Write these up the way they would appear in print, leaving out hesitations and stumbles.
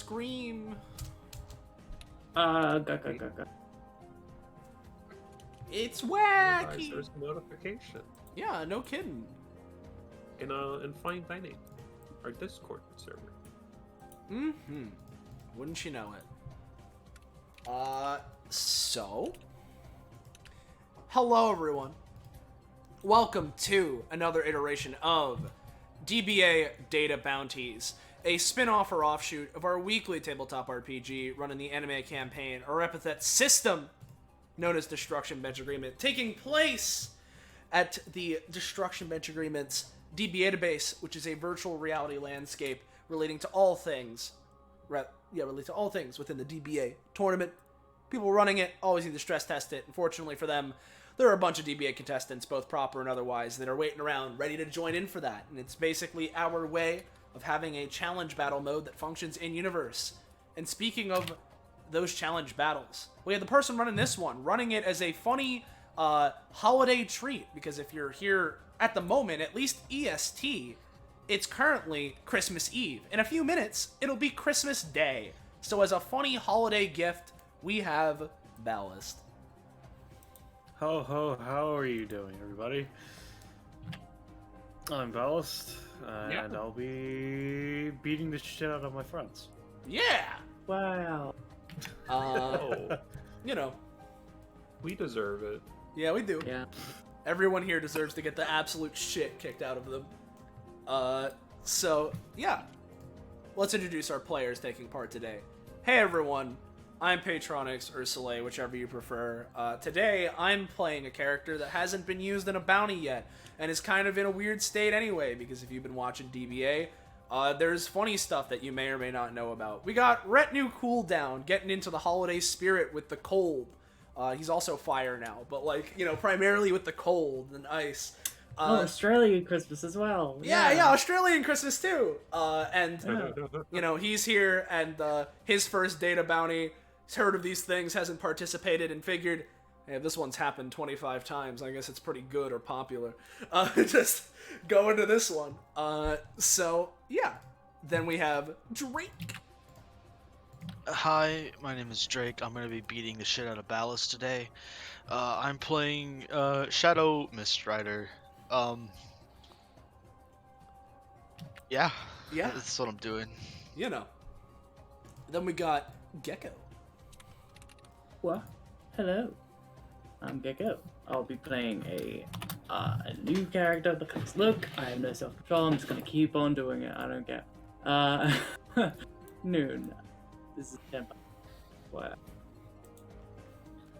scream. Go. It's Guys, wacky. there's a notification Yeah, no kidding. in Fine Dining, our Discord server. Mm-hmm. Wouldn't you know it? So? Hello, everyone. Welcome to another iteration of DBA Data Bounties, a spin-off or offshoot of our weekly tabletop RPG run in the anime campaign, or Epithet System, known as Destruction Bench Agreement, taking place at the Destruction Bench Agreement's DBA database, which is a virtual reality landscape relating to all things, within the DBA tournament. People running it always need to stress test it. Unfortunately for them, there are a bunch of DBA contestants, both proper and otherwise, that are waiting around, ready to join in for that. And it's basically our way of having a challenge battle mode that functions in-universe. And speaking of those challenge battles, we have the person running this one, running it as a funny holiday treat, because if you're here at the moment, at least EST, it's currently Christmas Eve. In a few minutes, it'll be Christmas Day. So as a funny holiday gift, we have Ballast. Ho ho, how are you doing, everybody? I'm Ballast, and I'll be beating the shit out of my friends. Yeah! Wow. Oh, You know, we deserve it. yeah, we do. Yeah. Everyone here deserves to get the absolute shit kicked out of them. So, yeah. Let's introduce our players taking part today. Hey everyone, I'm Patronix or Soleil, whichever you prefer. Today, I'm playing a character that hasn't been used in a bounty yet, and is kind of in a weird state anyway, because if you've been watching DBA, there's funny stuff that you may or may not know about. We got Retinue Cooldown, getting into the holiday spirit with the cold. He's also fire now, but primarily with the cold and ice. Australian Christmas as well. Yeah, Australian Christmas too. He's here, and his first data bounty, he's heard of these things, hasn't participated, and figured, hey, if this one's happened 25 times, I guess it's pretty good or popular. Just go into this one. Then we have Drake. Hi, my name is Drake. I'm gonna be beating the shit out of Ballast today. I'm playing Shadow Mistrider. Yeah, that's what I'm doing. Then we got Gecko. What? Hello. I'm Gecko. I'll be playing a new character because look, I have no self-control. I'm just gonna keep on doing it. I don't care. Noon. This is Temper. Wow.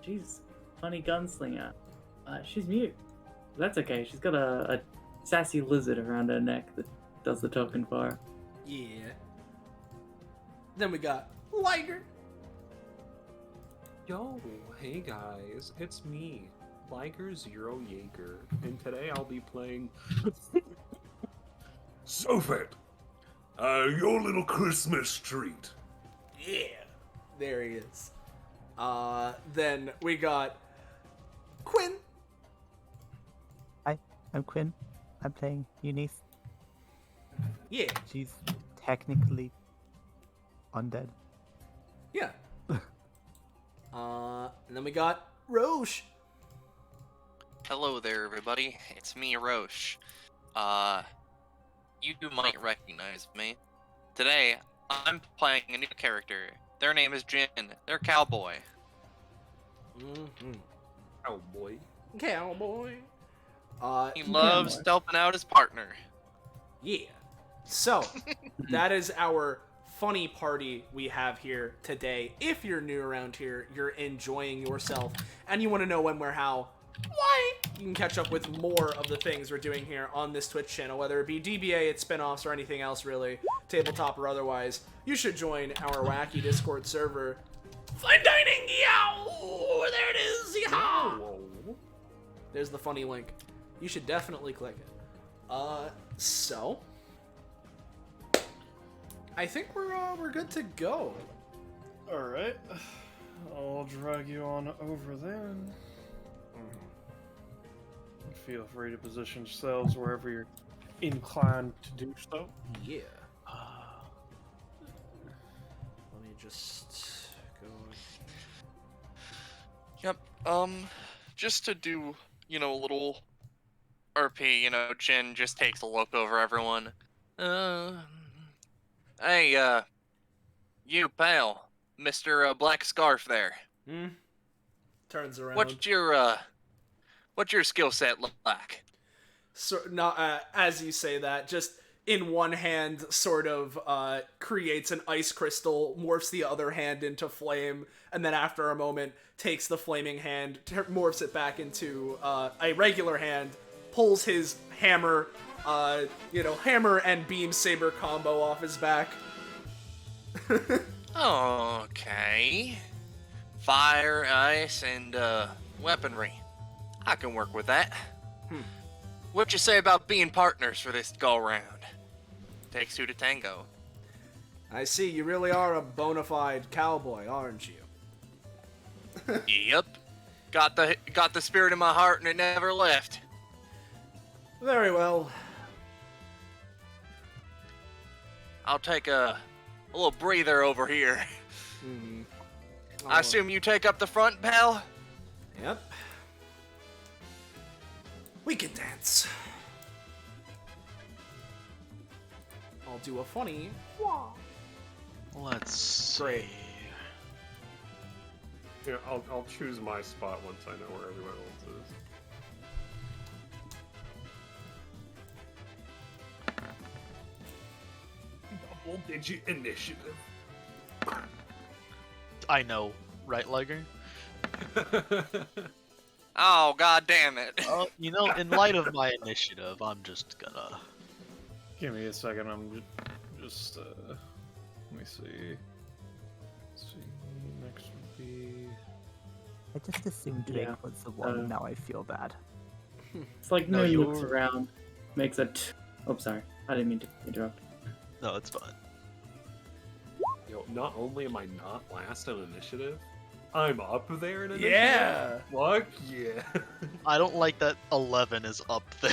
She's funny gunslinger. She's mute. That's okay. She's got a sassy lizard around her neck that does the talking for her. Yeah. Then we got Liger. Yo, hey guys, it's me, Liger Zero Jaeger, and today I'll be playing Sofet, your little Christmas treat. Yeah. There he is. Then we got Quinn. Hi, I'm Quinn. I'm playing Eunice. Yeah. She's technically undead. Yeah. And then we got Roche. Hello there, everybody. It's me, Roche. You might recognize me. Today, I'm playing a new character. Their name is Jin. They're cowboy. Mm-hmm. Cowboy. Cowboy. He loves helping out his partner. Yeah. So, that is our funny party we have here today. If you're new around here, you're enjoying yourself, and you want to know when, where, how, why, you can catch up with more of the things we're doing here on this Twitch channel, whether it be DBA, its spinoffs, or anything else really, tabletop or otherwise. You should join our wacky Discord server. Fine Dining, yow! There it is, yeehaw! There's the funny link. You should definitely click it. So I think we're good to go. Alright. I'll drag you on over then. Feel free to position yourselves wherever you're inclined to do so. Yeah. just go. Yep. Just to do, a little RP, Jin just takes a look over everyone. Hey, you pal, Mr. Black Scarf there. Turns around. What's your skill set look like? So, not as you say that, just in one hand, sort of creates an ice crystal, morphs the other hand into flame, and then after a moment takes the flaming hand, morphs it back into a regular hand, pulls his hammer, hammer and beam saber combo off his back. Okay. Fire, ice, and weaponry. I can work with that. What you say about being partners for this go round? Takes two to tango. I see, you really are a bona fide cowboy, aren't you? Yep. Got the spirit in my heart and it never left. Very well. I'll take a little breather over here. I assume you take up the front, pal? Yep. We can dance. I'll do a funny. Let's see. Great. Yeah, I'll choose my spot once I know where everyone else is. Double-digit initiative. I know, right, Liger? Oh, god damn it. In light of my initiative, I'm just gonna... Give me a second, I'm just let me see. Next would be... I just assumed Drake Yeah. was the one, and now I feel bad. It's like No, Moon looks you're- around, makes a. Oh, sorry. I didn't mean to interrupt. No, it's fine. Not only am I not last on initiative, I'm up there in initiative. Yeah! Fuck yeah. I don't like that 11 is up there.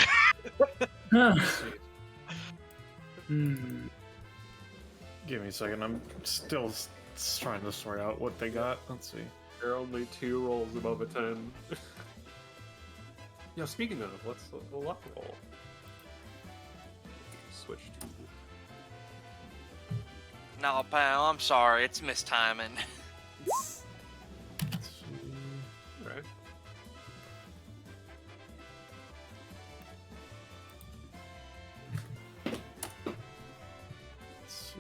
Give me a second, I'm still trying to sort out what they got. Let's see. There are only 2 rolls above a 10. Yeah, speaking of, what's the luck roll? Switch to... No, pal, I'm sorry. It's mistiming. Let's see. Right. Let's see.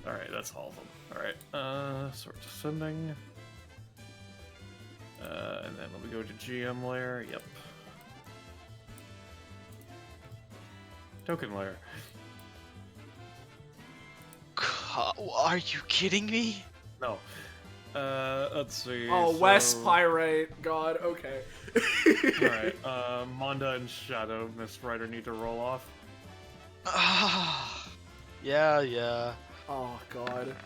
Alright, that's all of them. Alright, sort descending. And then let me go to GM layer. Yep. Token layer. Are you kidding me? No. Let's see. Oh, so... Wes Pyrite. God, okay. Alright, Manda and Shadow, Miss Rider need to roll off. Yeah. Oh, God.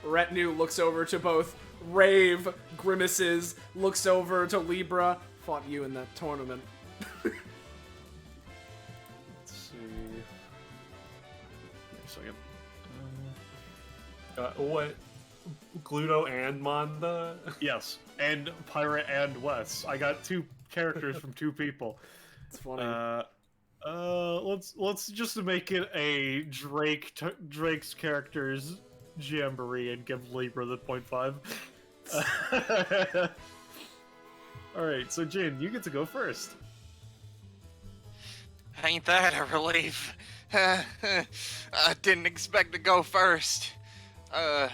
Retinue looks over to both Rave, Grimaces, looks over to Libra. Fought you in that tournament. Let's see. Give me a second. What? Gluto and Manda? Yes, and Pirate and Wes. I got 2 characters from 2 people. It's funny. Let's just make it a Drake's characters jamboree and give Libra the 0.5. Alright, so Jin, you get to go first. Ain't that a relief? I didn't expect to go first. I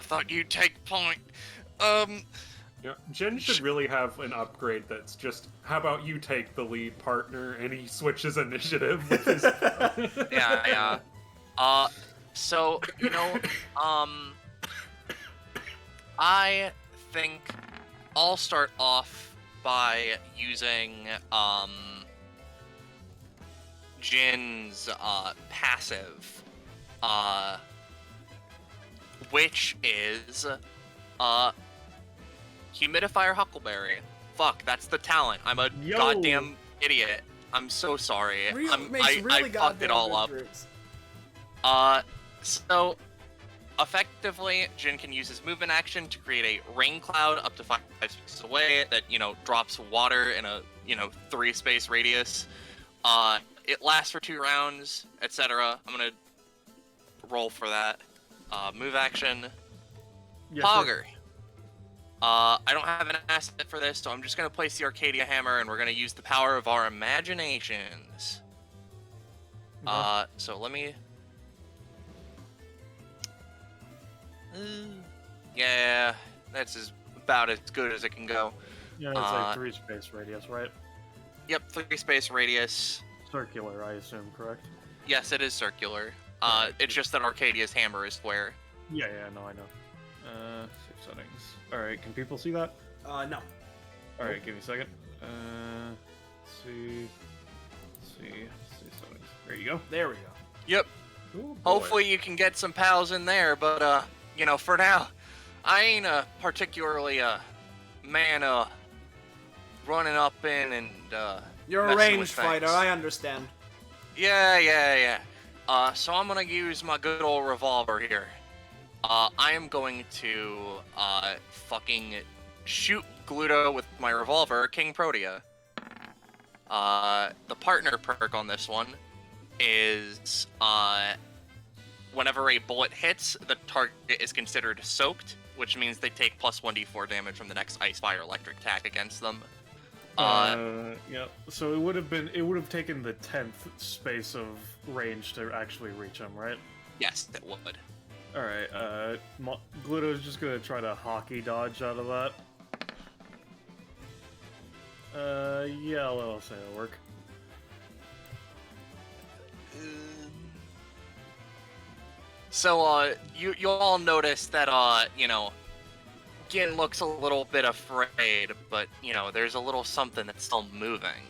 thought you'd take point. Yeah, Jen should really have an upgrade that's just, how about you take the lead, partner, and he switches initiative with his... Yeah. So, I think I'll start off by using, Jin's, passive, which is humidifier huckleberry. Fuck, that's the talent. I'm a Yo. goddamn idiot. I'm so sorry. I fucked it all up. So effectively, Jin can use his movement action to create a rain cloud up to 5 spaces away that, drops water in a, 3-space radius. It lasts for 2 rounds, etc. I'm gonna roll for that. Move action. Yes, Pogger. I don't have an asset for this, so I'm just gonna place the Arcadia Hammer, and we're gonna use the power of our imaginations. So let me... yeah, that's about as good as it can go. Yeah, it's like 3 space radius, right? Yep, 3 space radius. Circular, I assume, correct? Yes, it is circular. Alright, It's just that Arcadia's hammer is square. Yeah, no, I know. Save settings. Alright, can people see that? No. Alright, give me a second. See settings. There you go. There we go. Yep. Oh, boy. Hopefully you can get some pals in there, but, for now, I ain't particularly a man running up in and You're a messing with ranged fighter, things. I understand. Yeah. So I'm gonna use my good old revolver here. I am going to fucking shoot Gluto with my revolver, King Protea. The partner perk on this one is whenever a bullet hits, the target is considered soaked, which means they take plus 1d4 damage from the next ice, fire, electric attack against them. Yeah. So it would have taken the 10th space of range to actually reach him, right? Yes, it would. All right. Gluto's just gonna try to hockey dodge out of that. Yeah, I'll say it'll work. So, you all notice that, Gin looks a little bit afraid, but, there's a little something that's still moving.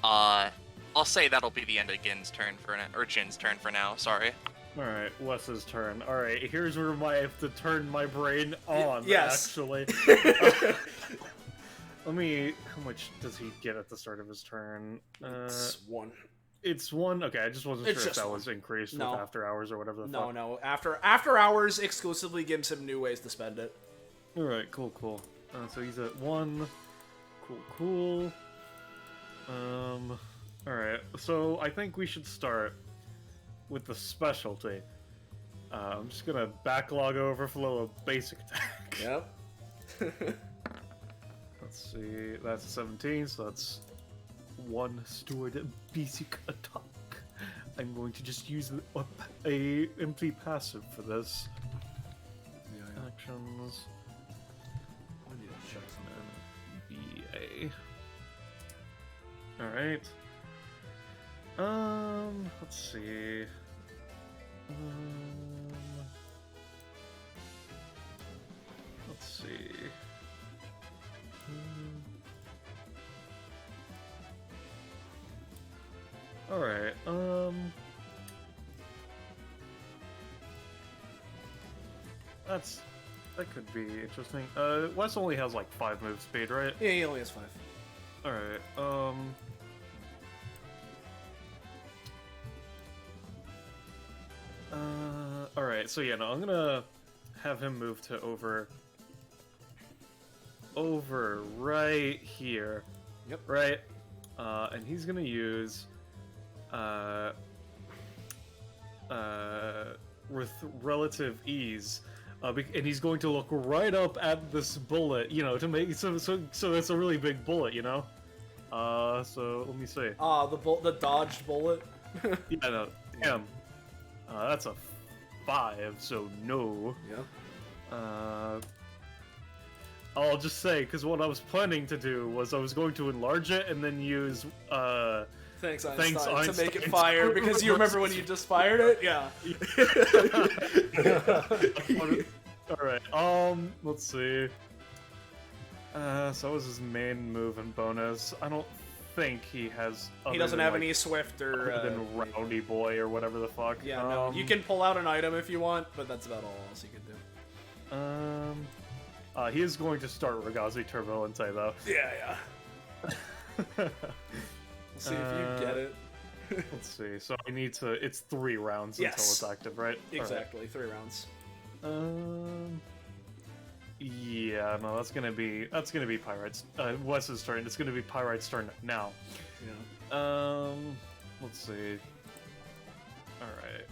I'll say that'll be the end of Gin's turn or Jin's turn for now, sorry. Alright, Wes's turn. Alright, here's where I have to turn my brain on, yes. actually. Let me... How much does he get at the start of his turn? It's 1. It's 1? Okay, I just wasn't It's sure if just that one. was increased No. with after hours or whatever the fuck. No. After hours exclusively gives him new ways to spend it. Alright, cool. So he's at 1. Cool. Alright, so I think we should start with the specialty. I'm just gonna backlog overflow of basic attack. Yep. Let's see, that's 17, so that's 1 stored basic attack. I'm going to just use a empty passive for this. Actions. DBA. Alright. Let's see. Let's see. Alright, that could be interesting. Wes only has like 5 move speed, right? Yeah, he only has 5. Alright, alright, so yeah, no, I'm gonna have him move to over right here. Yep. Right? And he's gonna use, with relative ease, and he's going to look right up at this bullet, to make so it's a really big bullet, so let me see. The dodged bullet. Yeah, no, damn. That's a 5, so no. Yep. I'll just say, because what I was planning to do was I was going to enlarge it and then use, Thanks, Einstein, to make it Einstein. fire, because you remember when you just fired it? Yeah. Alright, let's see. So that was his main move and bonus. I don't think he has... He doesn't have any swift or... Other than Rowdy Boy or whatever the fuck. Yeah, no. You can pull out an item if you want, but that's about all else you can do. He is going to start Ragazi Turbo and say though. Yeah. We'll see if you get it. Let's see. So I need to. It's 3 rounds Yes. until it's active, right? Exactly, 3 rounds. Alright. Yeah, no, that's gonna be Pyrite's. Wes's turn. It's gonna be Pyrite's turn now. Yeah. Let's see. Alright.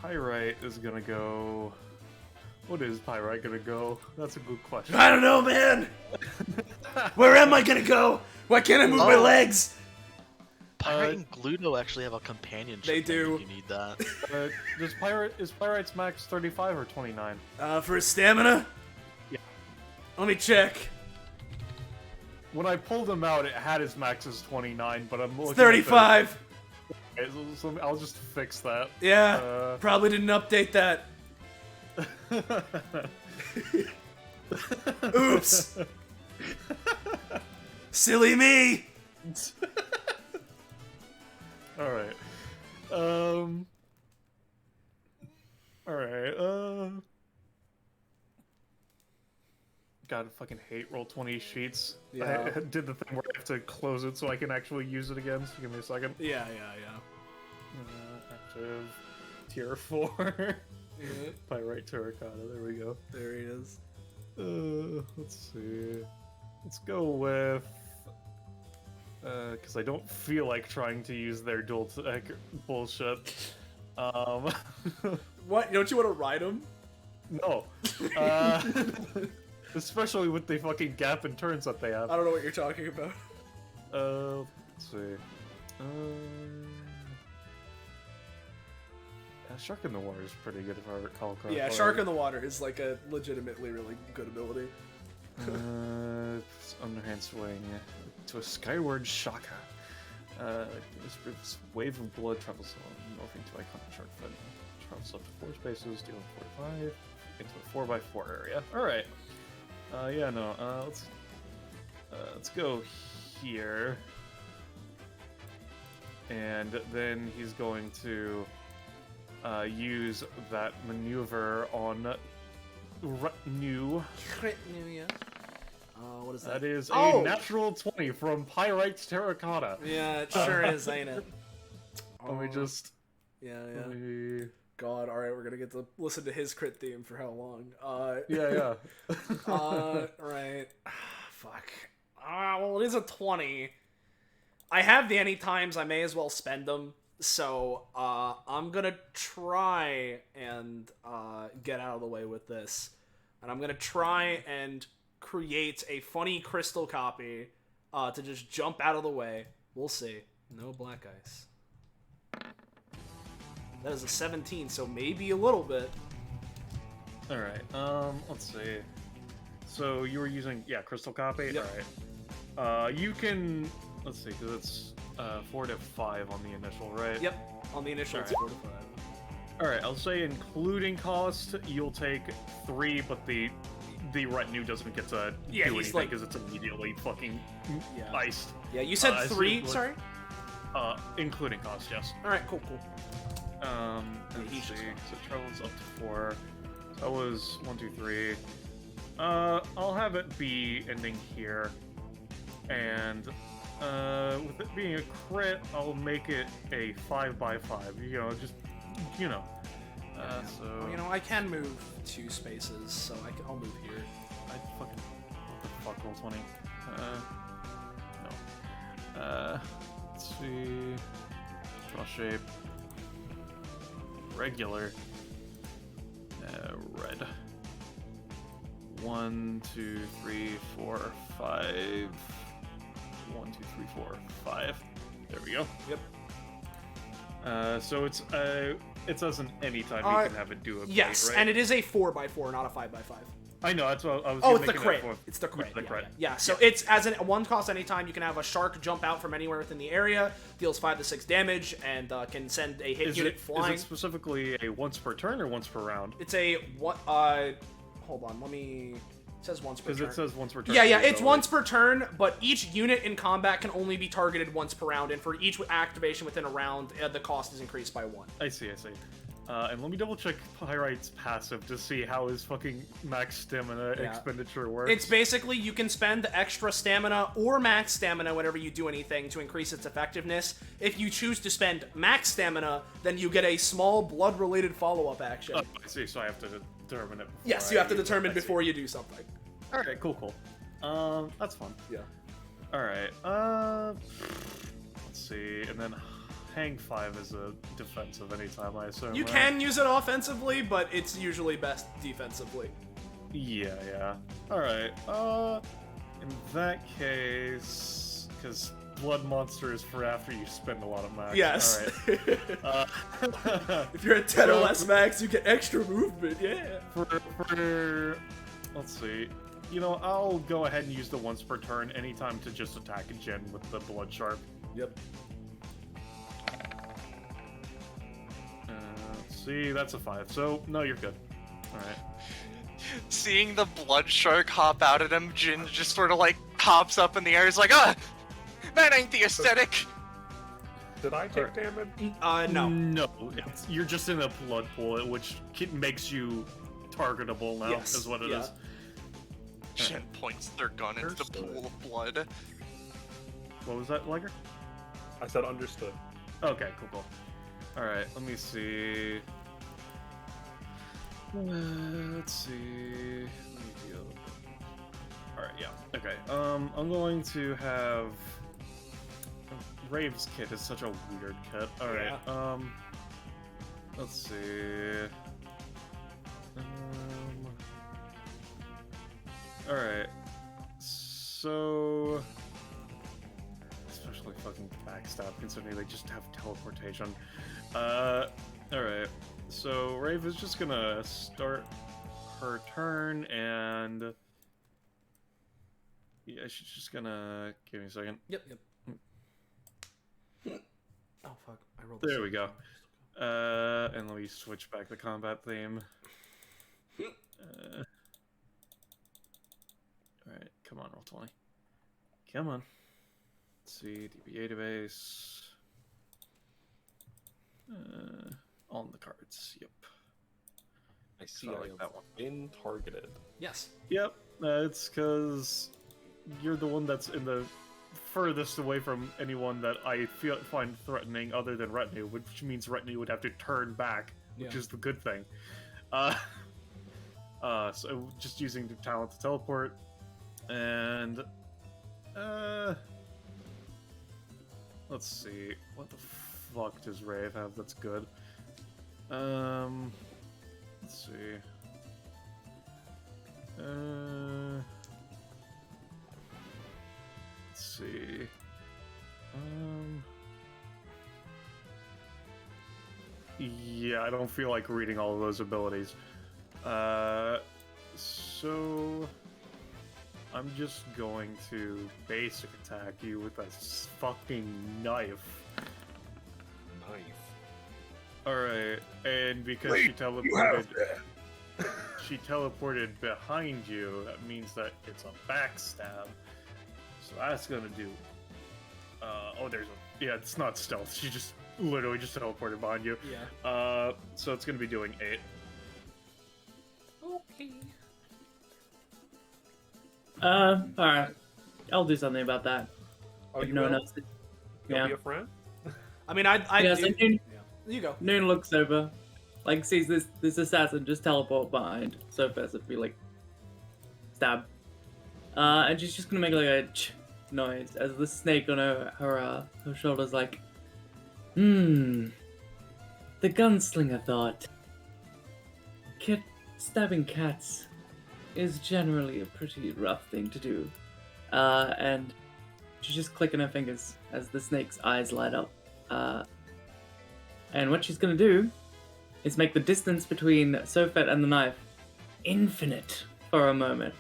Pyrite is gonna go. What is Pyrite gonna go? That's a good question. I don't know, man! Where am I gonna go? Why can't I move my legs? Pyrite and Gluto actually have a companionship. They thing do. if you need that. Is Pyrite's max 35 or 29? For his stamina? Yeah. Let me check. When I pulled him out, it had his max as 29, but I'm looking 35! at the- so I'll just fix that. Yeah, probably didn't update that. Oops! Silly me! Alright. Alright, God, I fucking hate Roll20 sheets. Yeah. I did the thing where I have to close it so I can actually use it again, so give me a second. Yeah. Active. Tier 4. Pyrite Terracotta, there we go. There he is. Let's see. Let's go with... because I don't feel like trying to use their dual tech bullshit. What? Don't you want to ride him? No. Especially with the fucking gap and turns that they have. I don't know what you're talking about. Let's see. Shark in the Water is pretty good if I recall correctly. Yeah, Shark in the Water is like a legitimately really good ability. Underhand swing to a skyward shaka. This wave of blood travels morphing to iconic shark foot. Travels up to 4 spaces, dealing 45 into a 4x4 area. Alright. Yeah, no, let's go here. And then he's going to use that maneuver on Retinue. Yeah. What is that? That is Oh! a natural 20 from Pyrite's Terracotta. Yeah, it sure is, ain't it? Let me just... Yeah. Let me... God, alright, we're gonna get to listen to his crit theme for how long? Yeah. Right. Fuck. Well, it is a 20. I have the any times, I may as well spend them. So, I'm gonna try and get out of the way with this. And I'm gonna try and create a funny crystal copy to just jump out of the way. We'll see. No black ice. That is a 17, so maybe a little bit. Alright, let's see. So, you were using, crystal copy? Yep. Alright. You can, let's see, because it's 4 to 5 on the initial, right? Yep, on the initial it's 4 to 5. Alright, I'll say including cost, you'll take 3, but the retinue doesn't get to do anything because it's immediately fucking iced. Yeah, you said 3, so sorry? Including cost, yes. Alright, cool. Let's see. So it travels up to 4. So that was 1, 2, 3. I'll have it be ending here. And, with it being a crit, I'll make it a 5x5. You know, just, you know. So... Well, you know, I can move 2 spaces, so I'll move here. I fucking... What the fuck, roll 20? No. Let's see... Draw shape. Regular. Red. 1, 2, 3, 4, 5... 1, 2, 3, 4, 5. There we go. Yep. So it's as an anytime you can have it do a yes, bait, right? and it is a 4x4, not a 5x5. I know, that's what I was Oh, it's the making crit. that for. It's the crit. The crit. Yeah. So it's as an 1 cost anytime you can have a shark jump out from anywhere within the area, deals 5 to 6 damage, and can send a hit unit flying. Is it specifically a once per turn or once per round? It's a what? Hold on, let me. It says once per turn. Because it says once per turn. Yeah, it's once per turn, but each unit in combat can only be targeted once per round, and for each activation within a round, the cost is increased by 1. I see. And let me double check Pyrite's passive to see how his fucking max stamina Yeah. expenditure works. It's basically you can spend extra stamina or max stamina whenever you do anything to increase its effectiveness. If you choose to spend max stamina, then you get a small blood-related follow-up action. Oh, I see, so I have to determine it before Yes, you have to I- determine I see. before you do something. Alright, cool. That's fun. Yeah. Alright, let's see, and then Hang 5 is a defensive anytime, I assume, You right? can use it offensively, but it's usually best defensively. Yeah. Alright, in that case, because Blood Monster is for after you spend a lot of max. Yes. Alright. If you're at 10 or less max, you get extra movement, yeah. For let's see. You know, I'll go ahead and use the once per turn anytime to just attack a gen with the Blood Shark. Yep. Let's see, that's a 5. So, no, you're good. Alright. Seeing the blood shark hop out at him, Jin just sort of like hops up in the air. He's like, ah, that ain't the aesthetic. Did I take damage? No. No, you're just in a blood pool, which makes you targetable now, Yes, is what it yeah. is. Jin points their gun into the Understood. pool of blood. What was that, Liger? I said understood. Okay, cool. Alright, let me see. Let's see. Let me deal. Alright, yeah. Okay. I'm going to have. Rave's kit is such a weird kit. Alright. Let's see. Alright. So. Especially fucking backstab, considering they just have teleportation. Alright. So Rave is just gonna start her turn, and yeah, she's just gonna give me a second. Yep. Oh fuck! I rolled. There we go. And let me switch back the combat theme. Alright, come on, roll 20. Come on. Let's see, DBA database. On the cards, yep. I see. So I I like have that one. been targeted. Yes. Yep, it's because you're the one that's in the furthest away from anyone that I find threatening other than Retinue, which means Retinue would have to turn back, which Yeah. is the good thing. So just using the talent to teleport, and let's see, what the fuck does Rave have that's good? Let's see. Let's see. Yeah, I don't feel like reading all of those abilities. So I'm just going to basic attack you with a fucking knife. Knife. Alright, and because Wait, she teleported behind you, that means that it's a backstab. So that's gonna do. Yeah, it's not stealth. She just literally just teleported behind you. Yeah. So it's gonna be doing 8. Okay. Alright. I'll do something about that. Oh, If you no one will? else. You'll Yeah. be a friend? I mean, I Yeah, do. so Noon, You go. Noon looks over, like sees this assassin just teleport behind, so fast it'd be like stab. And she's just gonna make like a noise as the snake on her shoulder's like, the gunslinger thought. Stabbing cats is generally a pretty rough thing to do. And she's just clicking her fingers as the snake's eyes light up. And what she's gonna do is make the distance between Sofet and the knife infinite for a moment.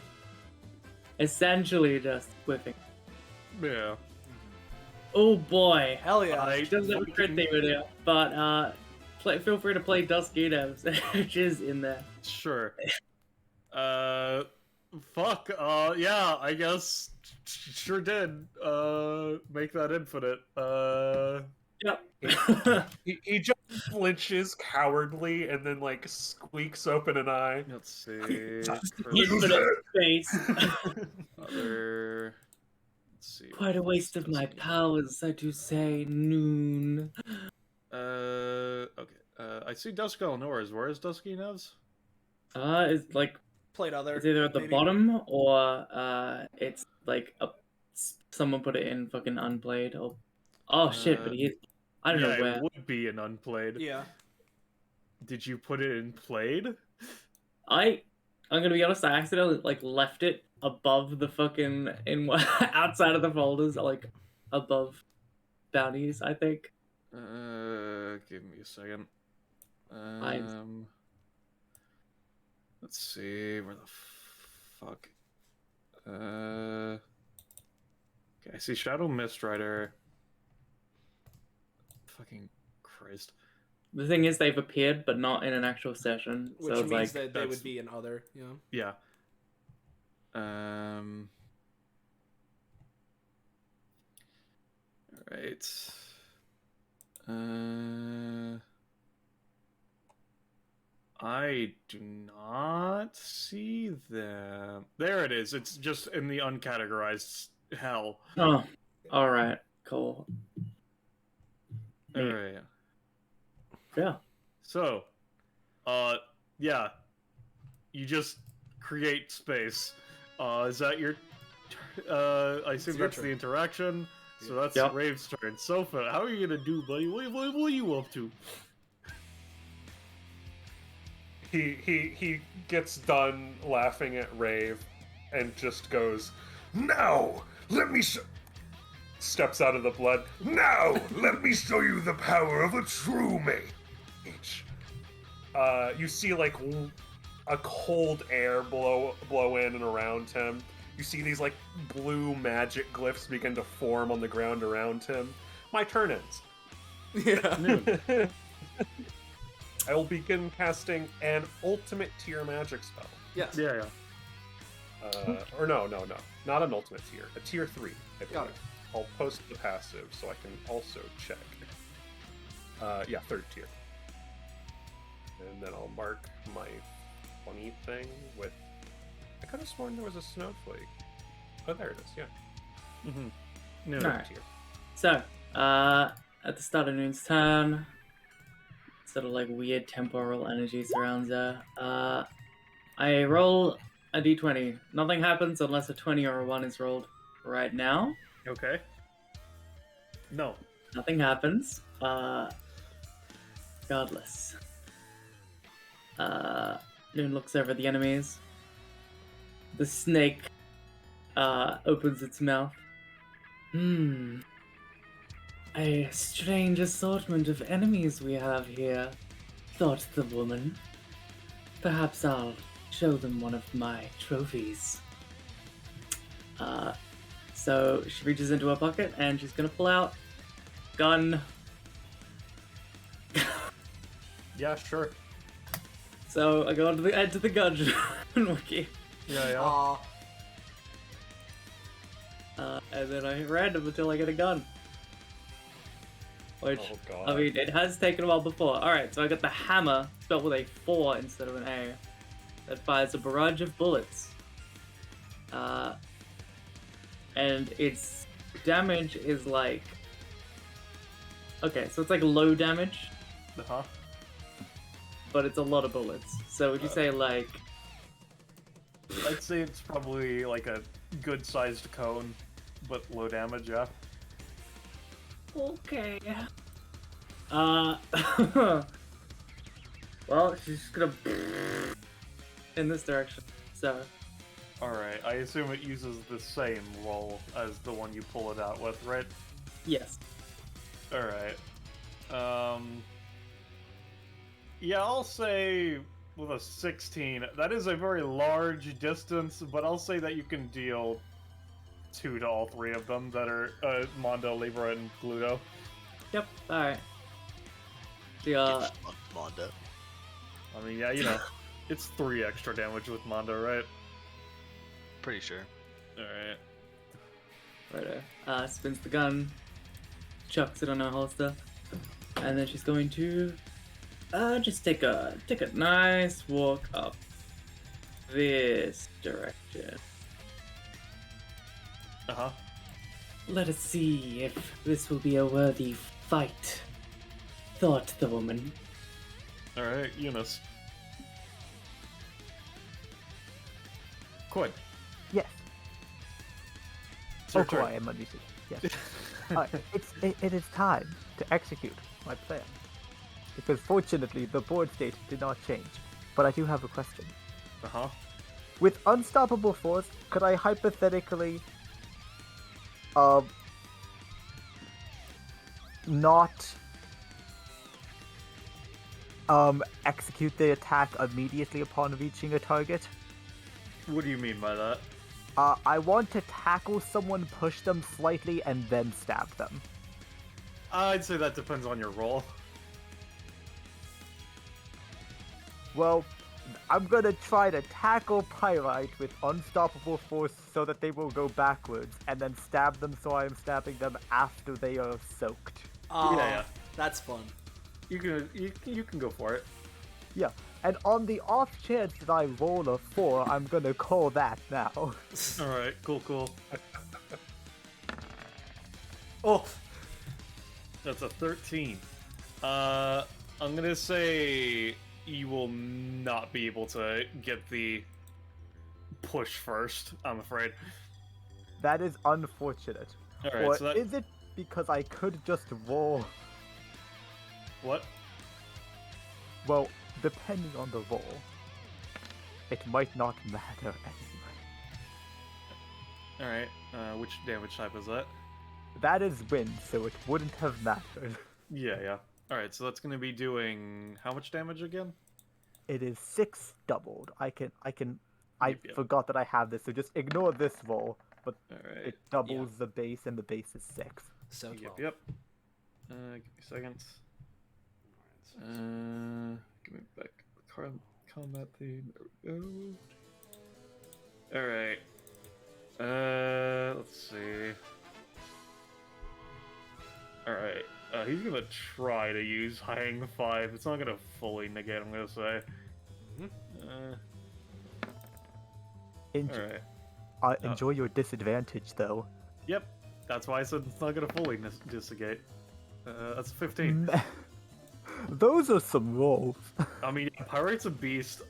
Essentially just whipping. Yeah. Oh boy. Hell yeah. I It doesn't have a crit theme in here, but feel free to play Duskito's, which is in there. Sure. Fuck. Yeah, I guess sure did. Make that infinite. Yep. He just flinches cowardly and then like squeaks open an eye. Let's see. Infinite space. Other. Let's see. Quite a waste of my powers, I do say, Noon. Okay. I see Dusky Eleanor's. Where is Dusky Nev's? It's like Played other. it's either at the maybe? bottom or it's like someone put it in fucking unplayed or shit, but he is. I don't know Yeah, where. it would be an unplayed. Yeah. Did you put it in played? I'm gonna be honest, I accidentally like left it above the fucking outside of the folders, like above Bounties, I think. Give me a second. Let's see where the fuck. Okay, I see Shadow Mistrider. Fucking Christ. The thing is, they've appeared, but not in an actual session, Which so it's means like that they that's- would be in other. Yeah. Yeah. Alright. I do not see them. There it is. It's just in the uncategorized hell. oh, all right, cool. Alright. Yeah. So, yeah. You just create space. Is that your... I assume your that's turn. the interaction. So that's Yep. Rave's turn. Sofa, how are you gonna do, buddy? What are you up to? He gets done laughing at Rave and just goes, "Now, let me steps out of the blood. "Now, let me show you the power of a true mage." You see like a cold air blow in and around him. You see these like blue magic glyphs begin to form on the ground around him. My turn ends. Yeah. I will begin casting an ultimate tier magic spell. Yes. Yeah. Or no, not an ultimate tier. A tier 3. I Got believe. it. I'll post the passive so I can also check. Yeah, 3rd tier. And then I'll mark my funny thing with... I could have sworn there was a snowflake. Oh, there it is, yeah. Mm-hmm. No. Alright. Tier. So, at the start of Noon's turn, sort of like weird temporal energy surrounds her. I roll a d20. Nothing happens unless a 20 or a 1 is rolled right now. Okay. No. Nothing happens. Regardless. Noon looks over at the enemies. The snake opens its mouth. A strange assortment of enemies we have here, thought the woman. Perhaps I'll show them one of my trophies. So she reaches into her pocket and she's gonna pull out gun. Yeah, sure. So I go onto the edge of the gun wiki. Yeah. And then I hit random until I get a gun. Which, Oh, God. I mean, it has taken a while before. Alright, so I got the hammer, spelled with a 4 instead of an A. That fires a barrage of bullets. And its damage is like... Okay, so it's like low damage, Uh-huh. but it's a lot of bullets. So would you say like... I'd say it's probably like a good-sized cone, but low damage, yeah. Okay. Well, she's just gonna in this direction. So, Alright, I assume it uses the same roll as the one you pull it out with, right? yes. Alright. Yeah, I'll say with a 16, that is a very large distance, but I'll say that you can deal 2 to all 3 of them that are Mondo, Libra, and Gluto. Yep. All right. The Get fucked, Mondo. I mean, yeah, you know, it's 3 extra damage with Mondo, right? Pretty sure. Alright. right spins the gun, chucks it on her holster. And then she's going to just take a nice walk up this direction. Uh-huh. Let us see if this will be a worthy fight, thought the woman. Alright, Eunice. Quinn. Yes. It's your Oh, cool, turn. I am unmuted. Yes. It is time to execute my plan. Because fortunately, the board state did not change. But I do have a question. Uh-huh. With Unstoppable Force, could I hypothetically not execute the attack immediately upon reaching a target? What do you mean by that? I want to tackle someone, push them slightly, and then stab them. I'd say that depends on your role. Well, I'm gonna try to tackle Pyrite with Unstoppable Force so that they will go backwards, and then stab them so I am stabbing them after they are soaked. Oh, Yeah. that's fun. You can go for it. Yeah, and on the off chance that I roll a 4, I'm gonna call that now. Alright, cool. Oh, That's a 13. I'm gonna say you will not be able to get the push first, I'm afraid. That is unfortunate. Alright, Or so that... is it because I could just roll? What? Well, depending on the roll, it might not matter anyway. Alright, which damage type is that? That is wind, so it wouldn't have mattered. Yeah. Alright, so that's gonna be doing how much damage again? It is 6 doubled. I Yep. forgot that I have this, so just ignore this roll. But Alright. it doubles the base, and the base is 6. so 12. Yep. Give me a second. Give me back the combat thing. There we go. Alright. Let's see. Alright. He's gonna try to use Hang 5. It's not gonna fully negate, I'm gonna say. Alright. Enjoy your disadvantage, though. Yep. That's why I said it's not gonna fully disengage. That's 15. Those are some rolls. I mean, Pyrite's a beast.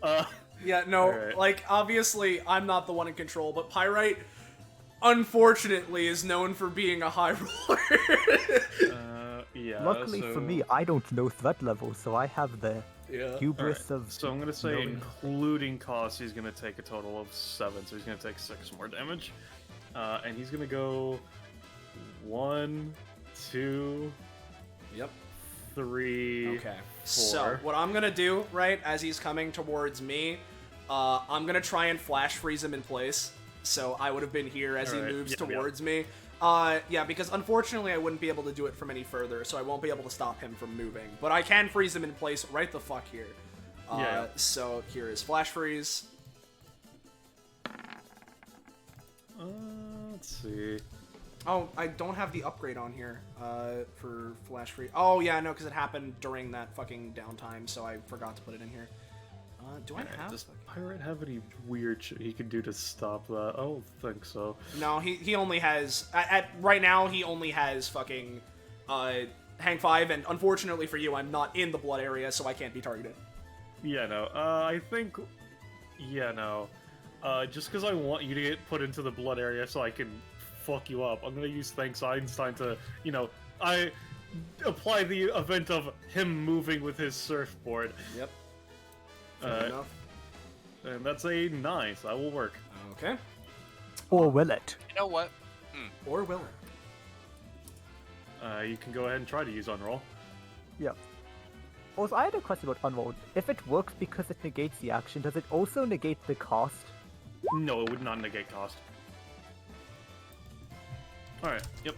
Yeah, no, Alright. like, obviously, I'm not the one in control, but Pyrite, unfortunately, is known for being a high roller. Yeah. Luckily for me, I don't know threat level, so I have the hubris of. So I'm gonna say, knowing- including cost, he's gonna take a total of 7, so he's gonna take 6 more damage. And he's gonna go 1, 2, Yep. 3, Okay. 4. So, what I'm gonna do, right, as he's coming towards me, I'm gonna try and flash freeze him in place. So I would have been here as he Alright, moves yep. towards me. Yeah, because unfortunately I wouldn't be able to do it from any further, so I won't be able to stop him from moving. But I can freeze him in place right the fuck here. Yeah. So here is flash freeze. Let's see. Oh, I don't have the upgrade on here for flash freeze. Oh yeah, no, because it happened during that fucking downtime, so I forgot to put it in here. Do I have? Does Pirate have any weird shit he can do to stop that? I don't think so. No, he only has at right now he only has fucking Hang 5, and unfortunately for you, I'm not in the blood area, so I can't be targeted. Yeah, no. I think. Yeah, no. Just because I want you to get put into the blood area so I can fuck you up, I'm gonna use Thanks Einstein to, I apply the event of him moving with his surfboard. Yep. Fair enough. And that's a 9, so that will work. Okay. Or will it? You know what? Or will it? You can go ahead and try to use Unroll. Yeah. Also, I had a question about Unrolled. If it works because it negates the action, does it also negate the cost? No, it would not negate cost. Alright, yep.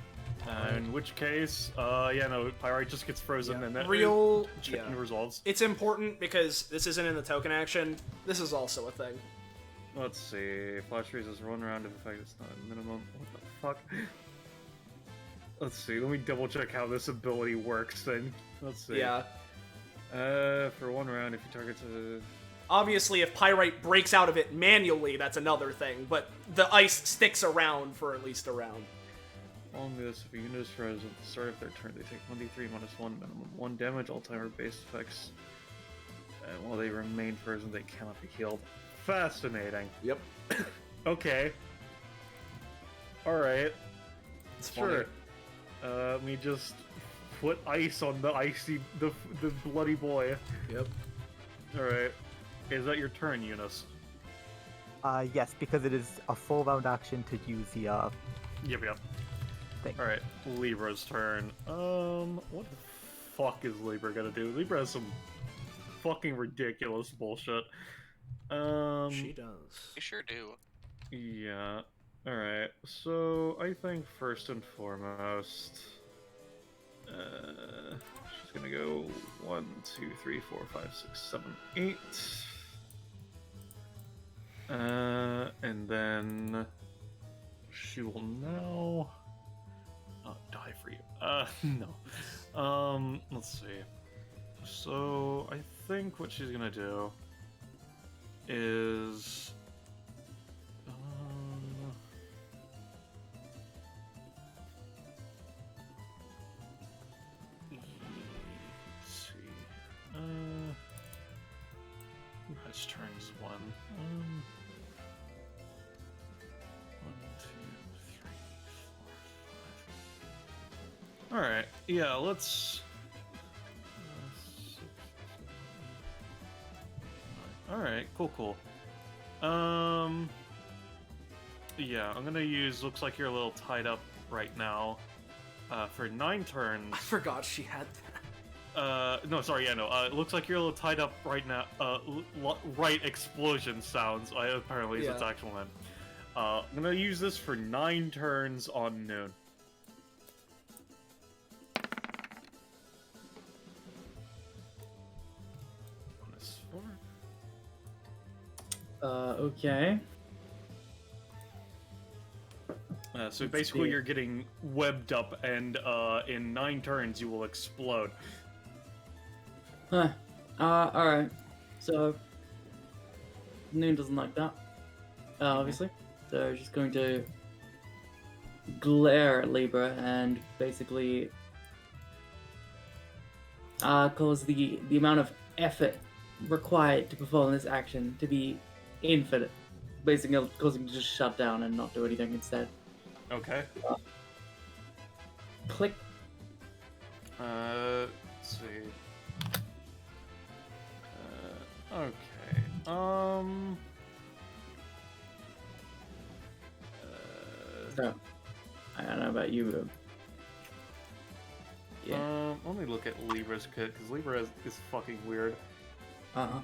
In which case, yeah, no, Pyrite just gets frozen and then chain resolves. It's important because this isn't in the token action. This is also a thing. Let's see. Flash freeze is 1 round of effect. It's not a minimum. What the fuck? Let's see. Let me double check how this ability works. Then let's see. Yeah. For 1 round, if you target a... Obviously, if Pyrite breaks out of it manually, that's another thing, but the ice sticks around for at least a round. On this, if a unit is frozen at the start of their turn, they take 1d3 minus 1, minimum 1 damage, all timer based effects. And while they remain frozen, they cannot be healed. Fascinating. Yep. Okay. Alright. It's Sure. Let me just put ice on the the bloody boy. Yep. Alright. Is that your turn, Eunice? Yes, because it is a full round action to use the Yep. thing. Alright, Libra's turn. What the fuck is Libra gonna do? Libra has some fucking ridiculous bullshit. She does. You sure do. Yeah. Alright, so I think first and foremost, she's gonna go 1, 2, 3, 4, 5, 6, 7, 8. And then she will now die for you. No. Let's see. So I think what she's gonna do is let's see. Who has turns 1? 1, 2, 3, 4, 5. All right. Yeah. Let's. All right. Cool. Yeah. I'm gonna use. Looks like you're a little tied up right now. For 9 turns. I forgot she had that. No, sorry, yeah, no. It looks like you're a little tied up right now. Right explosion sounds. Apparently, is its actual name. I'm gonna use this for 9 turns on Noon. Okay. So basically, you're getting webbed up, and in 9 turns, you will explode. Huh. Alright. So, Noon doesn't like that. Obviously. So, she's going to glare at Libra and basically cause the amount of effort required to perform this action to be infinite. Basically, causing to just shut down and not do anything instead. Okay. Click. Let's see. Okay. So, I don't know about you, but yeah. Let me look at Libra's kit, because Libra is fucking weird. Uh-huh.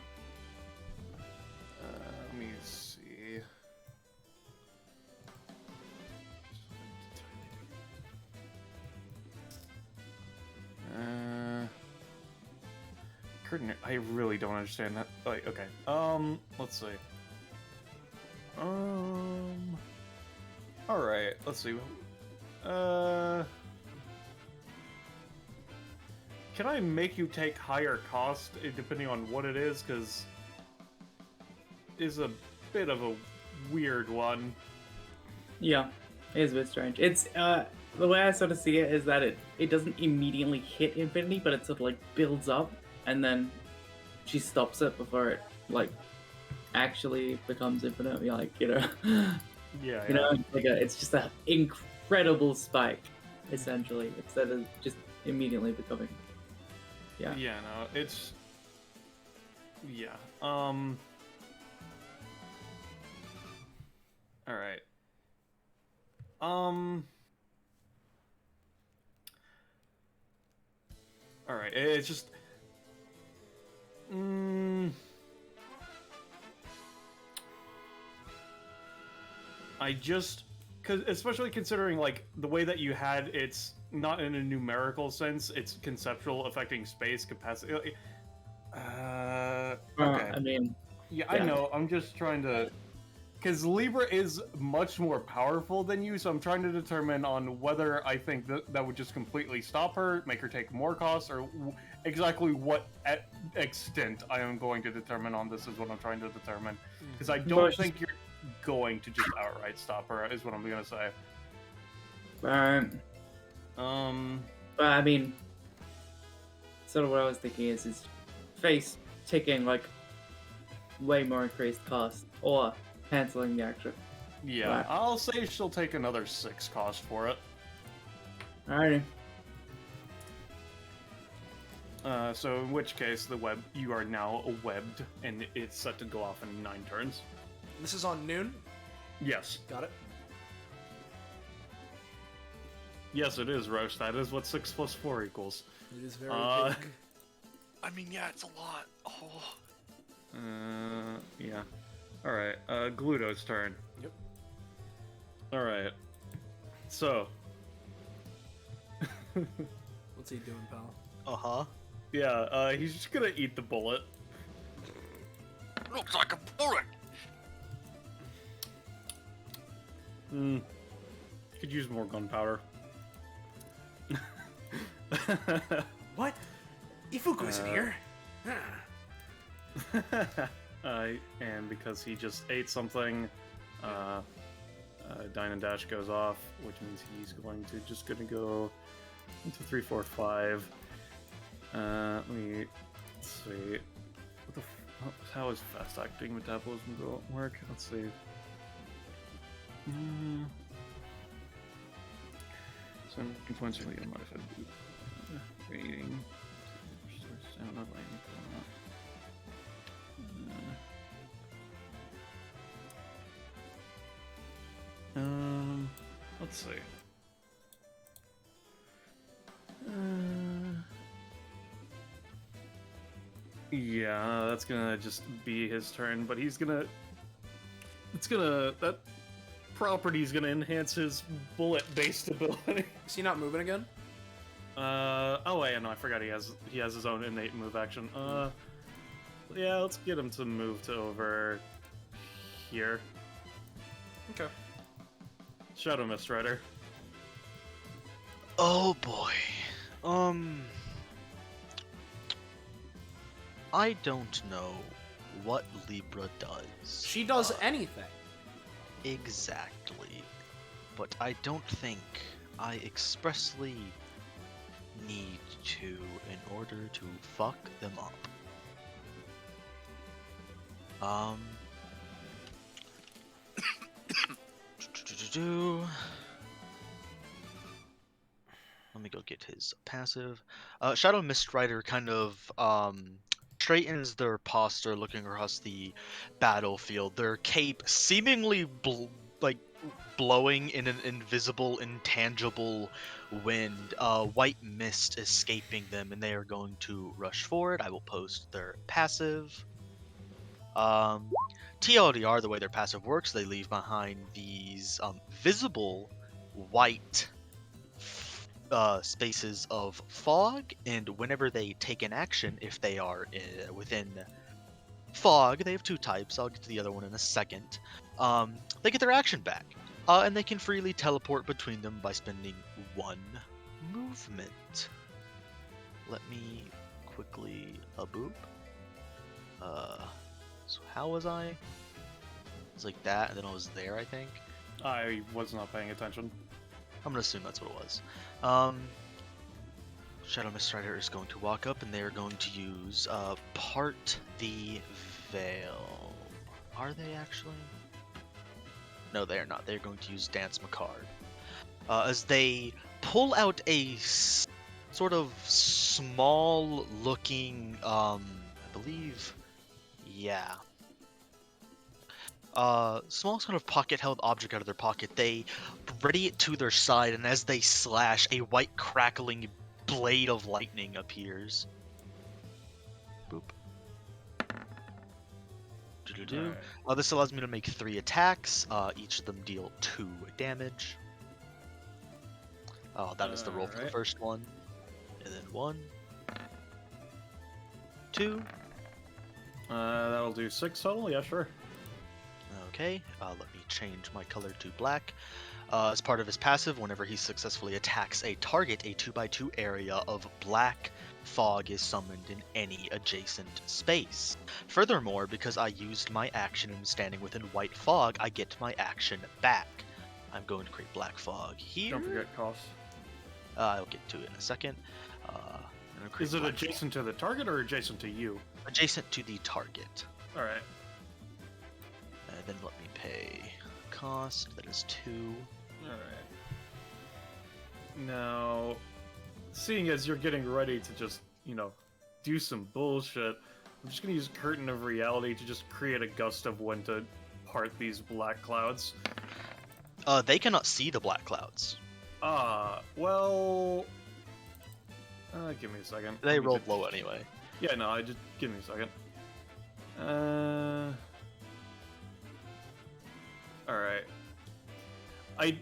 Let me see. Curtain, I really don't understand that. Like, okay. Let's see. Alright, let's see. Can I make you take higher cost depending on what it is? Because it's a bit of a weird one. Yeah, it is a bit strange. It's, the way I sort of see it is that it doesn't immediately hit infinity, but it sort of, like, builds up, and then she stops it before it, like, actually becomes infinite. You're like, you know, Yeah, you know, it's just an incredible spike, essentially, instead of just immediately becoming, yeah. Yeah, no, it's... Yeah, Alright. Alright, it's just... I just... Cause especially considering, like, the way that you had it's not in a numerical sense, it's conceptual, affecting space, capacity... Okay. I mean... Yeah, yeah. I know, I'm just trying to... because Libra is much more powerful than you, so I'm trying to determine on whether I think that would just completely stop her, make her take more costs, or exactly what extent I am going to determine on this is what I'm trying to determine. Because I don't think you're going to just outright stop her, is what I'm gonna say. But I mean, sort of what I was thinking is face taking like way more increased cost or canceling the action. Yeah, Right. I'll say she'll take another 6 cost for it. Alrighty. So in which case, you are now webbed, and it's set to go off in 9 turns. This is on noon. Yes. Got it. Yes, it is, Roche. That is what 6 plus 4 equals. It is very big. I mean, yeah, it's a lot. Oh. Yeah. Alright, Gluto's turn. Yep. Alright. So. What's he doing, pal? Uh-huh. Yeah, he's just gonna eat the bullet. Looks like a bullet. Could use more gunpowder. What? Ifuku isn't here. And because he just ate something, Dine and Dash goes off, which means he's just gonna go into 3, 4, 5. Let me see. How is fast acting metabolism work? Let's see. So points really unmodified rating. Let's see. Yeah, that's gonna just be his turn, but that property's gonna enhance his bullet-based ability. Is he not moving again? Oh wait, no, I forgot he has his own innate move action. Yeah, let's get him to move to over here. Okay. Shadow Mist Rider. Oh boy. I don't know what Libra does. She does anything. Exactly. But I don't think I expressly need to in order to fuck them up. Let me go get his passive. Shadow Mist Rider kind of straightens their posture looking across the battlefield. Their cape seemingly blowing in an invisible, intangible wind. White mist escaping them, and they are going to rush forward. I will post their passive. TLDR, the way their passive works, they leave behind these visible white spaces of fog, and whenever they take an action, if they are within fog, they have 2 types. I'll get to the other one in a second. They get their action back, and they can freely teleport between them by spending 1 movement. Let me quickly boop. So how was I? It was like that, and then I was there, I think. I was not paying attention. I'm gonna assume that's what it was. Shadow Mist Rider is going to walk up, and they are going to use Part the Veil. Are they actually? No, they are not. They're going to use Dance Macard. As they pull out a sort of small-looking, I believe, yeah. Small kind of pocket-held object out of their pocket. They ready it to their side, and as they slash, a white crackling blade of lightning appears. Boop. Right. This allows me to make 3 attacks. Each of them deal 2 damage. That is the roll for the first one. And then 1, 2. That'll do 6 total. Yeah, sure. Okay, let me change my color to black. As part of his passive, whenever he successfully attacks a target, a 2x2 area of black fog is summoned in any adjacent space. Furthermore, because I used my action and standing within white fog, I get my action back. I'm going to create black fog here. Don't forget cost. I'll get to it in a second. I'm gonna create Is it black adjacent to the target or adjacent to you? fog. Adjacent to the target. Alright. Then let me pay cost. That is 2. Alright. Now, seeing as you're getting ready to just, do some bullshit, I'm just gonna use Curtain of Reality to just create a gust of wind to part these black clouds. They cannot see the black clouds. Well... give me a second. They rolled low anyway. Yeah, no, just give me a second. Alright. I'm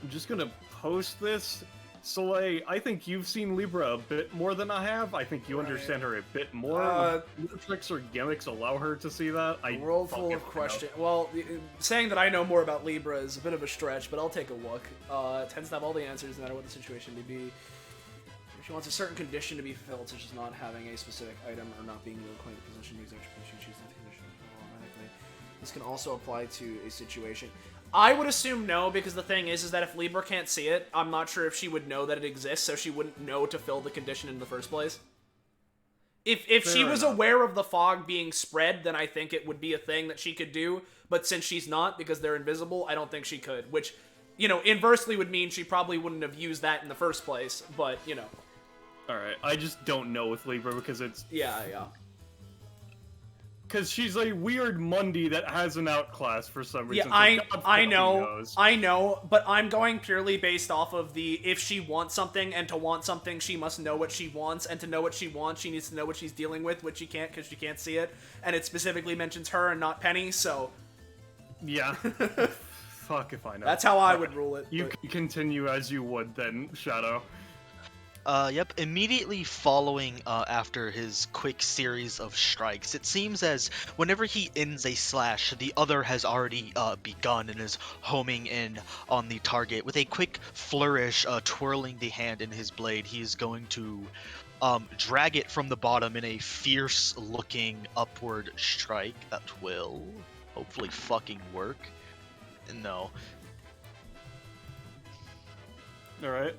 just gonna post this. Soleil, I think you've seen Libra a bit more than I have. I think you understand her a bit more. Tricks or gimmicks allow her to see that. A world full of questions. Well, saying that I know more about Libra is a bit of a stretch, but I'll take a look. It tends to have all the answers, no matter what the situation may be. If she wants a certain condition to be fulfilled, such as not having a specific item or not being in the claimed position, the exact position she chooses the condition automatically. This can also apply to a situation. I would assume no, because the thing is that if Libra can't see it, I'm not sure if she would know that it exists, so she wouldn't know to fill the condition in the first place. If she was aware of the fog being spread, then I think it would be a thing that she could do, but since she's not, because they're invisible, I don't think she could, which, inversely would mean she probably wouldn't have used that in the first place, but, Alright, I just don't know with Libra because it's... Yeah. Because she's a weird Mundy that has an outclass for some reason. Yeah, so I know, but I'm going purely based off of the if she wants something, and to want something, she must know what she wants, and to know what she wants, she needs to know what she's dealing with, which she can't because she can't see it, and it specifically mentions her and not Penny, so... Yeah. Fuck if I know. That's how I would rule it. You can continue as you would then, Shadow. Yep, immediately following after his quick series of strikes, it seems as whenever he ends a slash, the other has already begun and is homing in on the target. With a quick flourish, twirling the hand in his blade, he is going to drag it from the bottom in a fierce-looking upward strike that will hopefully fucking work. No. Alright.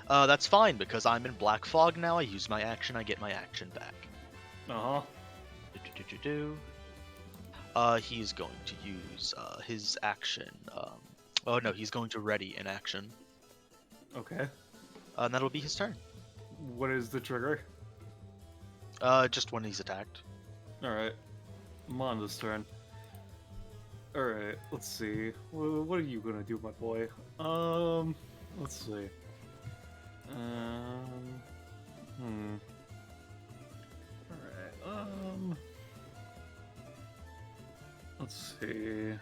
That's fine, because I'm in black fog now. I use my action, I get my action back. Uh-huh. He's going to use his action. Oh no, he's going to ready in action. Okay. And that'll be his turn. What is the trigger? Just when he's attacked. Alright. Monda's turn. Alright, let's see. What are you gonna do, my boy? Let's see. Alright, let's see.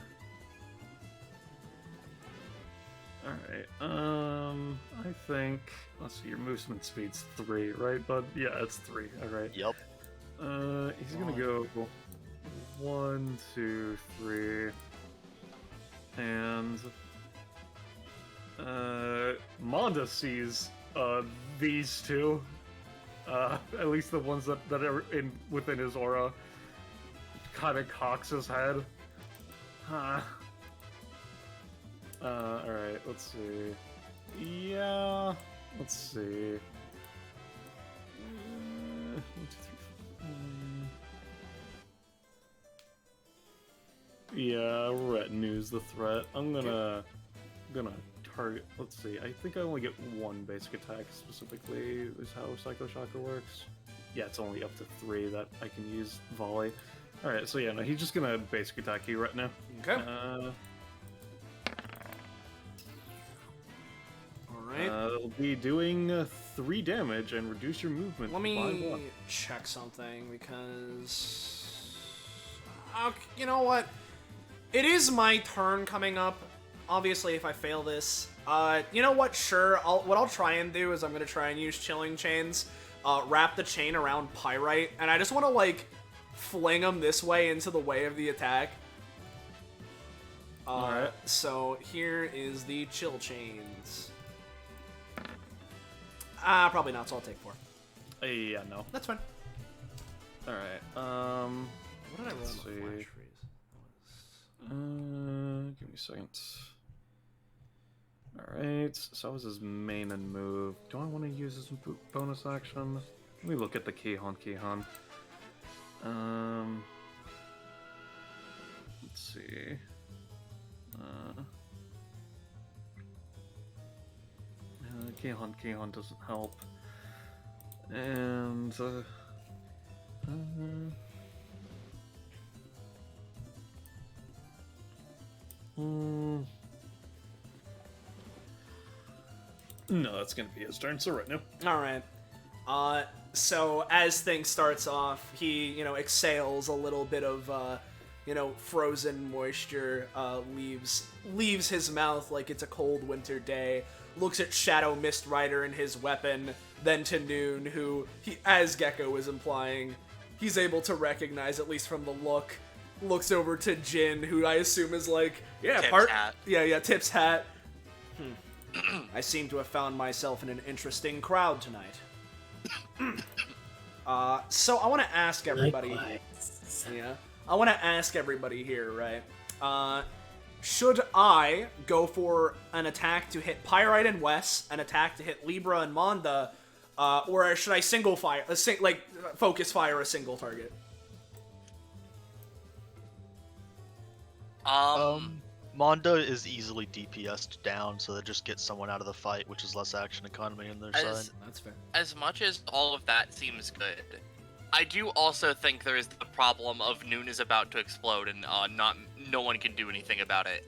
Alright, I think, let's see, your movement speed's 3, right, bud? Yeah, it's 3, alright. Yep. He's gonna go 1, 2, 3, and, Monda sees these two, at least the ones that are within his aura, kind of cocks his head. Alright, let's see. Yeah, let's see. 1, 2, 3, 4. Yeah, retinue's the threat. I'm gonna target. Let's see. I think I only get 1 basic attack specifically. Is how Psycho Shocker works. Yeah, it's only up to 3 that I can use volley. All right, so yeah, no, he's just gonna basic attack you right now. Okay. Alright. It'll be doing 3 damage and reduce your movement. Let by me 1. check something, because... you know what? It is my turn coming up. Obviously, if I fail this... you know what? Sure. What I'll try and do is I'm going to try and use Chilling Chains, wrap the chain around Pyrite, and I just want to, like, fling him this way into the way of the attack. Alright. So here is the chill chains. Probably not, so I'll take 4. Yeah, no. That's fine. Alright, What did I roll let's on the see. flash freeze? Give me a second. Alright, so that was his main and move. Do I want to use his bonus action? Let me look at the Kihon. Let's see. Kihon doesn't help. And, no, that's gonna be his turn, so right now. Alright. So as things starts off, he, exhales a little bit of, frozen moisture, leaves his mouth like it's a cold winter day, looks at Shadow Mist Rider and his weapon, then to Noon, who, as Gecko was implying, he's able to recognize, at least from the look, looks over to Jin, who I assume is like, Tip's hat. Yeah, Tip's hat. I seem to have found myself in an interesting crowd tonight. So I want to ask everybody. Likewise. Yeah, I want to ask everybody here, right? Should I go for an attack to hit Pyrite and Wes, an attack to hit Libra and Monda, or should I focus fire a single target? Monda is easily DPS'd down, so that just gets someone out of the fight, which is less action economy on their side. That's fair. As much as all of that seems good, I do also think there is the problem of Noon is about to explode and no one can do anything about it,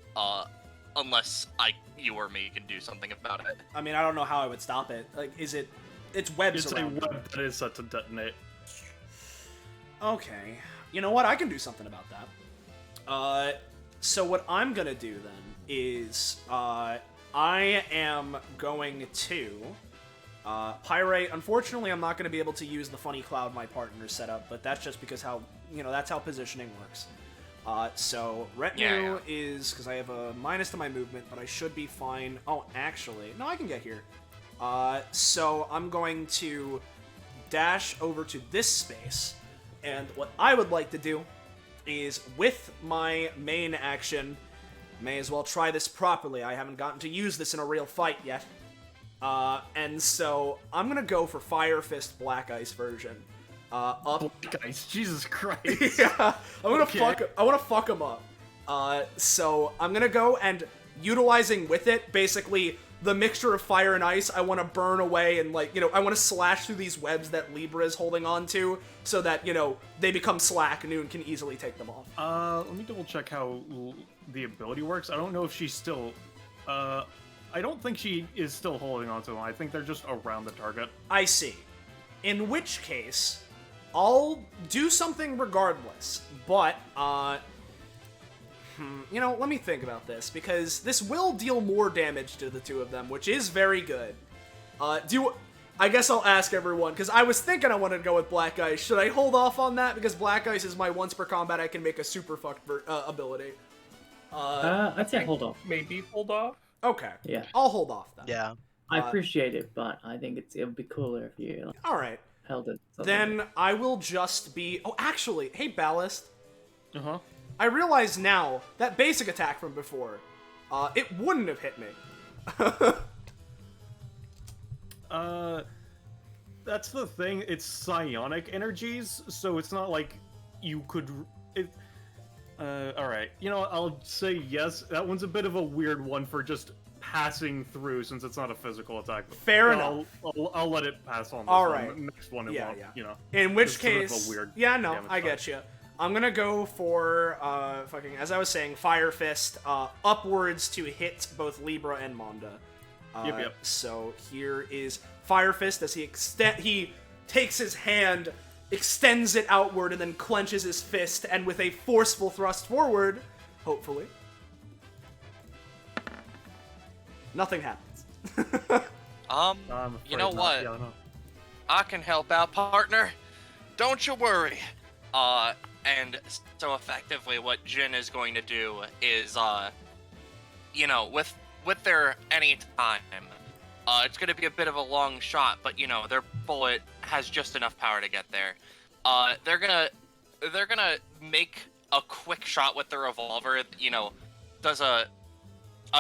unless you or me can do something about it. I mean, I don't know how I would stop it. Like, it's webs It's a around. web that is set to detonate. Okay. You know what? I can do something about that. So what I'm gonna do then is, I am going to, Pyrite. Unfortunately, I'm not gonna be able to use the funny cloud my partner set up, but that's just because that's how positioning works. So retinue is, because I have a minus to my movement, but I should be fine. Oh, actually, no, I can get here. So I'm going to dash over to this space, and what I would like to do is, with my main action, may as well try this properly. I haven't gotten to use this in a real fight yet. And so I'm gonna go for Fire Fist Black Ice version. Up. Guys, Jesus Christ. Yeah, I want Okay. to fuck him up. So I'm gonna go and, utilizing with it, basically the mixture of fire and ice, I want to burn away and, I want to slash through these webs that Libra is holding on to, so that, they become slack and Noon can easily take them off. Let me double check how the ability works. I don't know if she's still, I don't think she is still holding on to them. I think they're just around the target. I see. In which case, I'll do something regardless, but, let me think about this, because this will deal more damage to the two of them, which is very good. I guess I'll ask everyone, because I was thinking I wanted to go with Black Ice. Should I hold off on that? Because Black Ice is my once per combat I can make a super fucked ability. I'd say hold off. Maybe hold off. Okay. Yeah. I'll hold off then. Yeah. I appreciate it, but I think it would be cooler if you Alright. held it. Then I will just be... Oh, actually, hey, Ballast. Uh-huh. I realize now that basic attack from before, it wouldn't have hit me. That's the thing. It's psionic energies, so it's not like you could... alright. I'll say yes. That one's a bit of a weird one for just passing through, since it's not a physical attack. Fair enough. I'll let it pass on this All one. right. The next one, it Yeah, won't, yeah. In which it's sort of a case... weird yeah, no, damage I type. get you. I'm gonna go for, as I was saying, Fire Fist, upwards to hit both Libra and Monda. Yep. So here is Fire Fist as he takes his hand, extends it outward, and then clenches his fist, and with a forceful thrust forward, hopefully, nothing happens. I'm You know afraid not. what? Yeah, I know. I can help out, partner. Don't you worry. And so effectively what Jin is going to do is, with their any time, it's going to be a bit of a long shot, but, their bullet has just enough power to get there. They're gonna make a quick shot with the revolver, does a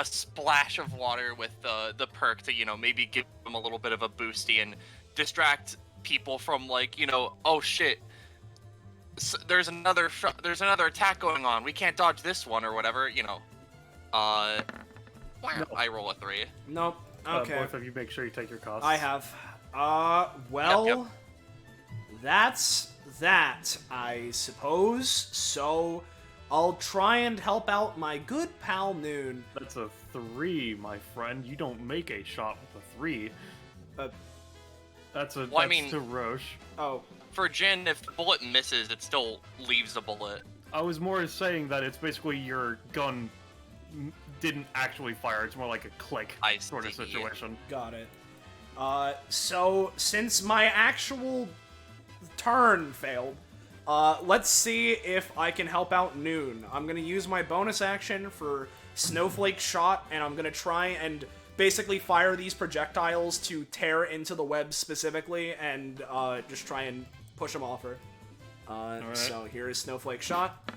splash of water with the perk to, maybe give them a little bit of a boosty and distract people from, oh shit, there's another attack going on, we can't dodge this one or whatever, I roll a 3. Nope. Okay. Both of you make sure you take your costs. I have. Well, that's that, I suppose. So, I'll try and help out my good pal Noon. That's a 3, my friend. You don't make a shot with a 3. That's to Roche. Oh. For Jin, if the bullet misses, it still leaves a bullet. I was more saying that it's basically your gun didn't actually fire. It's more like a click sort of situation. Got it. So, since my actual turn failed, let's see if I can help out Noon. I'm gonna use my bonus action for Snowflake Shot, and I'm gonna try and basically fire these projectiles to tear into the web specifically, and just try and push them off her. Alright. So here is Snowflake Shot.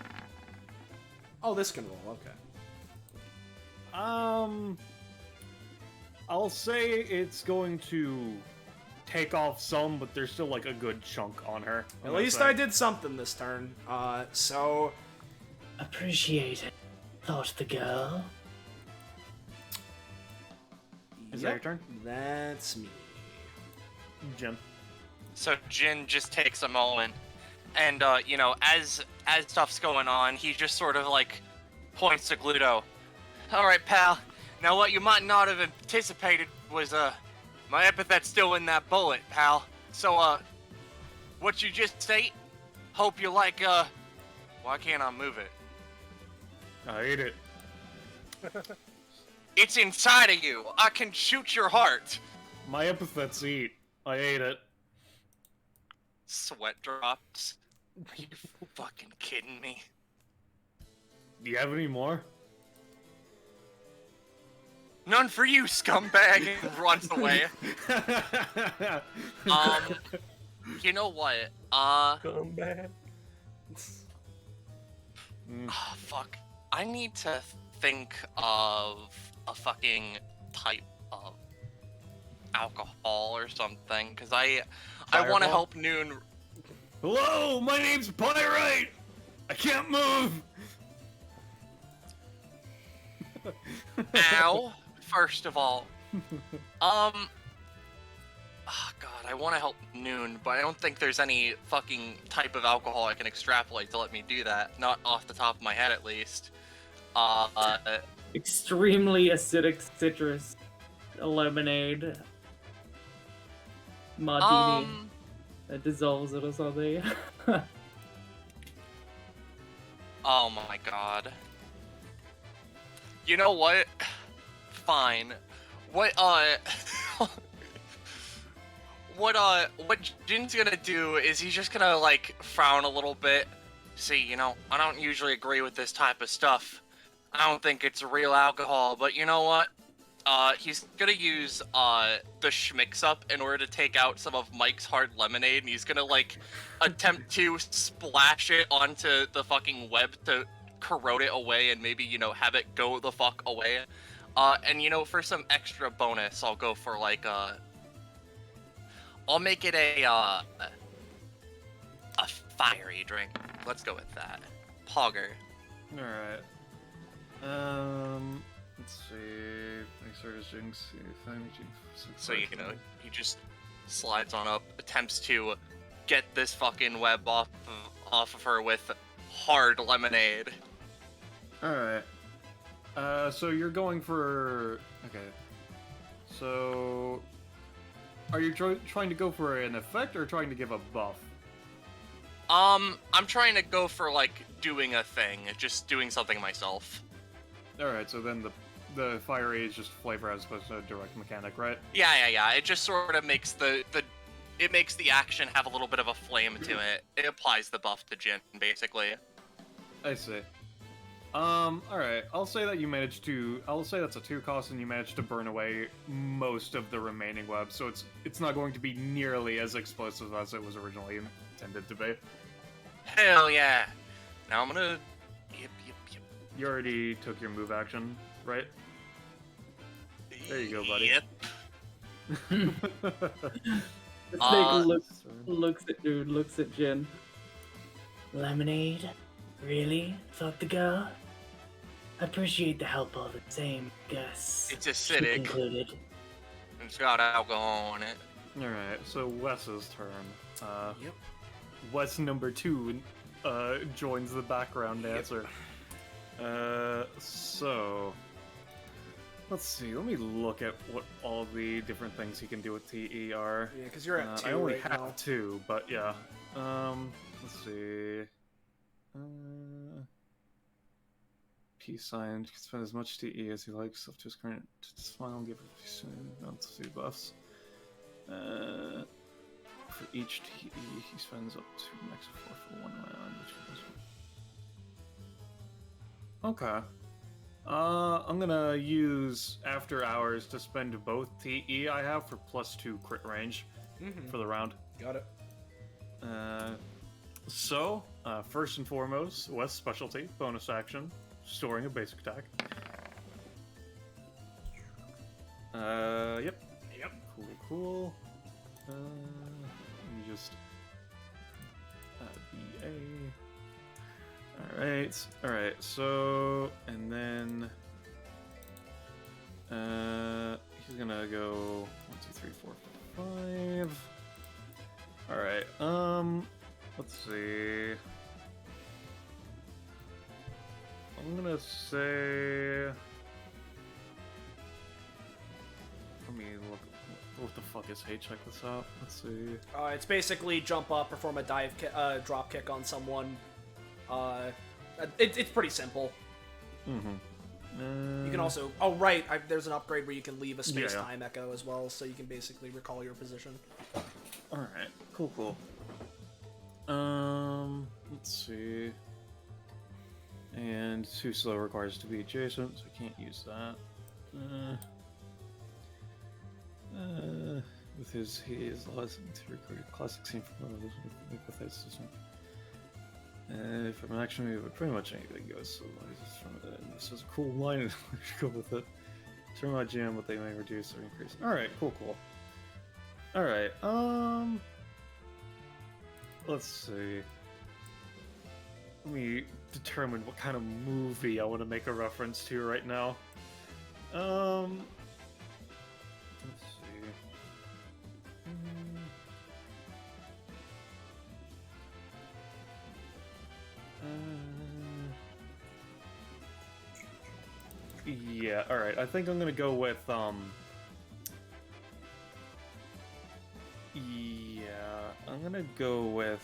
Oh, this can roll, okay. I'll say it's going to take off some, but there's still like a good chunk on her. At least I did something this turn. So... Appreciate it, thought the girl. Is that your turn? That's me. Jim. So Jin just takes a moment, and as stuff's going on, he just sort of points to Gluto. All right, pal. Now what you might not have anticipated was my epithet's still in that bullet, pal. So what you just state? Hope you like why can't I move it? I ate it. It's inside of you. I can shoot your heart. My epithets eat. I ate it. Sweat drops. Are you fucking kidding me? Do you have any more? None for you, scumbag! And runs away. You know what? Come back. Oh, fuck. I need to think of a fucking type of alcohol or something, because I want to help Noon. Hello, my name's Pyrite! I can't move! Ow! First of all. Oh god, I want to help Noon, but I don't think there's any fucking type of alcohol I can extrapolate to let me do that. Not off the top of my head, at least. Extremely acidic citrus lemonade. Martini. That dissolves it or something. Oh my god. You know what? Fine. What Jin's gonna do is he's just gonna, frown a little bit. See, I don't usually agree with this type of stuff. I don't think it's real alcohol, but you know what? He's gonna use, the schmicks up in order to take out some of Mike's hard lemonade, and he's gonna, attempt to splash it onto the fucking web to corrode it away and maybe, have it go the fuck away. And, for some extra bonus, I'll go for, I'll make it a fiery drink. Let's go with that. Pogger. Alright. Let's see. Jinx. So, he just slides on up, attempts to get this fucking web off of her with hard lemonade. Alright. So you're going for... Okay. So... Are you trying to go for an effect or trying to give a buff? I'm trying to go for, doing a thing. Just doing something myself. Alright, so then the fire is just flavor as opposed to a direct mechanic, right? Yeah. It just sort of makes the it makes the action have a little bit of a flame to it. It applies the buff to Jin, basically. I see. Alright, I'll say that you managed to... I'll say that's a 2 cost and you managed to burn away most of the remaining web, so it's not going to be nearly as explosive as it was originally intended to be. Hell yeah! Now I'm gonna... Yep. You already took your move action, right? There you go, buddy. Yep. The snake looks at Jin. Lemonade? Really? Thought the girl? I appreciate the help all the same, Gus. It's acidic. Included. It's got alcohol in it. Alright, so Wes's turn. Yep. Wes number 2 joins the background dancer. So... Let's see, let me look at what all the different things he can do with TE are. Yeah, because you're at 2 I only right have now. 2, but yeah. Let's see... Peace sign. He can spend as much TE as he likes up to his current smile and give not to buffs. For each TE, he spends up to a max of 4 for 1 round, which is... Okay. I'm gonna use After Hours to spend both TE I have for +2 crit range for the round. Got it. So, first and foremost, West specialty, bonus action, storing a basic attack. Yep. Cool. Let me just BA. Alright, so, and then, he's gonna go 1, 2, 3, 4, 5. Alright, let's see. I'm gonna say... Let me look. What the fuck is... Hey, check this out. Let's see. It's basically jump up, perform a drop kick on someone. It's pretty simple. You can also... Oh, right, there's an upgrade where you can leave a space-time echo as well, so you can basically recall your position. Alright, cool. Let's see. And too slow requires to be adjacent, so I can't use that. With his, he is allowed to record a classic scene from one of those Epithet System. From an action move, pretty much anything goes. So this is a cool line, and we should go with it. Turn my jam, but they may reduce or increase. All right, cool. All right, let's see. Let me determine what kind of movie I want to make a reference to right now. Let's see. Yeah, alright, I think I'm gonna go with, yeah, I'm gonna go with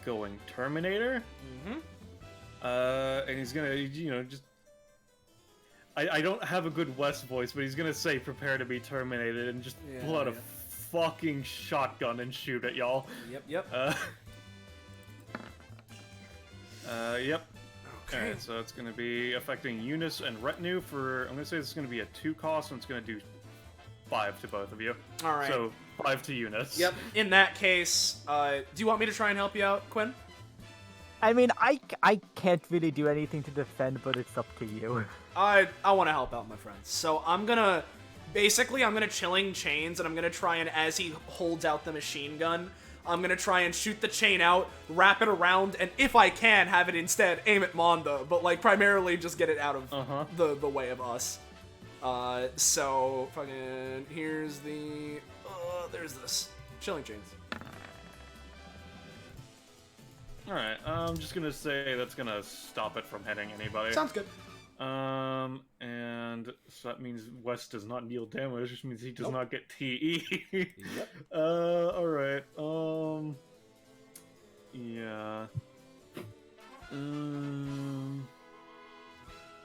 going Terminator. And he's gonna, just... I don't have a good West voice, but he's gonna say prepare to be terminated and just pull out a fucking shotgun and shoot at y'all. Yep. Yep. Okay. Alright, so it's gonna be affecting Eunice and Retinue for, I'm gonna say this is gonna be a 2 cost, and it's gonna do 5 to both of you. Alright. So, 5 to Eunice. Yep. In that case, do you want me to try and help you out, Quinn? I mean, I can't really do anything to defend, but it's up to you. I want to help out my friends. So I'm gonna chilling chains, and I'm gonna try and, as he holds out the machine gun, I'm gonna try and shoot the chain out, wrap it around, and if I can, have it instead aim at Mondo, but like primarily just get it out of the way of us. So fucking here's the there's this chilling chains. Alright, I'm just gonna say that's gonna stop it from hitting anybody. Sounds good. And so that means West does not deal damage, which means he does not get TE. Yep. Alright, yeah.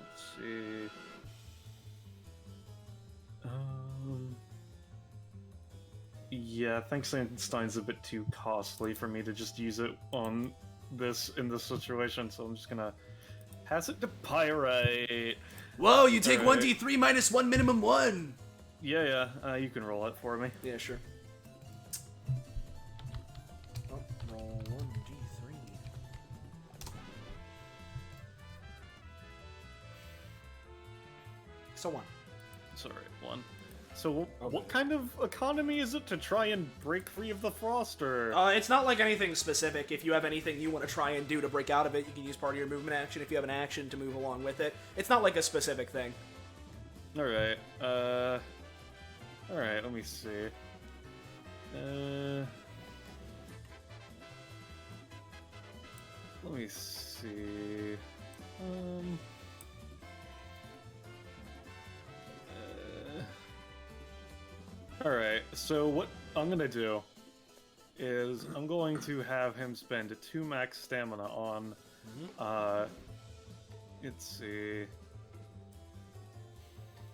Let's see. Yeah, I think Sandstein's a bit too costly for me to just use it on this in this situation, so I'm just gonna pass it to Pyrite. Whoa, you take Alright. 1d3 minus 1 minimum 1! Yeah, you can roll it for me. Yeah, sure. Oh, roll 1d3. So 1. It's alright, 1. So, what kind of economy is it to try and break free of the frost, or...? It's not like anything specific. If you have anything you want to try and do to break out of it, you can use part of your movement action if you have an action to move along with it. It's not like a specific thing. Alright, alright, let me see. Let me see... Alright, so what I'm gonna do is I'm going to have him spend 2 max stamina on, let's see...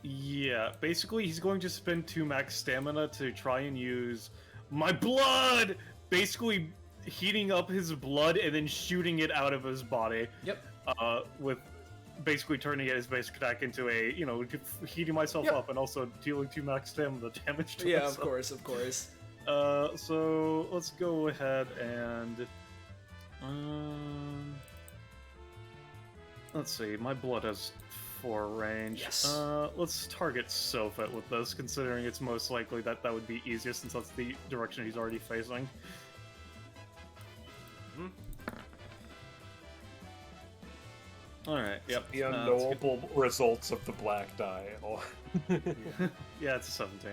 Yeah, basically he's going to spend 2 max stamina to try and use my blood! Basically heating up his blood and then shooting it out of his body. Yep. With basically turning his basic attack into a, heating myself up and also dealing 2 max stamina damage to Yeah, myself. of course, of course. So let's go ahead and let's see, my blood has 4 range. Yes. Let's target Sofit with this, considering it's most likely that would be easiest since that's the direction he's already facing. Alright, yep. The that's unknowable results of the black die. Yeah, it's a 17.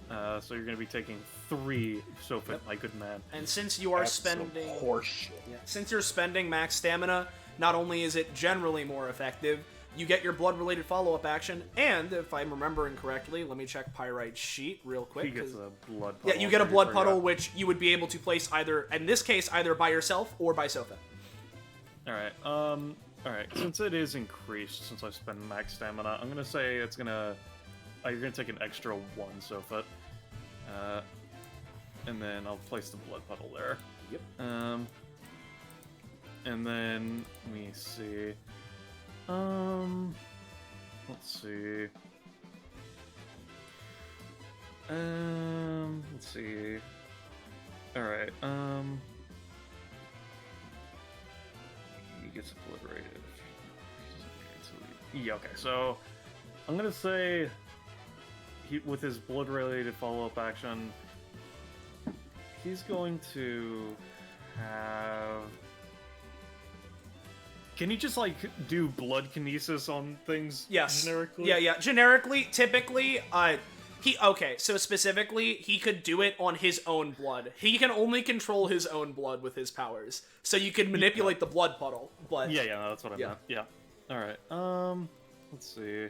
So you're going to be taking 3 Sofit, my good man. And since you are That's some spending... horseshit. Since you're spending max stamina, not only is it generally more effective, you get your blood-related follow-up action, and if I'm remembering correctly, let me check Pyrite's sheet real quick. He gets 'cause- a blood puddle. Yeah, you get a I blood forgot. puddle, which you would be able to place either, in this case, either by yourself or by Sofa. Alright, alright, since it is increased, since I spend max stamina, I'm gonna say it's gonna... you're gonna take an extra 1 Sofit. And then I'll place the blood puddle there. Yep. And then, let me see... let's see... let's see... Alright, he gets obliterated. Yeah, okay, so... I'm gonna say... with his blood-related follow-up action... He's going to... have... Can he just, like, do blood kinesis on things Yes. generically? Yeah. Generically, typically, okay, so specifically, he could do it on his own blood. He can only control his own blood with his powers. So you can manipulate the blood puddle, but... Yeah, no, that's what I Yeah. meant. Yeah. Alright, let's see.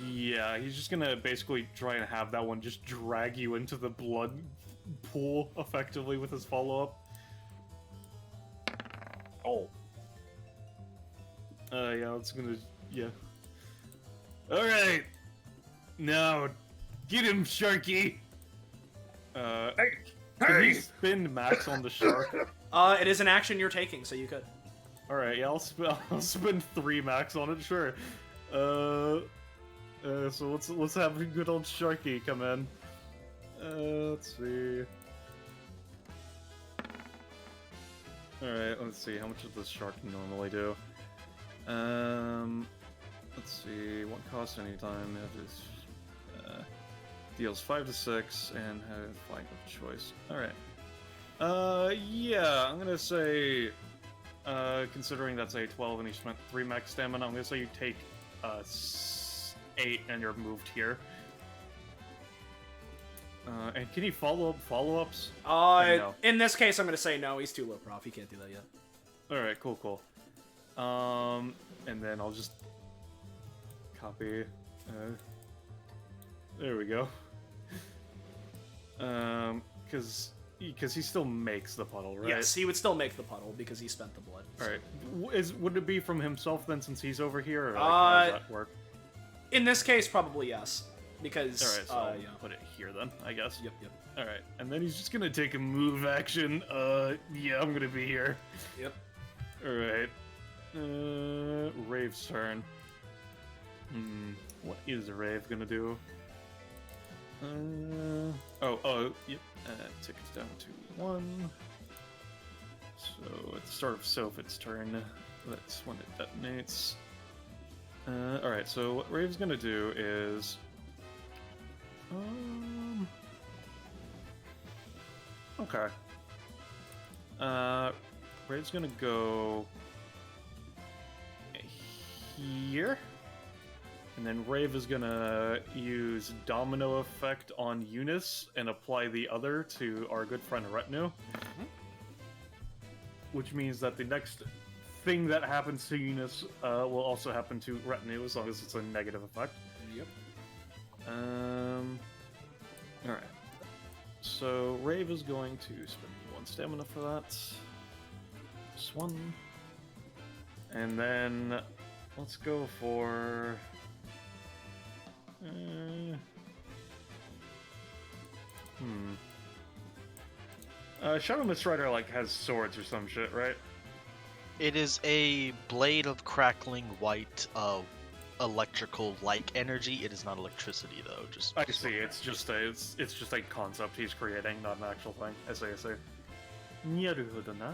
Yeah, he's just gonna basically try and have that one just drag you into the blood pool, effectively, with his follow-up. Oh. Yeah, it's gonna... yeah. Alright! Now, get him, Sharky! Can Hey! you spin Max on the shark? It is an action you're taking, so you could. Alright, yeah, I'll spend 3 Max on it, sure. So let's have a good old Sharky come in. Let's see. Alright, let's see, how much does this shark normally do? Let's see, what costs anytime it is, deals 5 to 6 and has flank of choice. Alright. Yeah, I'm gonna say, considering that's a 12 and he spent 3 max stamina, I'm gonna say you take, 8 and you're moved here. And can he follow up follow-ups? No. In this case, I'm gonna say no, he's too low prof, he can't do that yet. Alright, cool. And then I'll just copy, there we go. Cause he still makes the puddle, right? Yes, he would still make the puddle because he spent the blood. Alright. Would it be from himself then, since he's over here, or like, how does that work? In this case, probably yes. because All right, so I'll yeah. put it here then, I guess. Yep. All right, and then he's just gonna take a move action. Yeah, I'm gonna be here. Yep. All right. Rave's turn. What is Rave gonna do? Yep. Tick it down to 1. So at the start of Sophit's turn, that's when it detonates. Alright, so what Rave's gonna do is... Okay. Rave's gonna go... here. And then Rave is gonna use Domino Effect on Eunice and apply the other to our good friend Retinue. Which means that the next thing that happens to Eunice will also happen to Retinue, as long as it's a negative effect. Yep. Alright. So Rave is going to spend 1 stamina for that. Just 1. And then let's go for... Shadow Mist Rider, like, has swords or some shit, right? It is a blade of crackling white, electrical-like energy. It is not electricity, though. Just I see. It's just a concept he's creating, not an actual thing. I see. Naruhodo na.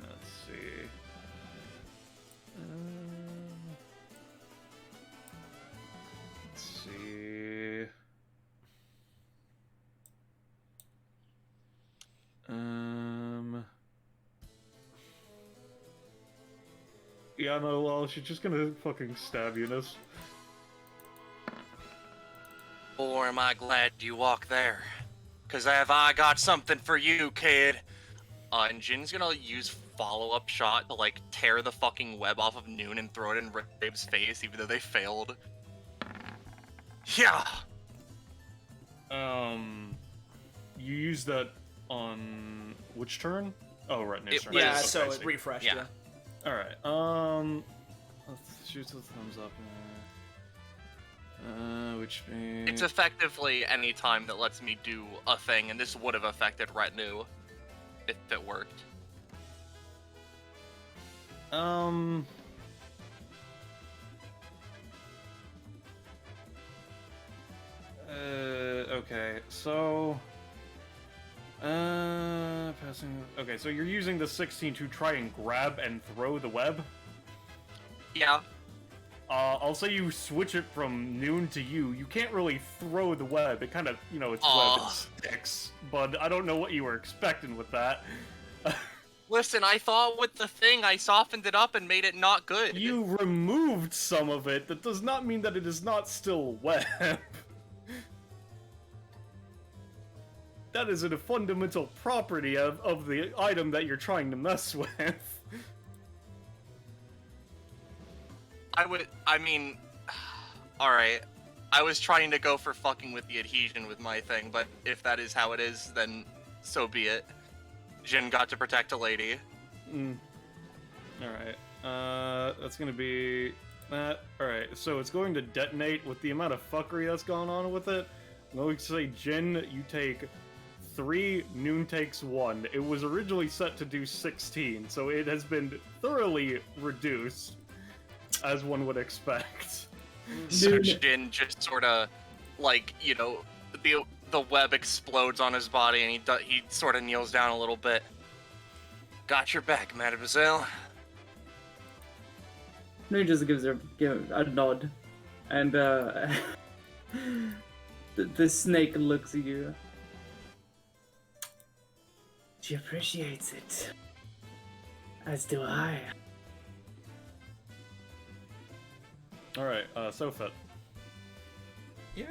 Let's see. Let's see. Yeah, no, well, she's just gonna fucking stab Eunice. Or am I glad you walked there? Cause have I got something for you, kid. And Jin's gonna use follow-up shot to, like, tear the fucking web off of Noon and throw it in Rave's face, even though they failed. Yeah! You use that on which turn? Oh, right, next turn. Yeah, Okay, so I it see. refreshed. Yeah. Yeah. Alright, let's shoot the thumbs up. Which means... It's effectively any time that lets me do a thing, and this would have affected Retinue if it worked. Okay, so... passing... Okay, so you're using the 16 to try and grab and throw the web? Yeah. I'll say you switch it from Noon to you. You can't really throw the web. It kind of, you know, it's web, it sticks. But I don't know what you were expecting with that. Listen, I thought with the thing, I softened it up and made it not good. You removed some of it. That does not mean that it is not still web. That is a fundamental property of the item that you're trying to mess with. Alright. I was trying to go for fucking with the adhesion with my thing, but if that is how it is, then so be it. Jin got to protect a lady. Alright. That's gonna be that. Alright, so it's going to detonate with the amount of fuckery that's going on with it. I'm going to say, Jin, you take 3, Noon takes 1. It was originally set to do 16, so it has been thoroughly reduced, as one would expect. So Jin just sort of, like, you know, the web explodes on his body, and he sort of kneels down a little bit. Got your back, mademoiselle. No, he just gives her a nod, and the snake looks at you. She appreciates it, as do I. All right, Sophit. Yeah.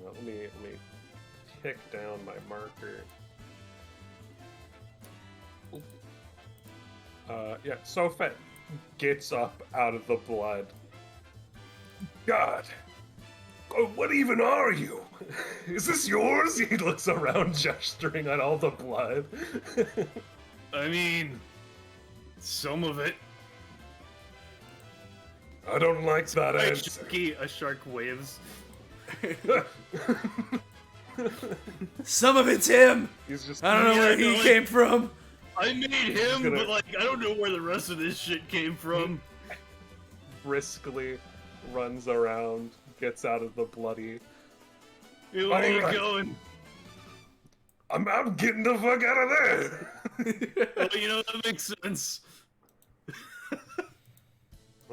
Let me tick down my marker. Yeah, Sophit gets up out of the blood. God! Oh, what even are you? Is this yours? He looks around, gesturing at all the blood. I mean, some of it. I don't like that A answer. a shark waves. Some of it's him. He's just I don't know where he like- came from. I made him, gonna- but like I don't know where the rest of this shit came from. briskly runs around, gets out of the bloody. Hey, where are you Alright. going? I'm getting the fuck out of there. Oh, you know that makes sense.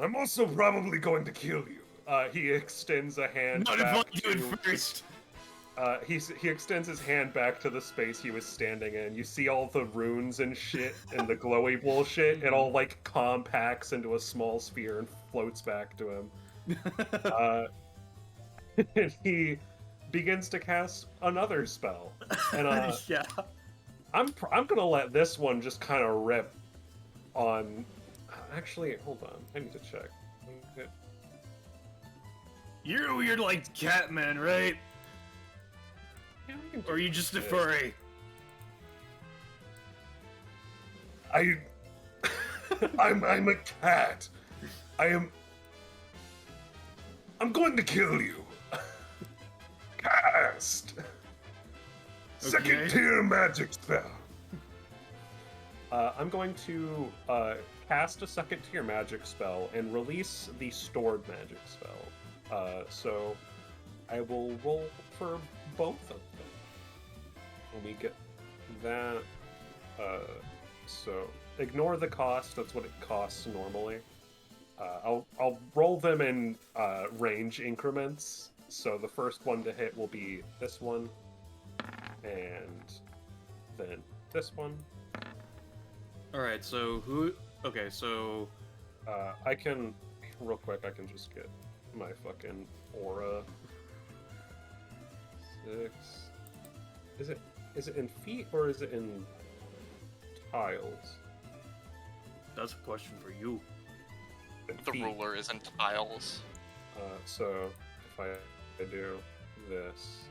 I'm also probably going to kill you. He extends a hand Not if I back do it to. first. He extends his hand back to the space he was standing in. You see all the runes and shit and the glowy bullshit. It all like compacts into a small sphere and floats back to him. And he begins to cast another spell. And Yeah. I'm gonna let this one just kind of rip on. Actually, hold on. I need to check. You're a weird like cat man, right? Yeah, I can Or are you just a this. furry? I'm a cat. I'm going to kill you. Cast. Second Okay. tier magic spell. I'm going to cast a second tier magic spell and release the stored magic spell. So I will roll for both of them. When we get that, so ignore the cost. That's what it costs normally. I'll roll them in range increments. So the first one to hit will be this one, and then this one. All right. So who? Okay. So I can, real quick, I can just get my fucking aura. 6. Is it in feet or is it in tiles? that's a question for you. In The feet. ruler is in tiles. So if I do this.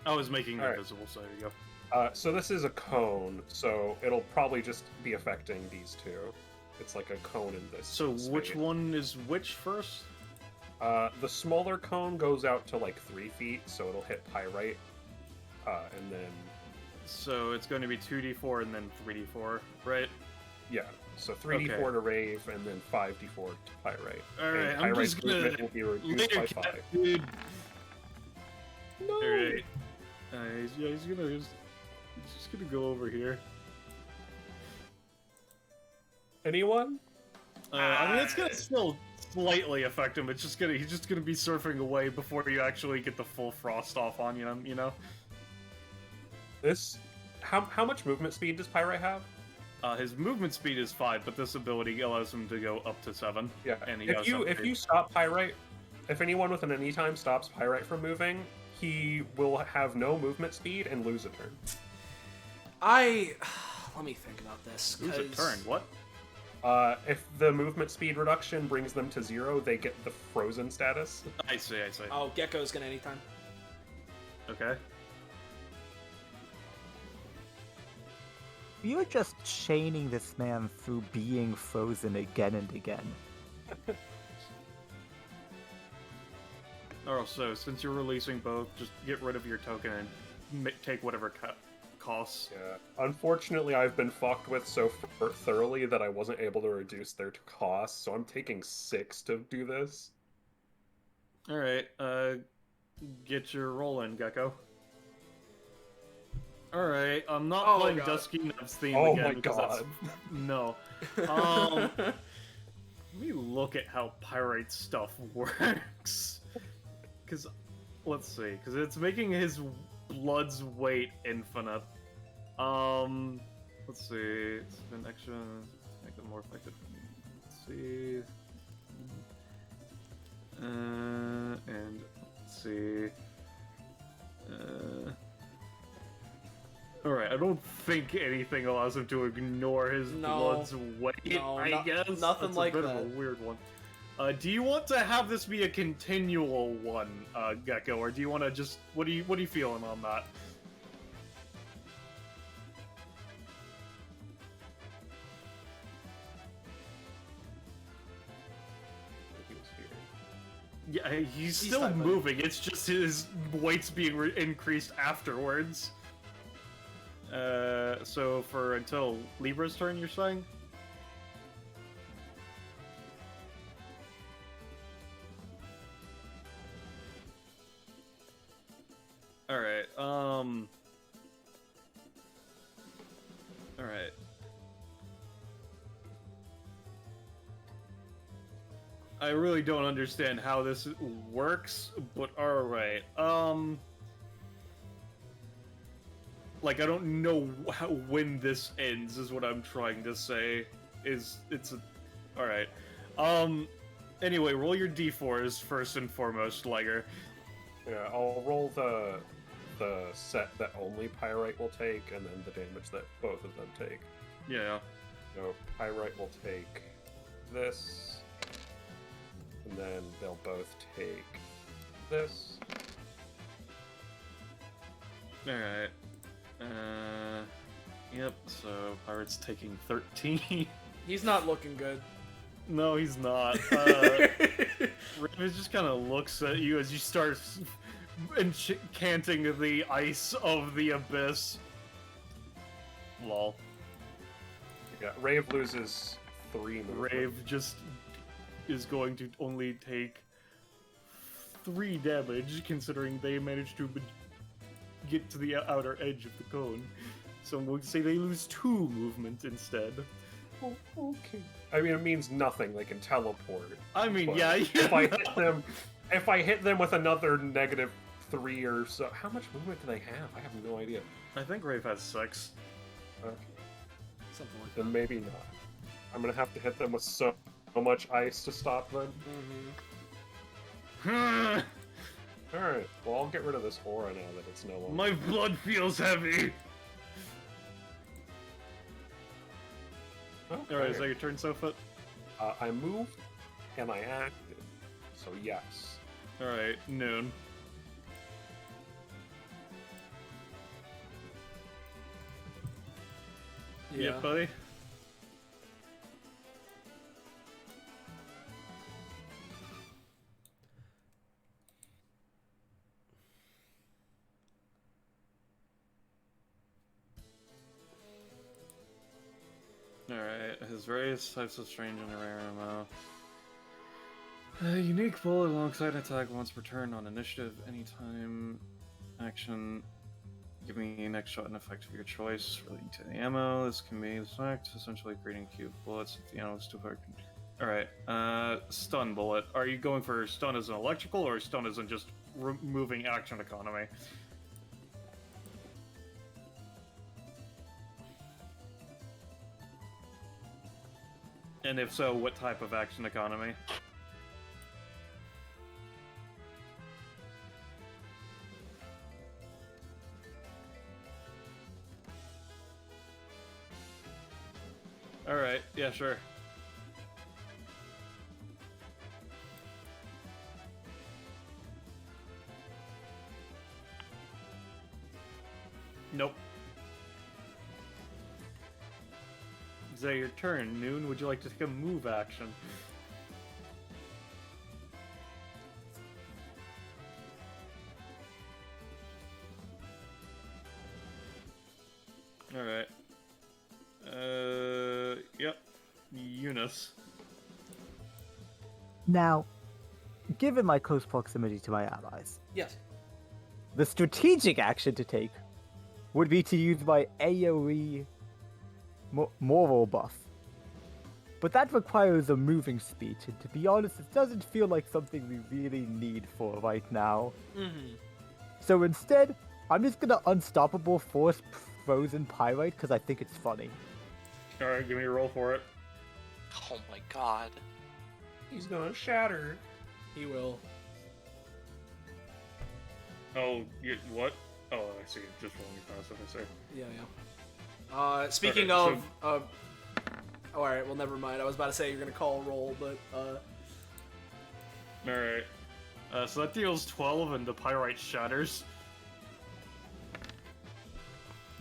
I was making it All right. visible, so there you go. So this is a cone, so it'll probably just be affecting these two. It's like a cone in this. So which space. one is which first? The smaller cone goes out to like 3 feet, so it'll hit pyrite. And then, So it's going to be 2d4 and then 3d4, right? yeah. So 3d4 Okay. to rave, and then 5d4 to pyrite. All right, And I'm Pyrite's just gonna movement will be reduced later, by cat 5. dude. No! All right. He's just gonna go over here. Anyone? I mean, it's gonna still slightly affect him. He's just gonna be surfing away before you actually get the full frost off on you. You know. This. How much movement speed does Pyrite have? His movement speed is 5, but this ability allows him to go up to 7. Yeah. And he if has you upgrade. stop Pyrite, if anyone with an anytime stops Pyrite from moving, he will have no movement speed and lose a turn. Let me think about this. Lose a 'cause turn. What? If the movement speed reduction brings them to 0, they get the frozen status. I see. Oh, Gecko's gonna anytime. Okay. You're just chaining this man through being frozen again and again. Oh, so since you're releasing both, just get rid of your token and take whatever costs. Yeah. Unfortunately, I've been fucked with so thoroughly that I wasn't able to reduce their cost, so I'm taking 6 to do this. All right. Get your roll in, Gecko. All right. I'm not Oh, playing God. Dusky Nev's theme Oh again my because God. that's no. Let me look at how Pyrite stuff works. Because let's see. Because it's making his blood's weight infinite. Let's see. Spend extra. Make it more effective. Let's see. And let's see. Alright, I don't think anything allows him to ignore his No. blood's weight, No, I guess. nothing That's like a bit of a that. weird one. Do you want to have this be a continual one, Gecko, or do you want to just... What are you feeling on that? He was here. Yeah, he's He's still fine, buddy. moving. It's just his weight's being increased afterwards. So for until Libra's turn, you're saying? Alright, Alright. I really don't understand how this works, but alright. Like, I don't know when this ends, is what I'm trying to say. Alright. Anyway, roll your d4s first and foremost, Liger. Yeah, I'll roll the set that only Pyrite will take, and then the damage that both of them take. Yeah. So Pyrite will take this, and then they'll both take this. Alright. Yep, so Pirate's taking 13. He's not looking good. No, he's not. Raven just kind of looks at you as you start canting the ice of the abyss. Lol. Yeah, Rave loses 3 movement. Rave just is going to only take 3 damage, considering they managed to get to the outer edge of the cone. So I'm going to say they lose 2 movement instead. Oh, okay. I mean, it means nothing. They can teleport. I mean, But yeah. if I hit them with another -3 or so, how much movement do they have? I have no idea. I think Rave has 6. Okay, Something like that. then maybe not. I'm gonna have to hit them with so much ice to stop them. Mm-hmm. All right. Well, I'll get rid of this aura now that it's no longer. My blood feels heavy. Okay. Alright, is that your turn, Sofa? I moved and I acted, so yes. Alright, Noon. Yeah. Yep, buddy. Alright, his race, types of strange and rare ammo. A unique bullet alongside an attack once per turn on initiative, anytime action. Give me an extra shot and effect of your choice relating to the ammo. This can be select, essentially creating cube bullets if the ammo is too hard. Alright, stun bullet. Are you going for stun as an electrical or stun as in just removing action economy? And if so, what type of action economy? Alright, yeah, sure. Nope. Is that your turn, Noon? Would you like to take a move action? Alright. Yep. Eunice. Now, given my close proximity to my allies, Yes. the strategic action to take would be to use my AoE moral buff. But that requires a moving speed, and to be honest, it doesn't feel like something we really need for right now. Mm-hmm. So instead, I'm just gonna Unstoppable Force Frozen Pyrite because I think it's funny. Alright, give me a roll for it. Oh my god. He's gonna shatter. He will. Oh, what? Oh, I see. Just rolling your passive, I see. Yeah, yeah. Speaking Okay, of, all right. Well, never mind. I was about to say you're gonna call a roll, but Alright. So that deals 12 and the Pyrite shatters.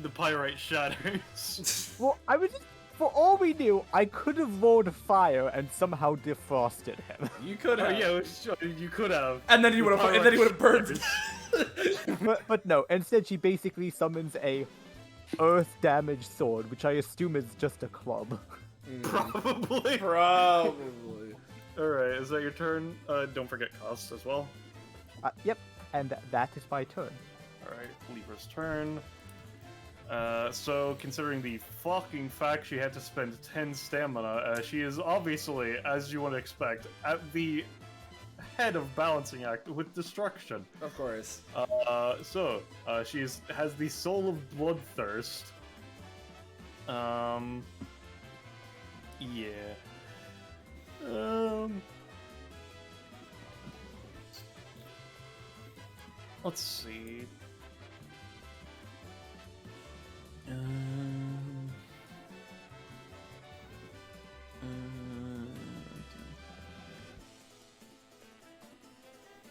The Pyrite shatters. Well, I was just, for all we we knew, I could have rolled fire and somehow defrosted him. You could Oh have. yeah, you could have. And then he would have. And then he would have burned. but no, instead she basically summons a earth damage sword, which I assume is just a club. Probably. Probably. Alright, is that your turn? Don't forget cost as well. Yep, and that is my turn. Alright, Libra's turn. So, considering the fucking fact she had to spend 10 stamina, she is obviously, as you would expect, at the head of balancing act with destruction. Of course. She has the soul of bloodthirst. Yeah. Let's see.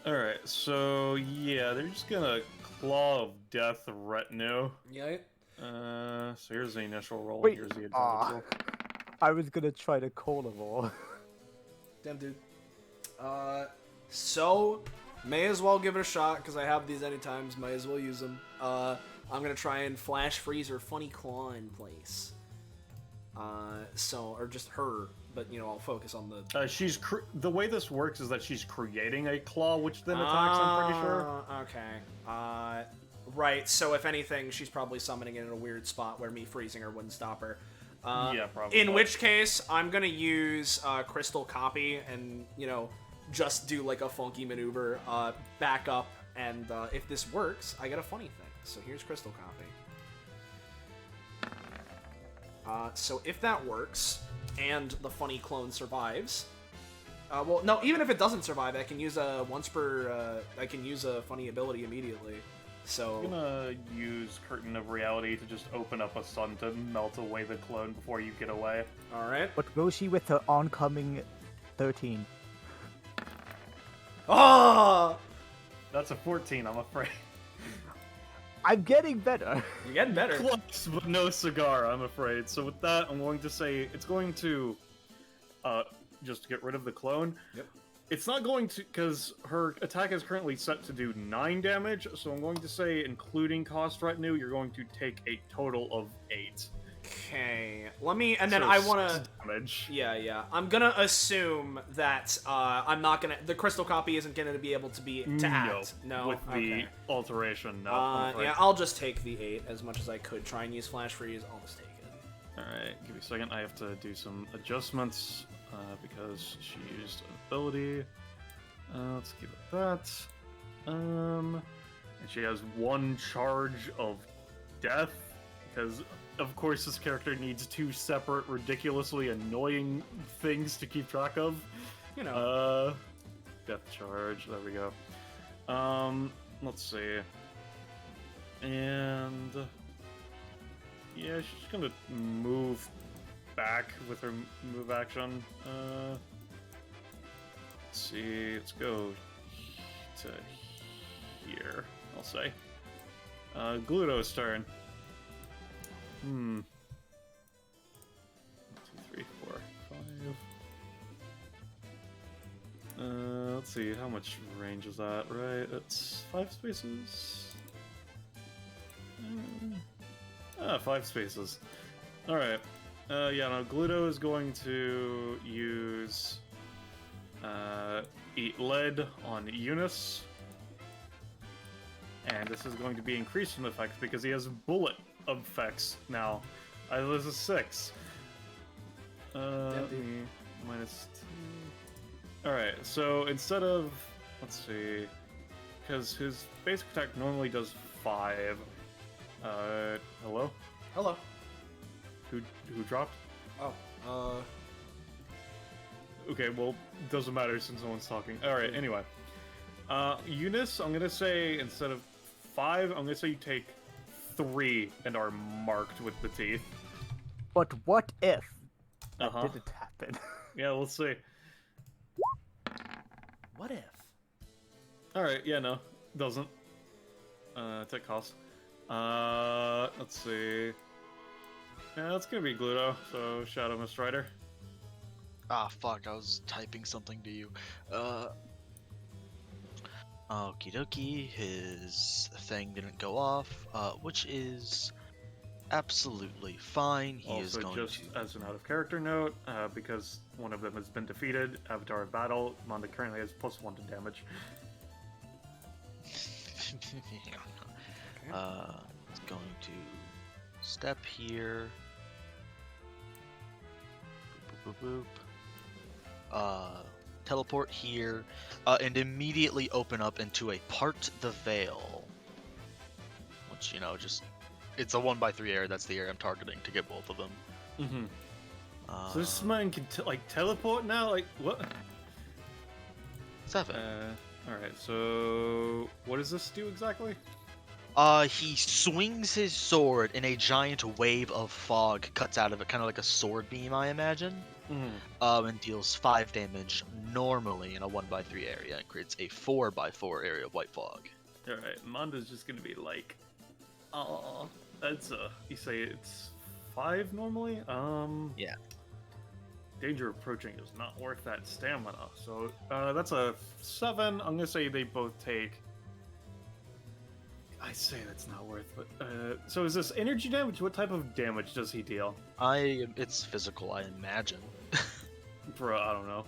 Alright, so yeah, they're just gonna Claw of Death Retinue. Yeah. So here's the initial roll, Wait, here's the advantage ah. roll. I was gonna try to carnivore. Damn, dude. So, may as well give it a shot, because I have these anytimes, might as well use them. I'm gonna try and Flash Freeze or Funny Claw in place. Or just her, but, you know, I'll focus on the... the way this works is that she's creating a claw, which then attacks, I'm pretty sure. Okay. Right, so if anything, she's probably summoning it in a weird spot where me freezing her wouldn't stop her. Yeah, probably. In which case, I'm gonna use Crystal Copy and, you know, just do like a funky maneuver, back up, and if this works, I get a funny thing. So here's Crystal Copy. So if that works, and the funny clone survives, well, no, even if it doesn't survive, I can use a I can use a funny ability immediately. So I'm gonna use Curtain of Reality to just open up a sun to melt away the clone before you get away. Alright. But will she with her oncoming 13? Oh! That's a 14, I'm afraid. I'm getting better. You're getting better. Close, but no cigar, I'm afraid. So with that, I'm going to say it's going to just get rid of the clone. Yep. It's not going to, because her attack is currently set to do 9 damage, so I'm going to say, including Cost Retinue, you're going to take a total of 8. Okay. Let me, and then So I want to... 6 damage. Yeah. I'm gonna assume that I'm not gonna... The Crystal Copy isn't gonna be able to be... to act. No? With the alteration, no. Yeah, I'll just take the 8 as much as I could. Try and use Flash Freeze. I'll just take it. Alright, give me a second. I have to do some adjustments, because she used an ability. Let's give it that. And she has 1 charge of death, because, of course, this character needs 2 separate, ridiculously annoying things to keep track of. You know. Death charge, there we go. Let's see. And... yeah, she's gonna move back with her move action. Let's see, let's go to here, I'll say. Gluto's turn. 1, 2, 3, 4, 5. Let's see, how much range is that, right? It's 5 spaces? 5 spaces. Alright. Yeah, no, Gluto is going to use Eat Lead on Eunice. And this is going to be increased in effect because he has bullet effects now. This is 6. Minus 2. Alright, so instead of... let's see... because his basic attack normally does 5. Hello? Hello. Who dropped? Oh, Okay, well, doesn't matter since no one's talking. Alright, anyway. Eunice, I'm gonna say, instead of 5, I'm gonna say you take 3 and are marked with the teeth. But what if that Uh-huh. didn't happen? Yeah, let's see. what if? Alright, yeah, no. Doesn't. Take cost. Let's see. Yeah, that's gonna be Gluto, so Shadow Mist Rider. Ah, fuck, I was typing something to you. Okie dokie, his thing didn't go off, which is absolutely fine. He is Also, going just to... as an out of character note, because one of them has been defeated, Avatar of Battle, Manda currently has +1 to damage. It's going to step here. Boop, boop, boop. Teleport here, and immediately open up into a Part the Veil. Which, you know, just... It's a 1x3 area, that's the area I'm targeting to get both of them. So this man can, like, teleport now? Like, what? 7. Alright, so... What does this do exactly? He swings his sword and a giant wave of fog cuts out of it, kind of like a sword beam, I imagine. And deals 5 damage normally in a 1x3 area and creates a 4x4 area of white fog. Alright, Manda's just gonna be like... Oh, that's you say it's 5 normally? Yeah. Danger approaching is not worth that stamina, so that's a 7. I'm gonna say they both take... I say that's not worth, but so is this energy damage? What type of damage does he deal? It's physical, I imagine. Bro, I don't know.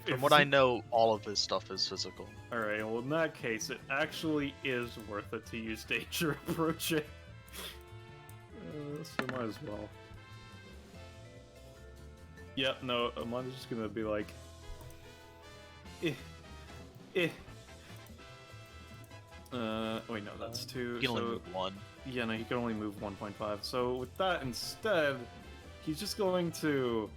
From what I know, all of his stuff is physical. Alright, well in that case, it actually is worth it to use danger approaching. So might as well. Yep, no, I'm just gonna be like... wait, no, that's 2. He can only so... move 1. Yeah, no, he can only move 1.5. So with that instead, he's just going to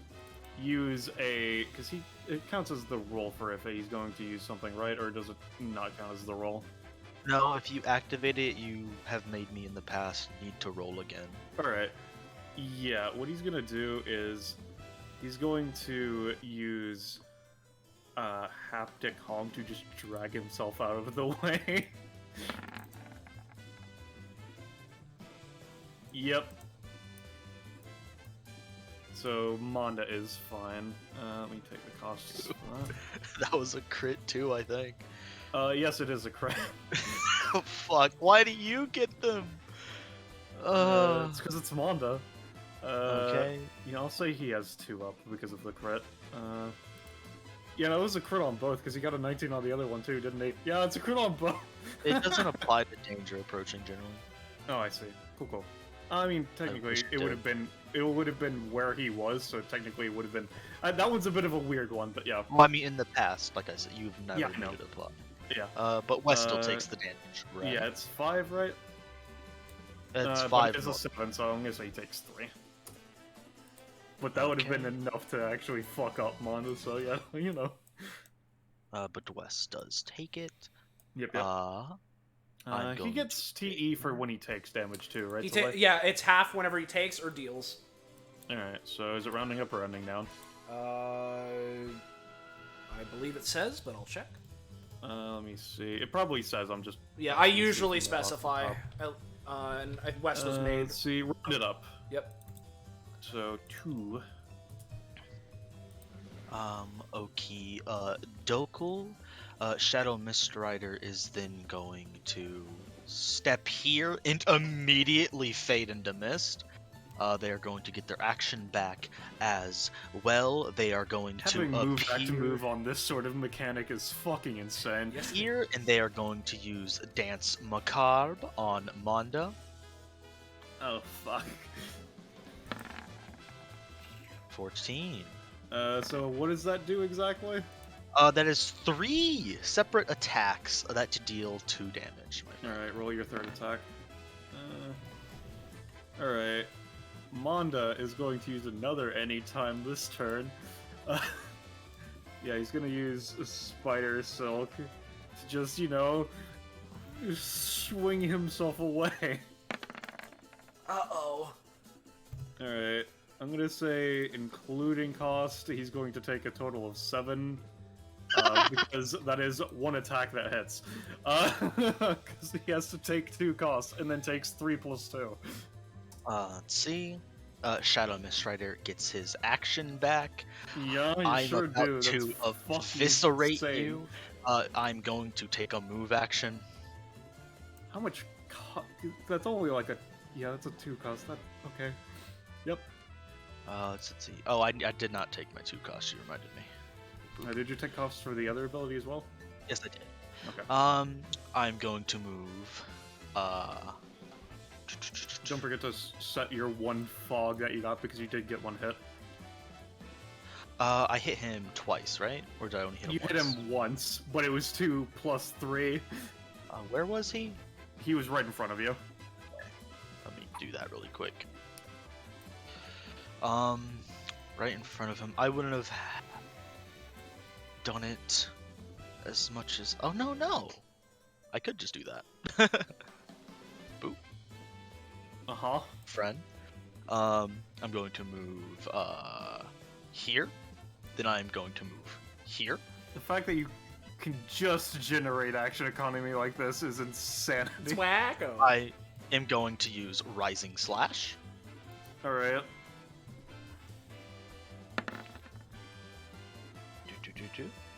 use a... Because it counts as the roll for if he's going to use something, right? Or does it not count as the roll? No, if you activate it, you have made me in the past need to roll again. Alright. Yeah, what he's going to do is... He's going to use... haptic home to just drag himself out of the way. Yep. So Manda is fine. Let me take the costs for that. That was a crit too, I think. Yes, it is a crit. Oh, fuck, why do you get them? It's because it's Manda. Okay. You know, I'll say he has 2 up because of the crit. Yeah, no, it was a crit on both because he got a 19 on the other one too, didn't he? Yeah, it's a crit on both. It doesn't apply to danger approaching generally. Oh, I see. Cool. I mean, technically, it would have been where he was, so technically it would have been. That one's a bit of a weird one, but yeah. Well, I mean, in the past, like I said, you've never Yeah, made no. it apply. Yeah. But West still takes the damage, right? Yeah, it's 5, right? It's But 5. it is a 7, so I'm gonna say he takes 3. But that would have been Okay. enough to actually fuck up Manda, so yeah, you know. But West does take it. Yep. I'm He going gets to TE for when he takes damage too, right? Yeah, it's half whenever he takes or deals. Alright, so is it rounding up or rounding down? I believe it says, but I'll check. Let me see. It probably says I'm just... Yeah, I usually specify. And West was made. Let's see, round it up. Yep. So, 2. Okay, Dokul, Shadow Mist Rider is then going to step here and immediately fade into mist. They are going to get their action back as well. They are going Having to move back to appear move on this sort of mechanic is fucking insane. here, and they are going to use Dance Macabre on Manda. Oh, fuck. 14. So what does that do exactly? That is 3 separate attacks that to deal 2 damage. Alright, roll your 3rd attack. Alright. Manda is going to use another anytime this turn. Yeah, he's gonna use Spider Silk to just, you know, swing himself away. Uh-oh. Alright. I'm gonna say, including cost, he's going to take a total of 7. Because that is 1 attack that hits. Because he has to take 2 costs, and then takes 3 plus 2. Let's see. Shadow Mistrider gets his action back. Yeah, you I'm sure about do. to That's fucking eviscerate insane. you. I'm going to take a move action. How much? That's only like a. Yeah, that's a 2 cost. That okay. Yep. Let's see. Oh, I did not take my 2 costs. You reminded me. Did you take costs for the other ability as well? Yes, I did. Okay. I'm going to move. Don't forget to set your 1 fog that you got because you did get 1 hit. I hit him twice, right? Or did I only hit him You once? hit him once, but it was 2 plus 3. Where was he? He was right in front of you. Let me do that really quick. Right in front of him. I wouldn't have done it as much as. Oh no! I could just do that. Boop, Uh-huh. friend. I'm going to move here. Then I'm going to move here. The fact that you can just generate action economy like this is insanity. It's wacko. I am going to use Rising Slash. Alright.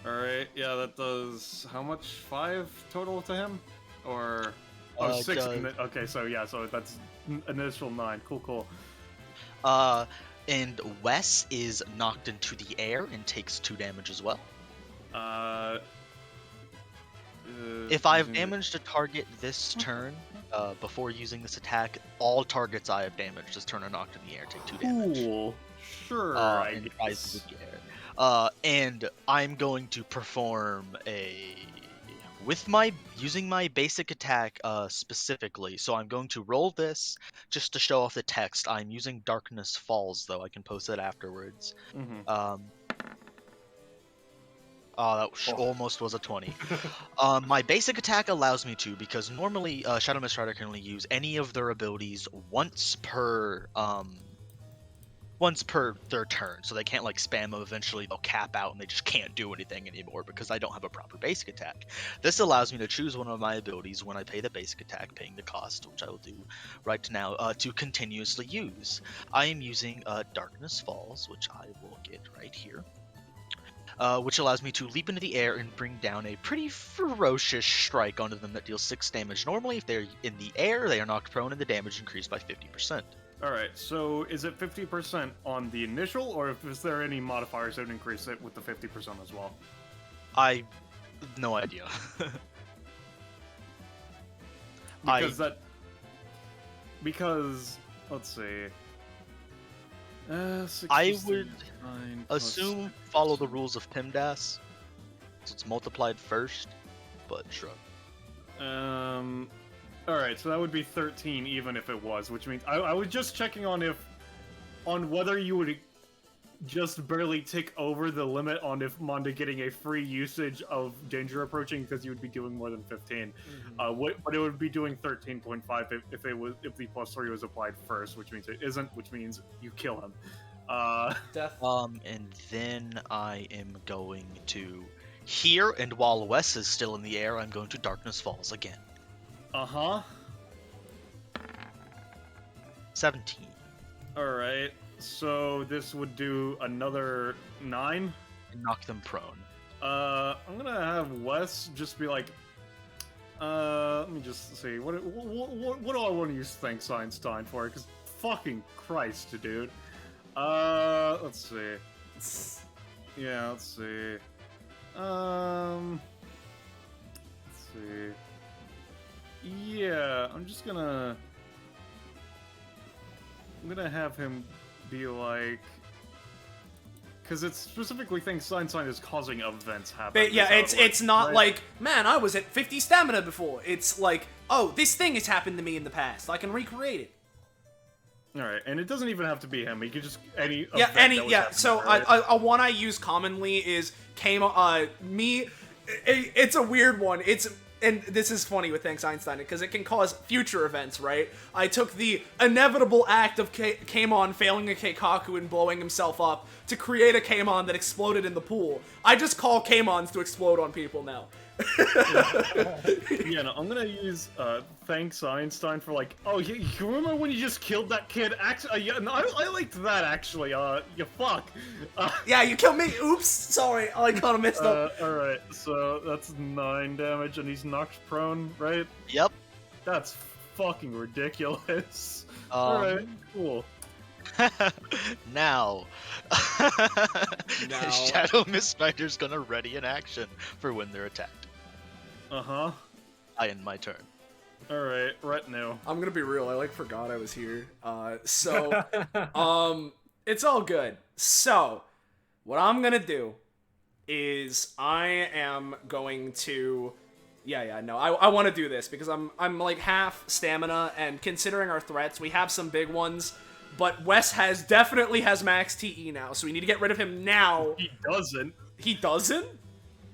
Alright, yeah, that does how much? 5 total to him? Or oh, 6 okay, so yeah, so that's initial 9. Cool. And Wes is knocked into the air and takes 2 damage as well. If I have using the- damaged a target this turn, before using this attack, all targets I have damaged this turn are knocked in the air take 2 damage. Cool. Sure, I And guess. rise into the air. And I'm going to perform using my basic attack specifically. So I'm going to roll this just to show off the text. I'm using Darkness Falls, though. I can post it afterwards. Mhm. Oh, that almost was a 20. My basic attack allows me to, because normally Shadow Mistrider can only use any of their abilities once per their turn, so they can't like spam them. Eventually they'll cap out and they just can't do anything anymore because I don't have a proper basic attack. This allows me to choose one of my abilities when I pay the basic attack, paying the cost, which I will do right now, to continuously use. I am using Darkness Falls, which I will get right here. Which allows me to leap into the air and bring down a pretty ferocious strike onto them that deals 6 damage. Normally, if they're in the air, they are knocked prone and the damage increased by 50%. Alright, so is it 50% on the initial, or is there any modifiers that would increase it with the 50% as well? I... no idea. Because, let's see... I would 69 plus- assume follow the rules of PIMDAS, so it's multiplied first, but sure. Alright, so that would be 13 even if it was, which means I was just checking on whether you would just barely tick over the limit on if Monda getting a free usage of danger approaching, because you would be doing more than 15. But it would be doing 13.5 if the +3 was applied first, which means it isn't, which means you kill him. Death. And then I am going to here, and while Wes is still in the air, I'm going to Darkness Falls again. 17. Alright, so this would do another 9. And knock them prone. I'm gonna have Wes just be like, let me just see, what do I want to use Thanks Einstein for? Because fucking Christ, dude. Let's see. Yeah, let's see. Let's see. Yeah, I'm gonna have him be like, because it's specifically things Einstein is causing events happen. But yeah, it's not right? like, man, I was at 50 stamina before. It's like, oh, this thing has happened to me in the past. I can recreate it. All right, and it doesn't even have to be him. He could just any. Yeah, event that was happening, So right? a one I use commonly is It's a weird one. And this is funny with Thanks Einstein, because it can cause future events, right? I took the inevitable act of Keimon failing a Keikaku and blowing himself up to create a Keimon that exploded in the pool. I just call Keimons to explode on people now. Yeah, no, I'm gonna use thanks Einstein for like, oh, you remember when you just killed that kid? Actually, yeah, no, I liked that actually. You fuck. Yeah, you killed me. Oops. Sorry. I kind of messed up. All right, so that's 9 damage, and he's knocked prone, right? Yep. That's fucking ridiculous. All right, cool. Now, Now. Shadow Mist Rider's gonna ready an action for when they're attacked. Uh-huh. I end my turn. Alright, retinue. I'm gonna be real. I forgot I was here. So it's all good. So what I'm gonna do is I am going to. No, I want to do this because I'm like half stamina, and considering our threats, we have some big ones. But Wes definitely has max TE now, so we need to get rid of him now. He doesn't. He doesn't?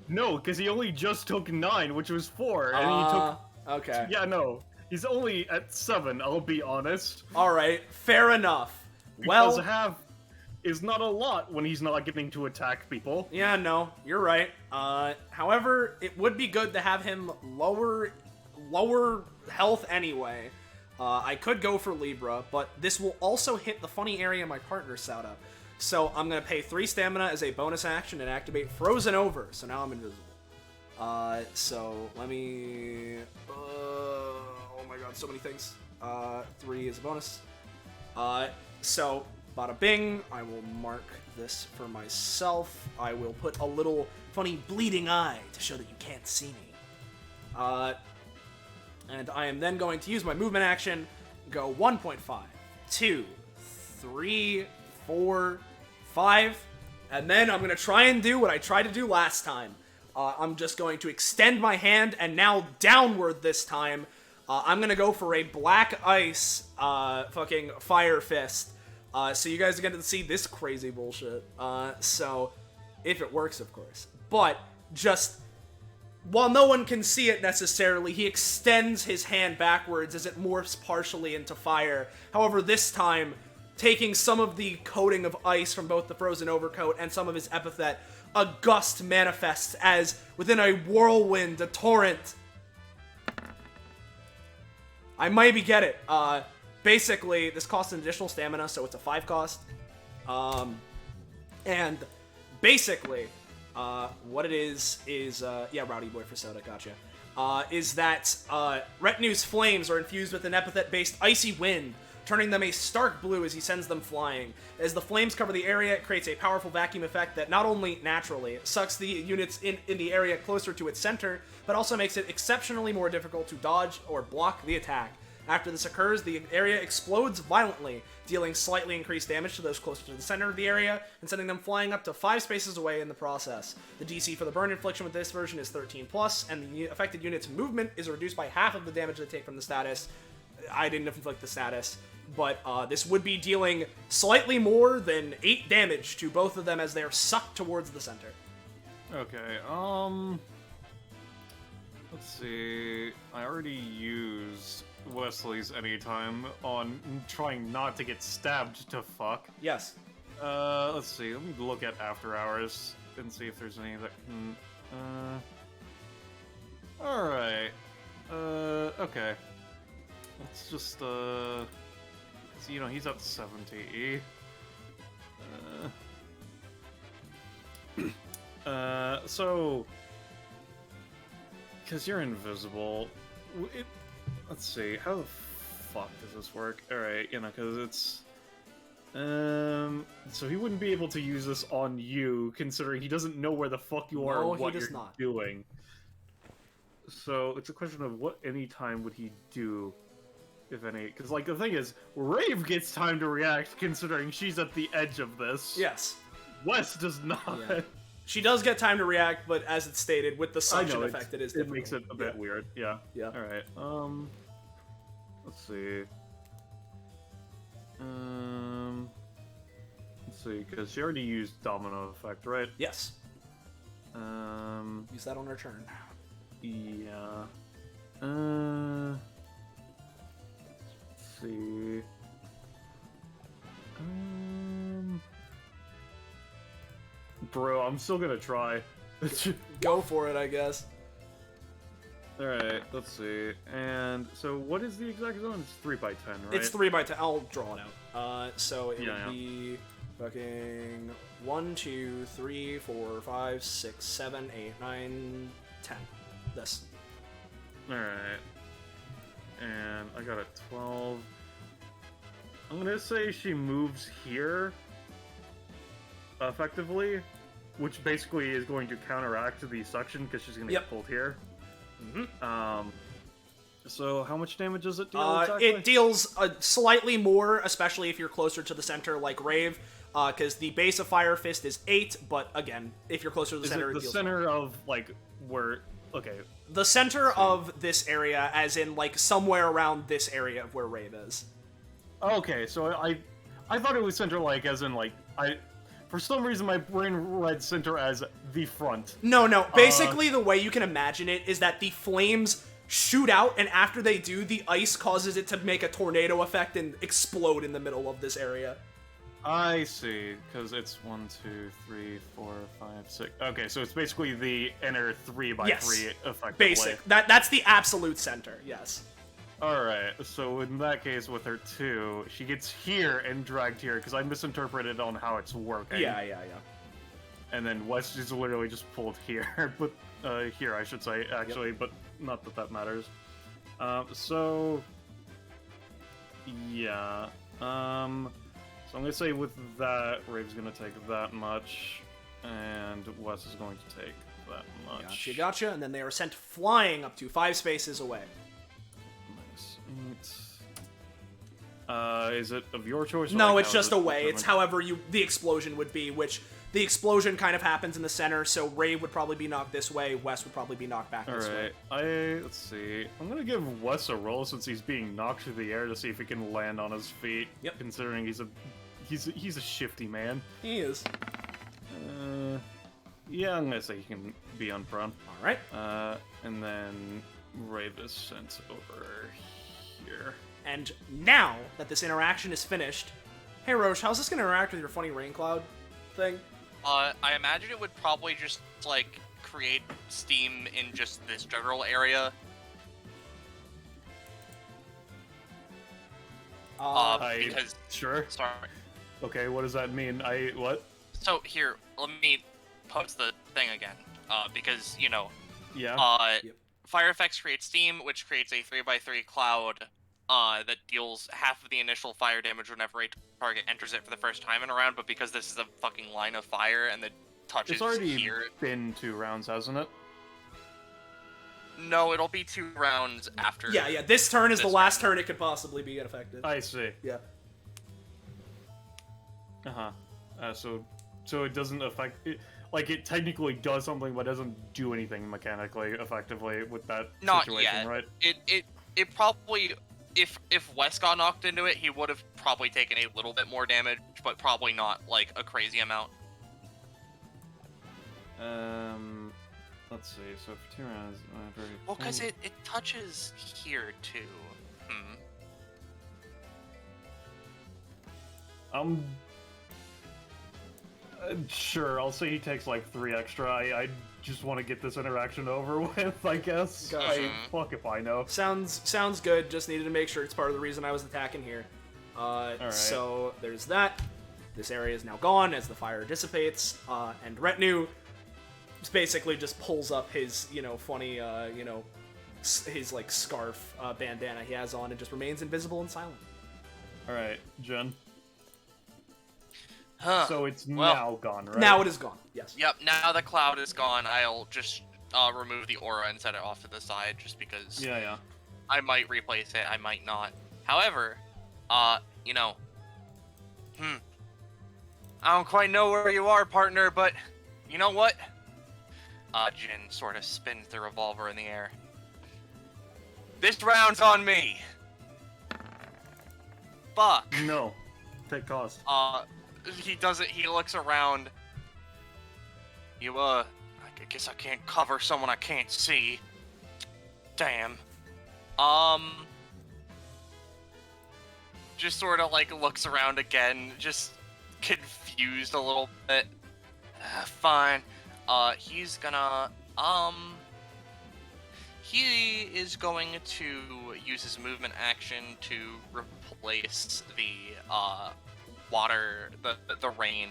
No, because he only just took 9, which was 4, and he took... Okay. Yeah, no. He's only at 7, I'll be honest. Alright, fair enough. Because half is not a lot when he's not getting to attack people. Yeah, no, you're right. However, it would be good to have him lower health anyway. I could go for Libra, but this will also hit the funny area my partner set up. So I'm going to pay 3 stamina as a bonus action and activate Frozen Over. So now I'm invisible. So let me... oh my god, so many things. 3 is a bonus. So, bada bing, I will mark this for myself. I will put a little funny bleeding eye to show that you can't see me. And I am then going to use my movement action, go 1.5, 2, 3, 4, 5, and then I'm going to try and do what I tried to do last time. I'm just going to extend my hand, and now downward this time. I'm going to go for a black ice fucking fire fist. So you guys are going to see this crazy bullshit. So, if it works, of course. But, just... while no one can see it necessarily, he extends his hand backwards as it morphs partially into fire. However, this time, taking some of the coating of ice from both the frozen overcoat and some of his epithet, a gust manifests as, within a whirlwind, a torrent. I maybe get it. Basically, this costs an additional stamina, so it's a 5 cost. And basically... what it is, yeah, Rowdy Boy for Soda, gotcha, is that, Retinue's flames are infused with an epithet-based icy wind, turning them a stark blue as he sends them flying. As the flames cover the area, it creates a powerful vacuum effect that not only naturally sucks the units in the area closer to its center, but also makes it exceptionally more difficult to dodge or block the attack. After this occurs, the area explodes violently, dealing slightly increased damage to those closer to the center of the area, and sending them flying up to 5 spaces away in the process. The DC for the burn infliction with this version is 13+, and the affected unit's movement is reduced by half of the damage they take from the status. I didn't inflict the status, but this would be dealing slightly more than 8 damage to both of them as they are sucked towards the center. Okay, let's see. I already used Wesley's anytime on trying not to get stabbed to fuck. Yes. Let's see. Let me look at After Hours and see if there's any that can... Alright. Okay. Let's just, so, you know, he's at 70. So... because you're invisible, let's see, how the fuck does this work? Alright, you know, because it's... so he wouldn't be able to use this on you, considering he doesn't know where the fuck you are or what you're doing. So, it's a question of what any time would he do, if any. Because, like, the thing is, Rave gets time to react, considering she's at the edge of this. Yes. Wes does not. Yeah. She does get time to react, but as it's stated, with the suction effect, it is difficult. It makes it a bit weird, yeah. Yeah. Alright, let's see. Let's see, because she already used Domino Effect, right? Yes. Use that on her turn. Yeah. Let's see. Bro, I'm still gonna try. Go for it, I guess. Alright, let's see. And so what is the exact zone? It's 3 by 10, right? It's 3 by 10. I'll draw it out. So it Yeah, would be fucking 1, 2, 3, 4, 5, 6, 7, 8, 9, 10. This. Alright. And I got a 12. I'm gonna say she moves here, effectively, which basically is going to counteract the suction because she's gonna get pulled here. Mm-hmm. So how much damage does it deal exactly? It deals slightly more, especially if you're closer to the center, like Rave, because the base of Fire Fist is 8, but again, if you're closer to the Is center, it the deals center more. of, like, where... Okay. The center of this area, as in, like, somewhere around this area of where Rave is. Okay, so I thought it was center, like, as in, like, for some reason my brain read center as the front. No. Basically, the way you can imagine it is that the flames shoot out, and after they do, the ice causes it to make a tornado effect and explode in the middle of this area. I see, because it's 1, 2, 3, 4, 5, 6. Okay, so it's basically the inner 3 by 3 effectively. Basic. That's the absolute center, yes. Alright, so in that case, with her 2, she gets here and dragged here, because I misinterpreted on how it's working. Yeah. And then West is literally just pulled here, but, here I should say, actually, but not that that matters. So, yeah, so I'm gonna say with that, Rave's gonna take that much, and Wes is going to take that much. Gotcha, and then they are sent flying up to 5 spaces away. Is it of your choice? No, like it's how just is it away. It's determined? however the explosion would be, which the explosion kind of happens in the center, so Ray would probably be knocked this way, Wes would probably be knocked back this way. Alright, let's see. I'm gonna give Wes a roll since he's being knocked through the air to see if he can land on his feet. Yep. Considering he's a shifty man. He is. Yeah, I'm gonna say he can be unprone. Alright. And then Rave is sent over here. And now that this interaction is finished, hey Roche, how's this gonna interact with your funny rain cloud thing? I imagine it would probably just, like, create steam in just this general area. Because... Sure. Sorry. Okay, what does that mean? What? So, here, let me post the thing again. Because, you know... Yeah. Fire effects create steam, which creates a 3x3 cloud that deals half of the initial fire damage whenever a target enters it for the first time in a round, but because this is a fucking line of fire and the touches It's already here... been 2 rounds, hasn't it? No, it'll be 2 rounds after... Yeah, this turn is the this last round. turn it could possibly be affected. I see. Yeah. So it doesn't affect it. Like, it technically does something, but doesn't do anything mechanically effectively with that Not situation, yet. right? It probably... If Wes got knocked into it, he would have probably taken a little bit more damage, but probably not, like, a crazy amount. Let's see. So for 2 rounds, Well, because it touches here, too. Sure, I'll say he takes like 3 extra. I just want to get this interaction over with, I guess. Gotcha. Fuck if I know. Sounds good, just needed to make sure it's part of the reason I was attacking here. So there's that. This area is now gone as the fire dissipates, and Retinue basically just pulls up his, funny, his, like, scarf bandana he has on and just remains invisible and silent. Alright, Jen. Huh. So it's Well, now gone, right? Now it is gone, yes. Yep, now the cloud is gone, I'll just remove the aura and set it off to the side, just because Yeah. I might replace it, I might not. However, I don't quite know where you are, partner, but you know what? Jin sort of spins the revolver in the air. This round's on me! Fuck. No. Take cost. He does it, he looks around. I guess I can't cover someone I can't see. Damn. Just sort of, like, looks around again, just confused a little bit. Fine. He's gonna, he is going to use his movement action to replace the water, the rain,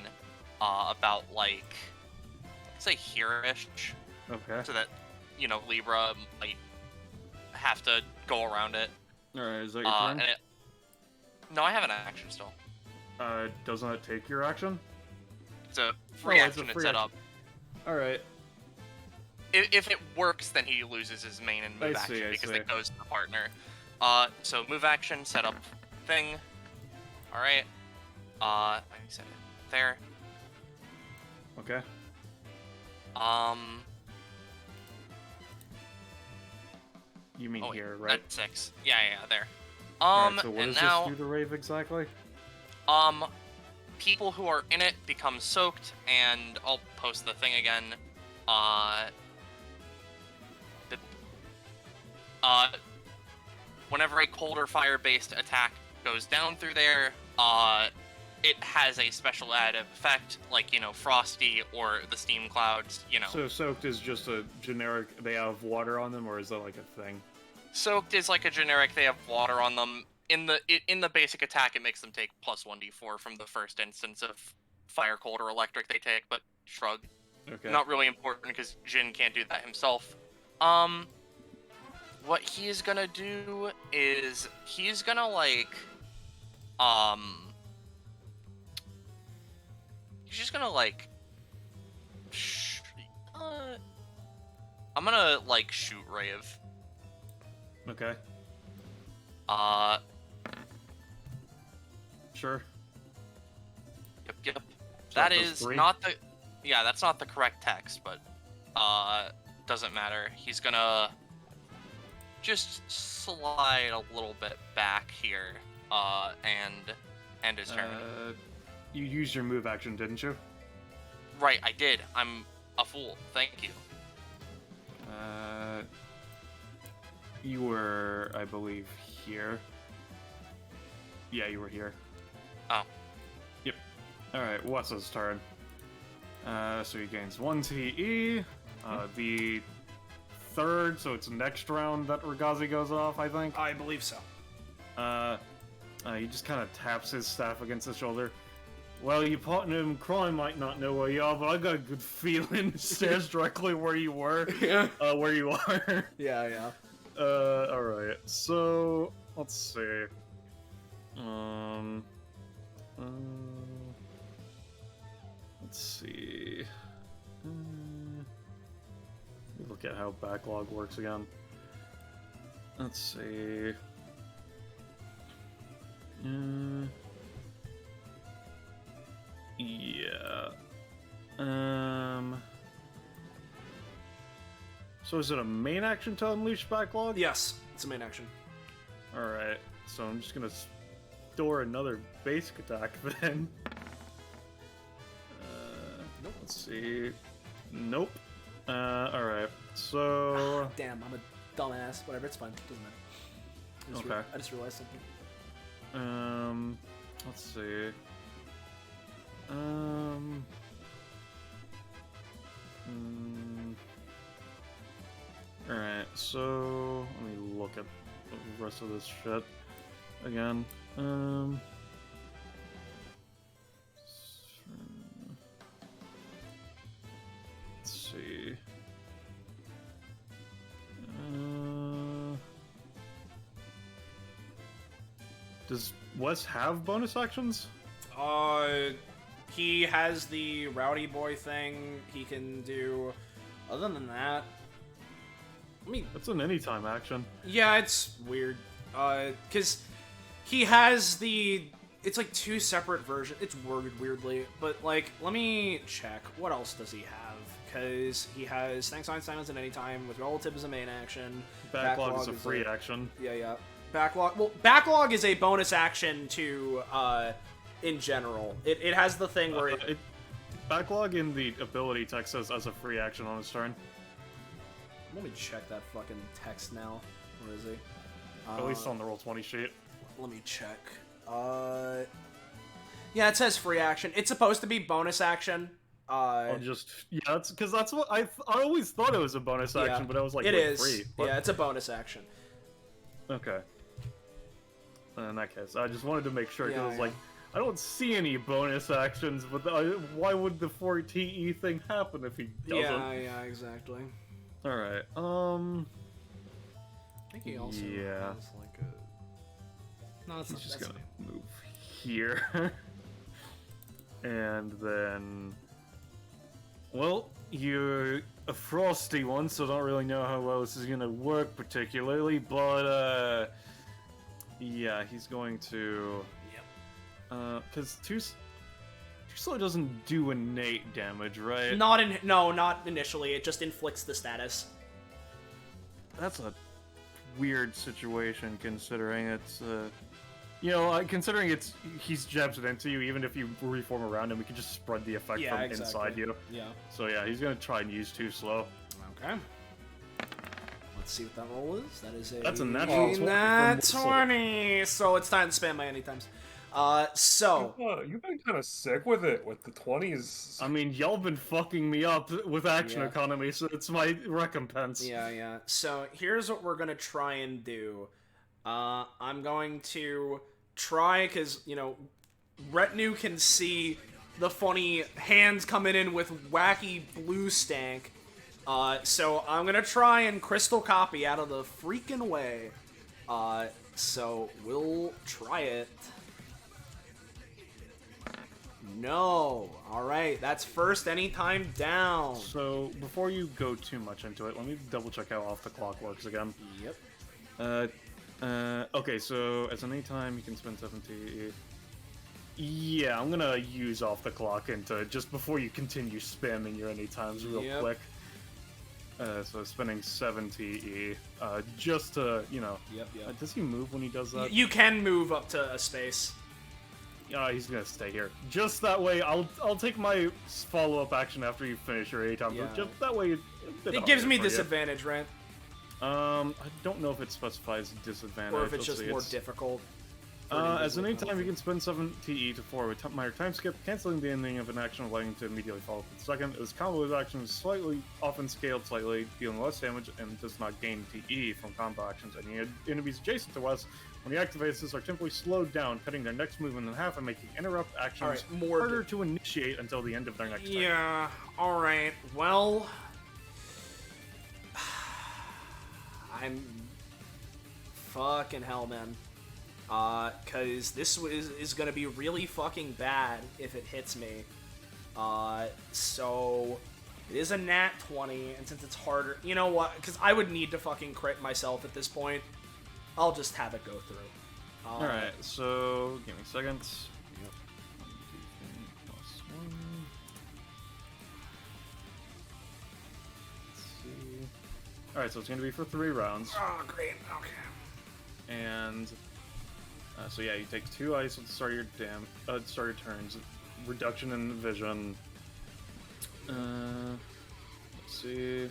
about like say here-ish, Okay. so that Libra might have to go around it. All right. Is that your turn? No, I have an action still. Doesn't it take your action? It's a free it's a action free set action. up. All right. If it works, then he loses his main and move action because see. it goes to the partner. So move action, set up thing. All right. I set it there. Okay. You mean here, right? That's 6. Yeah, there. Alright, so what and does now, this do to Rave exactly? people who are in it become soaked, and I'll post the thing again. Whenever a cold or fire-based attack goes down through there, it has a special additive effect, like, Frosty or the steam clouds, So soaked is just a generic, they have water on them, or is that like a thing? Soaked is like a generic, they have water on them. In the basic attack, it makes them take plus 1d4 from the first instance of fire, cold, or electric they take, but shrug. Okay. Not really important, because Jin can't do that himself. What he's gonna do is, he's gonna, like, he's just gonna, like, I'm gonna, like, shoot Rave. Okay. Sure. Yep. So That does is 3? not the... Yeah, that's not the correct text, but, doesn't matter. He's gonna just slide a little bit back here, and end his turn. You used your move action, didn't you? Right, I did. I'm a fool. Thank you. You were, I believe, here. Yeah, you were here. Oh. Yep. Alright, Wes's turn. So he gains 1 TE. The third, so it's next round that Ragazi goes off, I think. I believe so. He just kind of taps his staff against his shoulder. Well, your partner in crime might not know where you are, but I got a good feeling. Stares directly where you were. Where you are. Yeah. Alright, so let's see. Let's see. Let me look at how backlog works again. Let's see. Yeah. So is it a main action to unleash backlog? Yes, it's a main action. Alright, so I'm just gonna store another basic attack then. Nope. Let's see. Nope. Alright, so... Damn, I'm a dumbass. Whatever, it's fine. Doesn't matter. Okay. I just realized something. Let's see. Alright, so let me look at the rest of this shit again. Let's see. Does Wes have bonus actions? He has the rowdy boy thing he can do. Other than that, I mean, That's an anytime action. yeah, it's weird. Cause he has it's like 2 separate versions. It's worded weirdly, but like, let me check. What else does he have? Cause he has Thanks Einstein as an anytime, with Relative as a main action. Backlog is a free action. Yeah. Backlog. Well, backlog is a bonus action to in general. It has the thing where backlog in the ability text says as a free action on his turn. Let me check that fucking text now. Where is he? At least on the Roll20 sheet. Let me check. Yeah, it says free action. It's supposed to be bonus action, I'll just that's because that's what I always thought it was a bonus action, but I was like, it wait, is. free. What? Yeah, it's a bonus action. Okay. In that case, I just wanted to make sure because Yeah, I was like, I don't see any bonus actions, but why would the 4TE thing happen if he doesn't? Yeah, exactly. All right. I think he also Yeah. has like a. No, it's He's not. just That's gonna move here, and then. Well, you're a frosty one, so I don't really know how well this is gonna work particularly, but yeah, he's going to. Yep. Because too slow doesn't do innate damage, right? not initially. It just inflicts the status. That's a weird situation considering it's considering he's jabs it into you. Even if you reform around him, we can just spread the effect from inside you. Yeah. So yeah, he's gonna try and use too slow. Okay. Let's see what that roll is. That is a. That's a natural 20 nat from 20. So it's time to spam my anytimes. So. You've been kind of sick with it with the 20s. I mean, y'all been fucking me up with action Yeah. economy, so it's my recompense. Yeah. So here's what we're gonna try and do. I'm going to try, because, Retinue can see the funny hands coming in with wacky blue stank. So I'm gonna try and crystal copy out of the freaking way. So we'll try it. No. Alright, that's first anytime down. So before you go too much into it, let me double check how off the clock works again. Yep. Okay, so as an anytime you can spend 70. Yeah, I'm gonna use off the clock into just before you continue spamming your anytimes real quick. So spending 70 just to, Yep. does he move when he does that? You can move up to a space. He's gonna stay here. Just that way, I'll take my follow-up action after you finish your anytime. Yeah. Just that way, It gives me disadvantage, right? I don't know if it specifies disadvantage. Or if it's Let's just see, more difficult. As an anytime, you can spend 7 TE to forward with minor time skip, canceling the ending of an action, allowing to immediately follow up with the second. This combo with action is often scaled slightly, dealing less damage, and does not gain TE from combo actions. Any enemies adjacent to us, when he activates this, are temporarily slowed down, cutting their next movement in half and making interrupt actions harder to initiate until the end of their next turn. Yeah, alright. Well, I'm fucking hell, man. Cause this is gonna be really fucking bad if it hits me. So it is a nat 20, and since it's harder, you know what? Cause I would need to fucking crit myself at this point. I'll just have it go through. Alright, so give me a second. Yep. 1, 2, 3, +1. Let's see. Alright, so it's gonna be for 3 rounds. Oh, great. Okay. And so yeah, you take 2 ice at the start of your start your turns. Reduction in vision. Let's see.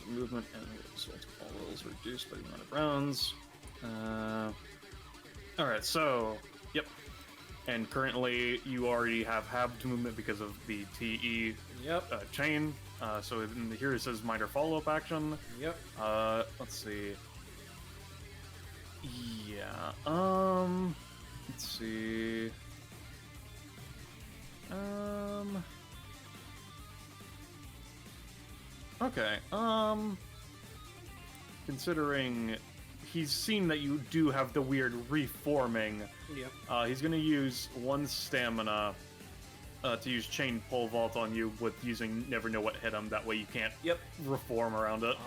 Movement and result of all rolls reduced by the amount of rounds. Alright, so yep. And currently you already have halved movement because of the TE chain. So here it says minor follow-up action. Yep. Let's see. Yeah, let's see. Okay, considering he's seen that you do have the weird reforming, he's gonna use 1 stamina to use chain pole vault on you with using never know what hit him. That way you can't reform around it.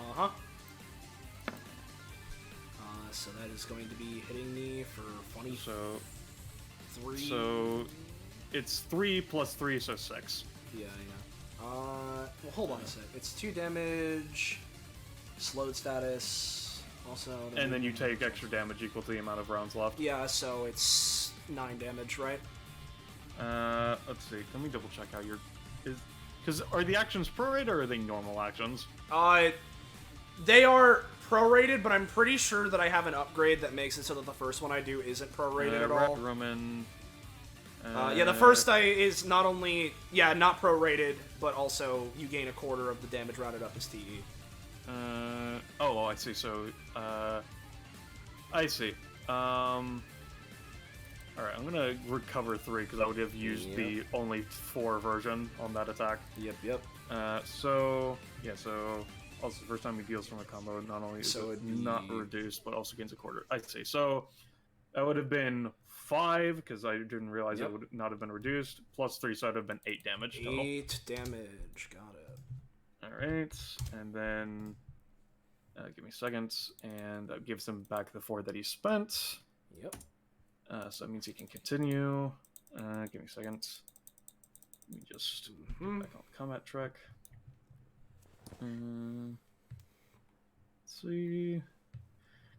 So that is going to be hitting me for 20. So 3. So it's 3 plus 3, so 6. Yeah. Well, hold on a sec. It's 2 damage, slowed status, also. And then you take extra damage equal to the amount of rounds left. Yeah, so it's 9 damage, right? Let's see. Let me double check how your because are the actions prorated or are they normal actions? They are prorated, but I'm pretty sure that I have an upgrade that makes it so that the first one I do isn't prorated at all. Roman. Yeah, the first die is not only, not prorated, but also you gain a quarter of the damage rounded up as TE. Oh, I see. So, I see. Alright, I'm gonna recover 3 because I would have used the only 4 version on that attack. Yep. So also the first time he deals from a combo, not only is it not reduced, but also gains a quarter. I see. So that would have been 5 because I didn't realize it would not have been reduced. Plus 3, so it would have been 8 damage total. 8 damage. Got it. Alright, and then give me seconds, and that gives him back the 4 that he spent. Yep. So that means he can continue. Give me seconds. Let me just get back on the combat track. Let's see.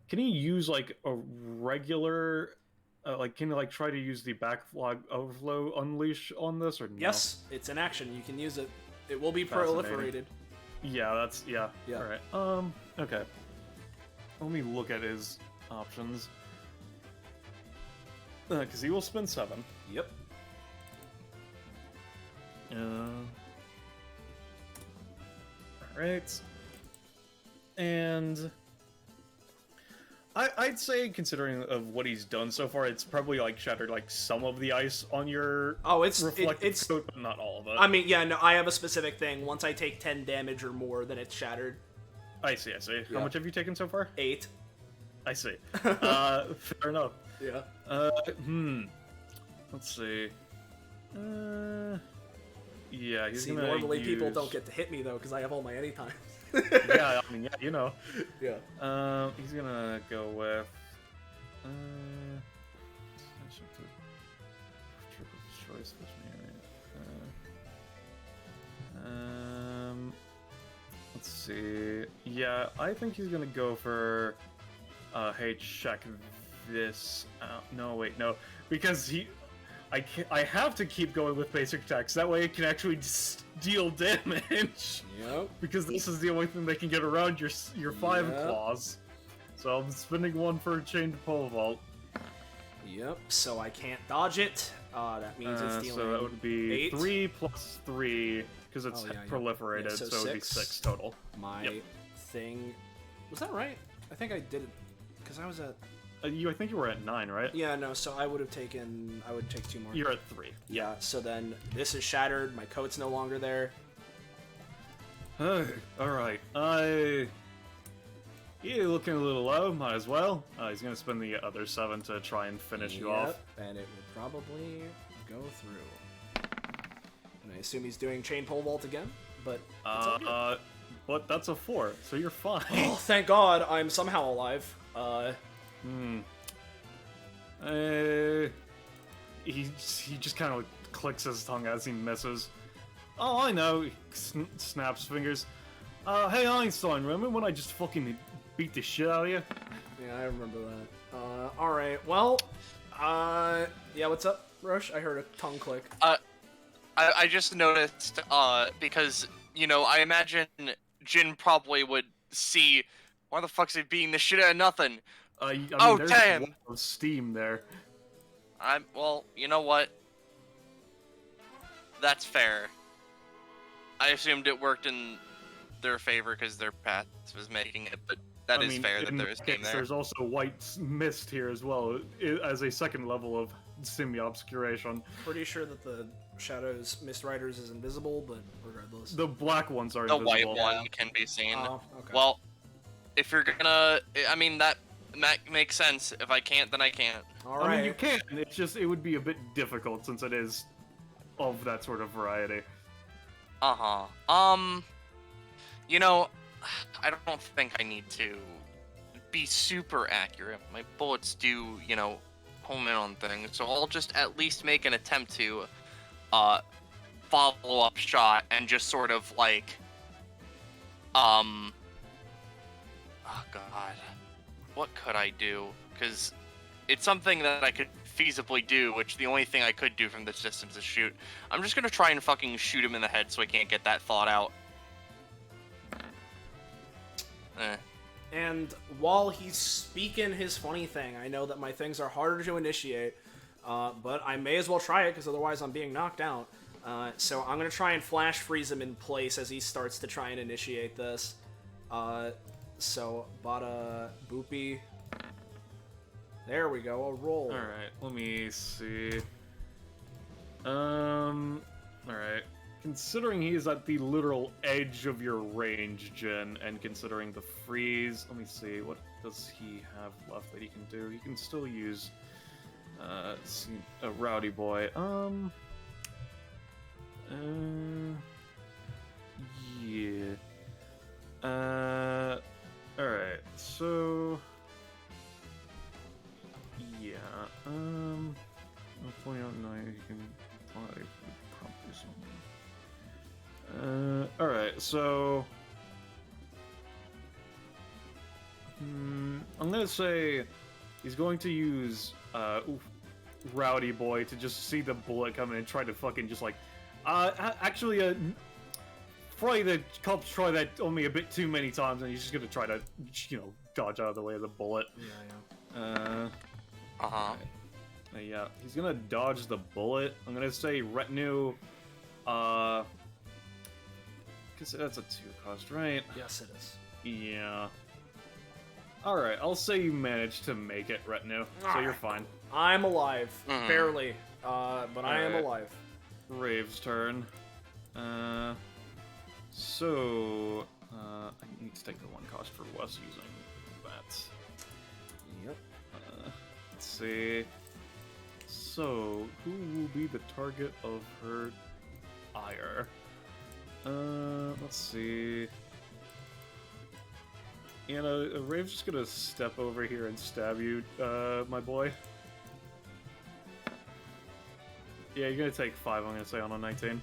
Can he use like a regular, can he like try to use the backlog overflow unleash on this or no? Yes, it's an action. You can use it. It will be Fascinating. proliferated. Yeah, yeah. Yeah. All right. Okay. Let me look at his options. Because he will spend 7. Yep. Alright. And I'd say, considering of what he's done so far, it's probably like shattered like some of the ice on your reflective coat, but not all of it. I mean, yeah, no, I have a specific thing. Once I take 10 damage or more, then it's shattered. I see. Yeah. How much have you taken so far? 8. I see. Fair enough. Yeah. Let's see. Yeah, he's gonna normally use... people don't get to hit me though, because I have all my anytime. Yeah, I mean, yeah, you know. Yeah. He's gonna go with. Let's see. Yeah, I think he's gonna go for. Hey, check this out. No, wait, no, because I have to keep going with basic attacks. That way it can actually deal damage. Yep. Because this is the only thing that can get around your 5 claws. So I'm spending 1 for a chained pole vault. Yep. So I can't dodge it. That means it's dealing. So that would be 8. 3 plus 3 because it's proliferated. Yeah, so it would be 6 total. My thing was that right? I think I did it because I was at. I think you were at 9, right? Yeah, no, so I would take 2 more. You're at 3. Yeah, so then this is shattered, my coat's no longer there. Alright. You're looking a little low, might as well. He's gonna spend the other 7 to try and finish you off. And it will probably go through. And I assume he's doing chain pole vault again, but it's all good. But that's a 4, so you're fine. Oh, thank God, I'm somehow alive. He just kind of clicks his tongue as he misses. Oh, I know. He snaps fingers. Hey Einstein, remember when I just fucking beat the shit out of you? Yeah, I remember that. Alright, well, yeah, what's up, Roche? I heard a tongue click. I just noticed, because, you know, I imagine Jin probably would see, why the fuck's he beating the shit out of nothing? I mean, oh, there's damn! a lot of steam there. Well, you know what? That's fair. I assumed it worked in their favor because their path was making it, but that is fair that there is steam there. There's also white mist here as well, as a second level of semi-obscuration. Pretty sure that the Shadows Mist Riders is invisible, but regardless. The black ones are the invisible. white one can be seen. Oh, okay. Well, if you're gonna... I mean, that makes sense. If I can't, then I can't. Alright. I mean, you can. It's just, it would be a bit difficult since it is of that sort of variety. You know, I don't think I need to be super accurate. My bullets do, you know, home in on things, so I'll just at least make an attempt to follow-up shot and just sort of like oh god, what could I do? Because it's something that I could feasibly do, which the only thing I could do from this distance is shoot. I'm just gonna try and fucking shoot him in the head so I can't get that thought out. And while he's speaking his funny thing, I know that my things are harder to initiate. but I may as well try it because otherwise I'm being knocked out. So I'm gonna try and flash freeze him in place as he starts to try and initiate this. So Bada Boopy. There we go, a roll. Alright, let me see. Alright. Considering he is at the literal edge of your range, Jin, and considering the freeze, let me see, what does he have left that he can do? He can still use, a Rowdy Boy. Yeah. Alright, so... Yeah, I'll point out now you can probably do something. Alright, so... I'm gonna say he's going to use, Rowdy Boy to just see the bullet coming and try to fucking just like... actually, probably the cops try that on me a bit too many times, and he's just gonna try to, dodge out of the way of the bullet. Yeah. Yeah, he's gonna dodge the bullet. I'm gonna say retinue, because that's a 2 cost, right? Yes, it is. Yeah. Alright, I'll say you managed to make it, retinue, so you're fine. I'm alive. Barely. But I am Alright. alive. Rave's turn. So, I need to take the 1 cost for Wes using that. Yep. Let's see. So, who will be the target of her ire? Let's see. Rave's just gonna step over here and stab you, my boy. Yeah, you're gonna take 5, I'm gonna say, on a 19.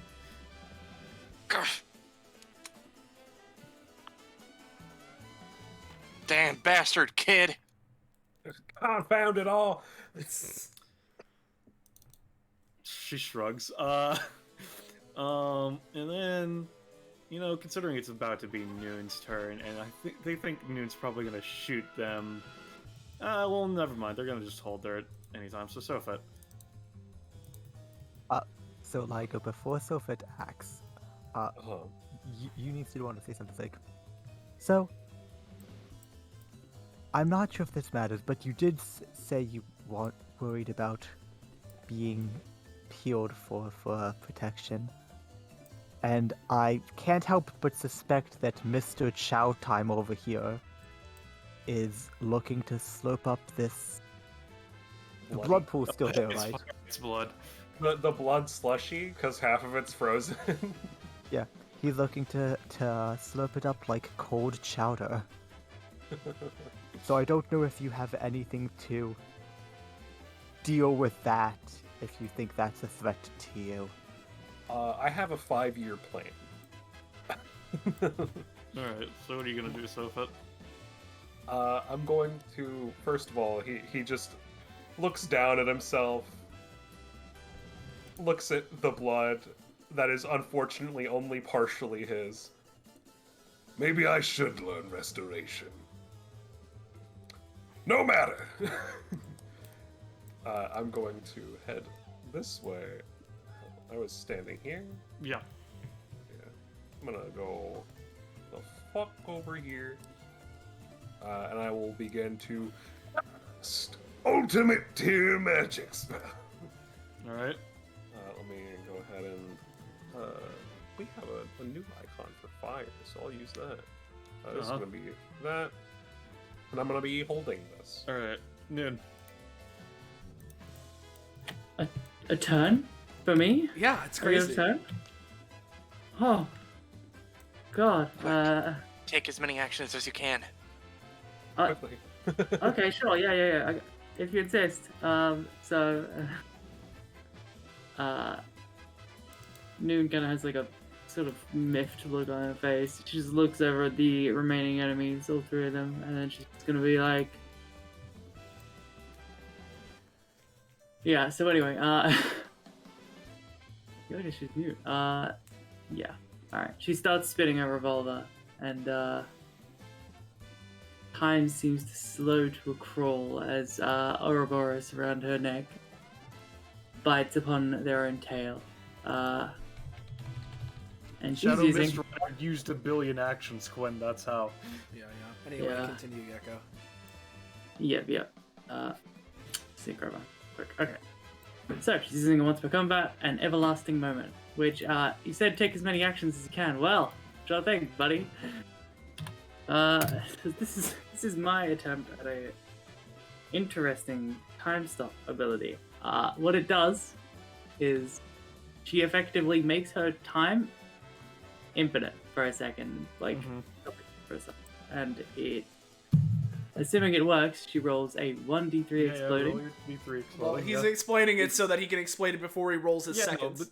Damn bastard kid! Confound it all! She shrugs. And then, considering it's about to be Noon's turn, and they think Noon's probably gonna shoot them. Well, never mind. They're gonna just hold there at any time. So Sofet. So like before Sofet acts, you need to want to say something like, so. I'm not sure if this matters, but you did say you weren't worried about being peeled for protection. And I can't help but suspect that Mr. Chow Time over here is looking to slurp up this... The blood pool's still there, right? It's blood. The blood slushy, because half of it's frozen. Yeah, he's looking to slurp it up like cold chowder. So I don't know if you have anything to deal with that, if you think that's a threat to you. I have a 5-year plan. Alright, so what are you gonna do, Sofet? I'm going to, first of all, he just looks down at himself, looks at the blood that is unfortunately only partially his. Maybe I should learn restoration. No matter! I'm going to head this way. I was standing here. Yeah. I'm gonna go the fuck over here. And I will begin to cast Ultimate Tier Magic Spell. Alright. Let me go ahead and... we have a new icon for fire, so I'll use that. This is gonna be that. And I'm gonna be holding this. Alright. Noon. A turn for me? Yeah, it's Are you crazy. a turn? Oh, God. Take as many actions as you can. Quickly. Okay, sure. Yeah. If you insist. Noon kind of has like a sort of miffed look on her face. She just looks over at the remaining enemies, all 3 of them, and then she's gonna be like, yeah. So anyway, yeah, she's mute. Yeah. All right. She starts spinning her revolver, and time seems to slow to a crawl as Ouroboros around her neck. bites upon their own tail. And she's Shadow using. Mist Rider used 1 billion actions, Quinn. That's how. Yeah. Anyway, Yeah. continue, Gecko. Yep. Synchro quick. Okay. So she's using a once per combat and everlasting moment, which you said take as many actions as you can. Well, sure thing, buddy. This is my attempt at a interesting time stop ability. What it does is she effectively makes her time infinite for a second, like for a second, and it. Assuming it works, she rolls a 1d3 exploding. Yeah, D3 exploding. Well, he's yeah. explaining it so that he can explain it before he rolls his Yeah, no, seconds. but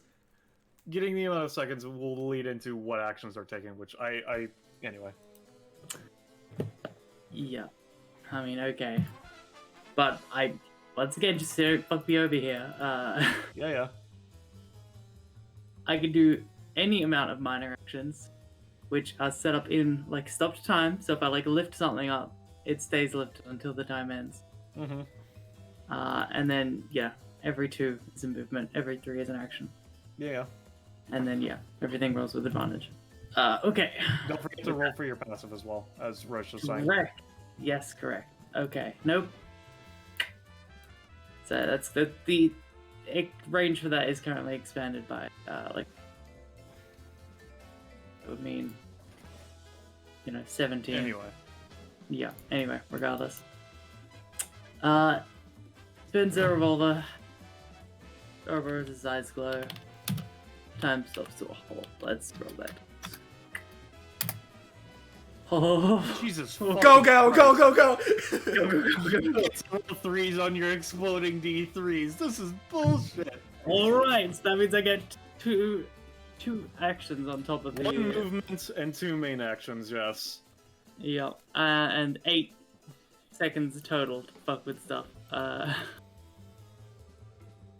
getting the amount of seconds will lead into what actions they're taking, which I anyway. Yeah. I mean, okay. But I, once again, just don't fuck me over here. Yeah. I can do any amount of minor actions, which are set up in, like, stopped time. So if I, like, lift something up, it stays lifted until the time ends. Mm-hmm. And then, yeah, every 2 is a movement, every 3 is an action. Yeah. And then, yeah, everything rolls with advantage. Okay. Don't forget to roll for your passive as well, as Roche was saying. Correct. Yes, correct. Okay. Nope. So that's the range for that is currently expanded by like it would mean 17. Anyway. Yeah. Anyway, regardless. Spins a revolver. Over his eyes glow. Time stops to a halt. Let's roll that. Oh. Jesus. Go! It's all 3s on your exploding D3s. This is bullshit. Alright, so that means I get two actions on top of the... 1 movement and 2 main actions, yes. Yep. And 8 seconds total to fuck with stuff.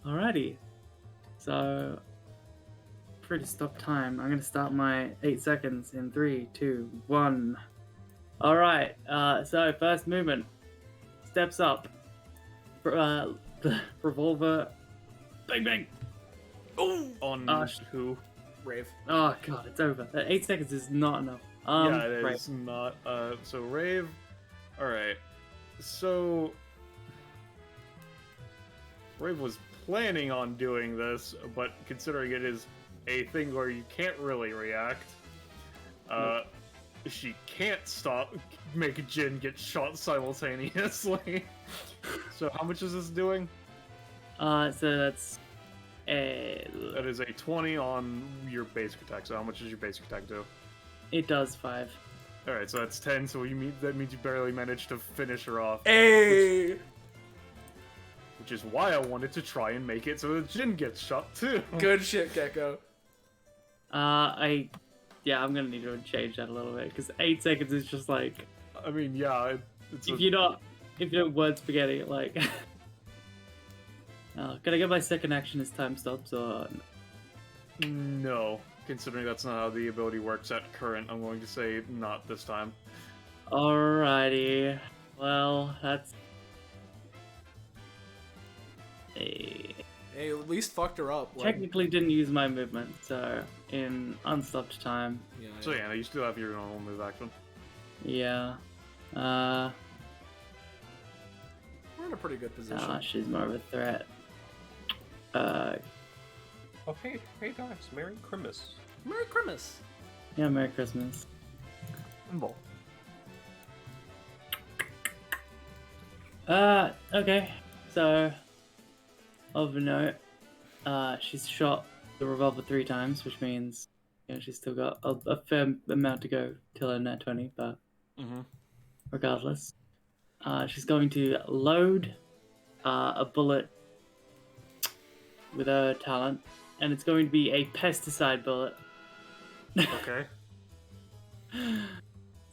Alrighty. So... to stop time, I'm gonna start my 8 seconds in 3, 2, 1. Alright, so first movement. Steps up. The revolver. Bang bang! On who? Rave. Oh god, it's over. 8 seconds is not enough. Yeah, it right. is not. So Rave. Alright. So. Rave was planning on doing this, but considering it is a thing where you can't really react, she can't make Jin get shot simultaneously. So how much is this doing? So that's That is a 20 on your basic attack. So how much does your basic attack do? it does 5. Alright, so that's 10, so that means you barely managed to finish her off. Hey! Which is why I wanted to try and make it so that Jin gets shot too. Good shit, Gecko. I'm gonna need to change that a little bit because 8 seconds is just like I mean, yeah, it's if you don't word spaghetti like. Can I get my second action as time stops or? No, considering that's not how the ability works at current, I'm going to say not this time. Alrighty, well that's. Hey, at least fucked her up. Like, Technically didn't use my movement, so in unstopped time. yeah, So yeah, you still have your normal move action. Yeah. we're in a pretty good position. She's more of a threat. Oh, hey guys, Merry Christmas. Merry Christmas. Yeah, Merry Christmas. Well, Okay. So, of note, she's shot the revolver 3 times, which means she's still got a fair amount to go till her nat 20, but regardless. She's going to load a bullet with her talent, and it's going to be a pesticide bullet. Okay.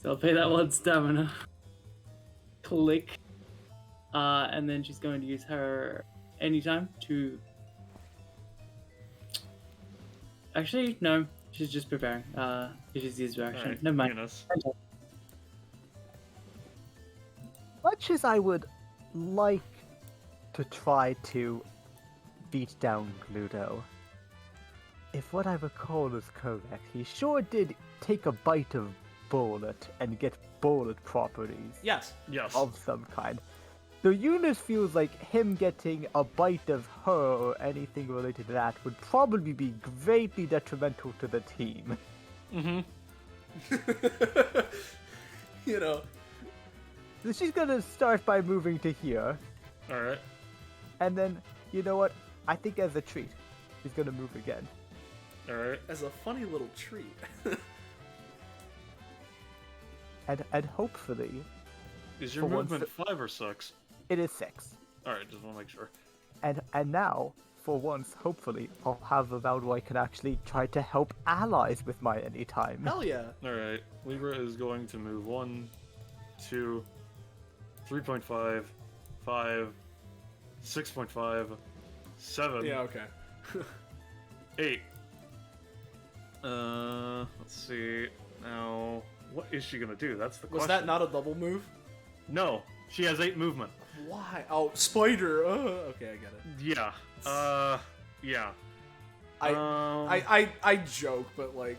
So I'll pay that 1 stamina. Click. And then she's going to use her anytime to... Actually, no. She's just preparing. She just used her action. Alright, Never mind. Eunice. much as I would like to try to beat down Gluto. If what I recall is correct, he sure did take a bite of Bullet and get Bullet properties Yes. Yes. of some kind. So Eunice feels like him getting a bite of her or anything related to that would probably be greatly detrimental to the team. Mm-hmm. You know. So she's gonna start by moving to here, Alright. and then, you know what? I think as a treat, she's gonna move again. Alright. As a funny little treat. And hopefully, Is your For once movement 5 or 6? it is 6. Alright, just want to make sure. And now, for once, hopefully, I'll have a round where I can actually try to help allies with my anytime. Hell yeah. Alright, Libra is going to move 1, 2, 3.5, 5, 6.5, 7, Yeah, okay. 8. Let's see. Now, what is she gonna do? That's the Was question. that not a double move? No, she has 8 movement. Why? Oh, spider. Okay, I get it. Yeah. Yeah. I joke, but like,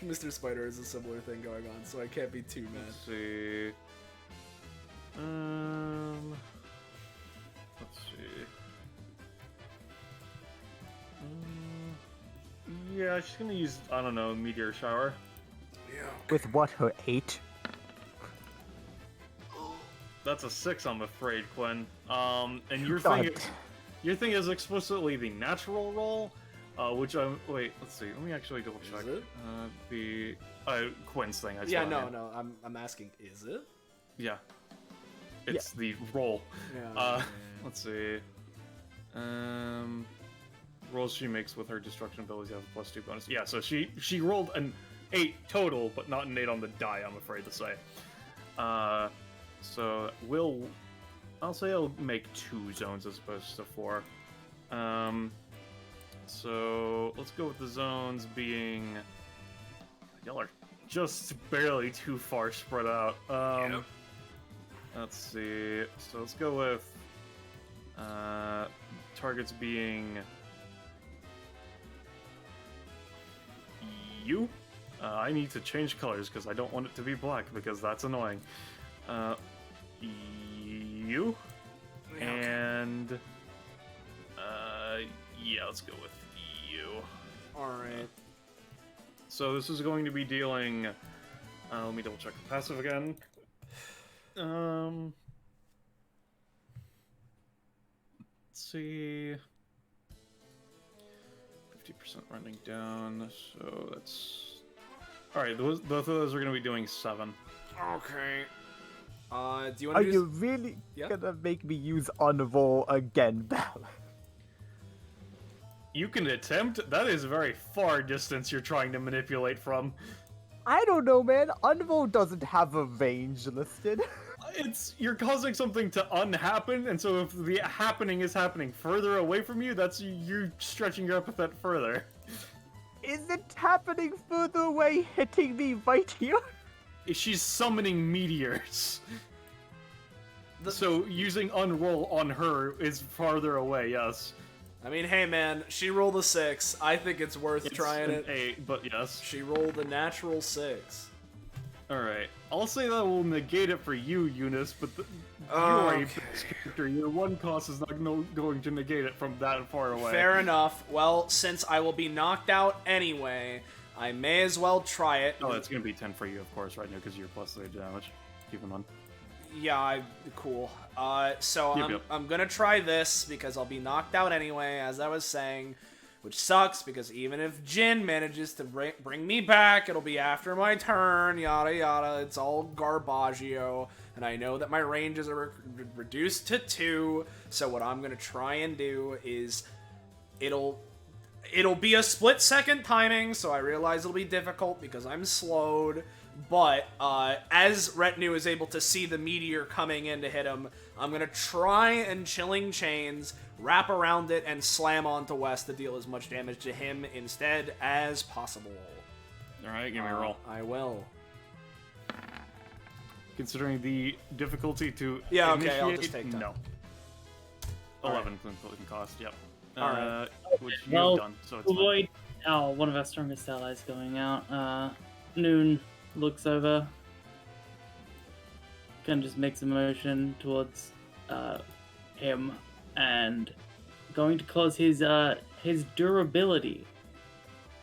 Mr. Spider is a similar thing going on, so I can't be too mad. Let's see. Let's see. Yeah, she's gonna use, I don't know, meteor shower. Yeah. With what, her 8? That's a 6, I'm afraid, Quinn. And your God. thing is explicitly the natural roll, which I'm. Wait, let's see. Let me actually double check. Is it? The Quinn's thing. I Yeah, saw, no, man. no. I'm asking, is it? Yeah. It's the roll. Yeah. Let's see. Rolls she makes with her destruction abilities have a +2 bonus. Yeah, so she rolled an 8 total, but not an 8 on the die, I'm afraid to say. So I'll say I'll make 2 zones as opposed to 4. So let's go with the zones being. Y'all are just barely too far spread out. Yep. Let's see. So let's go with targets being you. I need to change colors because I don't want it to be black because that's annoying. You and yeah, let's go with you. Alright. So this is going to be dealing. Let me double check the passive again. Let's see. 50% running down, so that's. Alright, both of those are going to be doing 7. Okay. Do you want Are to you really Yeah? gonna make me use unroll again, Bell? You can attempt. That is a very far distance you're trying to manipulate from. I don't know, man. Unroll doesn't have a range listed. You're causing something to unhappen, and so if the happening is happening further away from you, that's you stretching your epithet further. Is it happening further away, hitting me right here? She's summoning meteors. So using unroll on her is farther away, yes. I mean, hey man, she rolled a 6. I think it's worth It's trying an it. 8, but yes. She rolled a natural 6. Alright. I'll say that will negate it for you, Eunice, but you are a Okay. base character. Your 1 cost is not going to negate it from that far away. Fair enough. Well, since I will be knocked out anyway, I may as well try it. Oh, it's going to be 10 for you, of course, right now, because you're +3 damage. Keep in mind. Yeah, cool. So Yep, yep. I'm gonna try this because I'll be knocked out anyway, as I was saying, which sucks because even if Jin manages to bring me back, it'll be after my turn, yada yada. It's all garbaggio, and I know that my ranges are reduced to 2. So what I'm gonna try and do is it'll be a split-second timing, so I realize it'll be difficult because I'm slowed. But as Retinue is able to see the meteor coming in to hit him, I'm going to try and Chilling Chains, wrap around it, and slam onto West to deal as much damage to him instead as possible. Alright, give me a roll. I will. Considering the difficulty to Yeah, okay, initiate, I'll just take time. No. 11 including cost, yep. Alright. Which you've Well, done, so it's to fine. avoid one of our strongest allies going out, Noon looks over, kind of just makes a motion towards him, and going to cause his durability,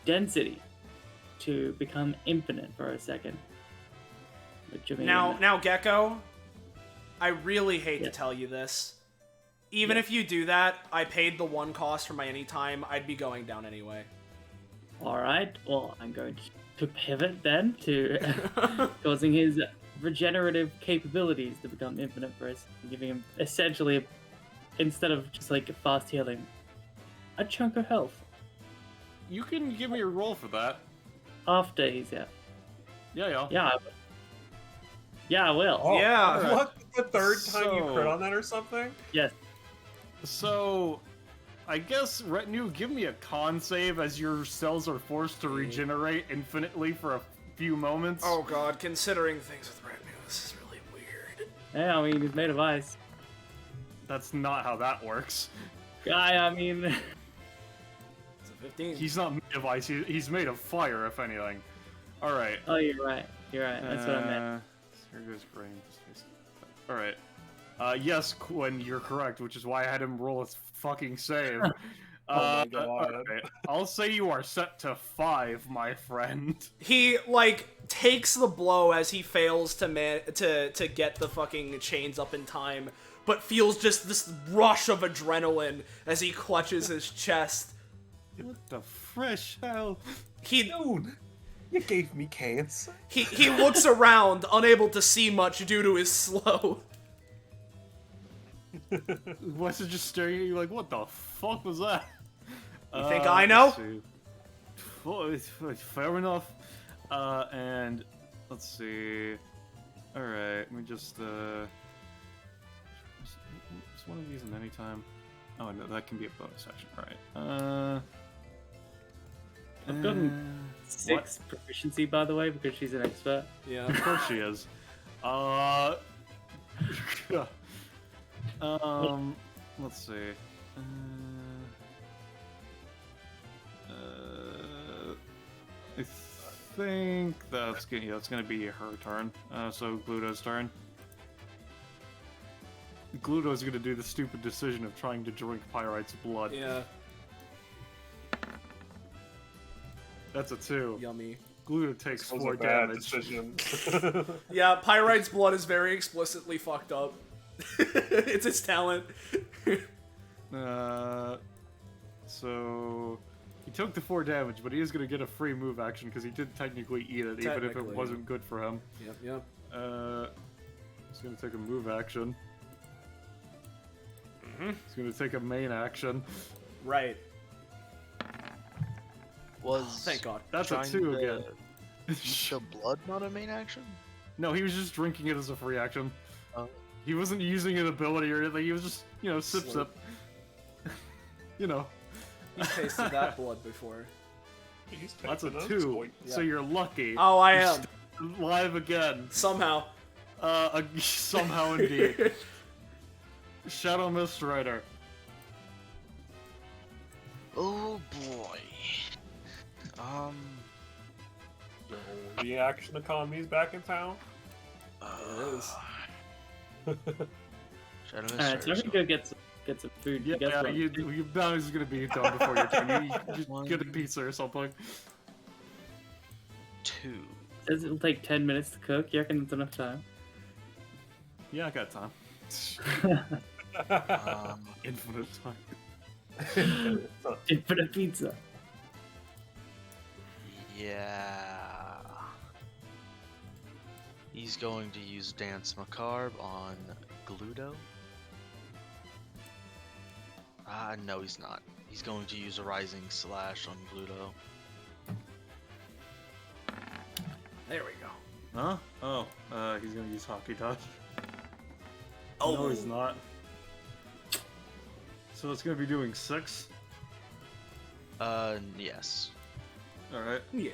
density, to become infinite for a second. Which I mean, Now, Gecko, I really hate to Yeah. tell you this. Even if you do that, I paid the 1 cost for my anytime, I'd be going down anyway. Alright, well, I'm going to pivot then to causing his regenerative capabilities to become infinite for us, giving him essentially, instead of just like fast healing, a chunk of health You can give me a roll for that. after he's out. Yeah. Yeah, I will. Oh, Yeah. What? The third time you So- crit on that or something? Yes. So, I guess, Retinue, give me a con save as your cells are forced to regenerate infinitely for a few moments. Oh god, considering things with Retinue, this is really weird. Yeah, I mean, he's made of ice. That's not how that works. I mean, It's a 15. He's not made of ice, he's made of fire, if anything. Alright. oh, you're right. That's what I meant. Here goes grain. Alright. Yes, Quinn, you're correct, which is why I had him roll a fucking save. Oh my God. Okay. I'll say you are set to 5, my friend. He, like, takes the blow as he fails to get the fucking chains up in time, but feels just this rush of adrenaline as he clutches his chest. What the fresh hell? Dude, you gave me cancer. He looks around, unable to see much due to his slow. Wes is just staring at you like, what the fuck was that? You think I know? let's see. Fair enough. And let's see. Alright, let me just, is one of these in any time? Oh, no, that can be a bonus action, right. I've gotten 6 proficiency, by the way, because she's an expert. Yeah. Of course she is. Let's see. I think that's gonna be her turn. So Gluto's turn. Gluto's gonna do the stupid decision of trying to drink Pyrite's blood. Yeah. That's a 2. Yummy. Gluto takes That was 4 a bad damage. decision. Yeah, Pyrite's blood is very explicitly fucked up. It's his talent. So he took the 4 damage, but he is gonna get a free move action because he did technically eat it, even if it Technically, wasn't good for him. Yep. He's gonna take a move action. He's gonna take a main action. Right. Was Thank God. That's a trying 2 to again. eat the blood not a main action? No, he was just drinking it as a free action. Oh. He wasn't using an ability or anything. He was just, sip. He's tasted that blood before. He's That's a taking 2. point. So you're lucky. Oh, I You're am. still alive again. Somehow. Somehow indeed. Shadow Mist Rider. Oh boy. The reaction economy's back in town. It is. Shadow Mist Alright, so I'm Rider, gonna go get some food. Yeah, Guess what? your bounty's is gonna be done before your turn. You just get a pizza or something. 2. Says it'll take 10 minutes to cook. You reckon it's enough time? Yeah, I got time. Infinite time. Infinite pizza. Yeah. He's going to use Dance Macabre on Gluto. No, he's not. He's going to use a Rising Slash on Gluto. There we go. Huh? Oh, he's gonna use Hockey Touch. Oh. No, he's not. So it's gonna be doing 6. Yes. Alright. Yes.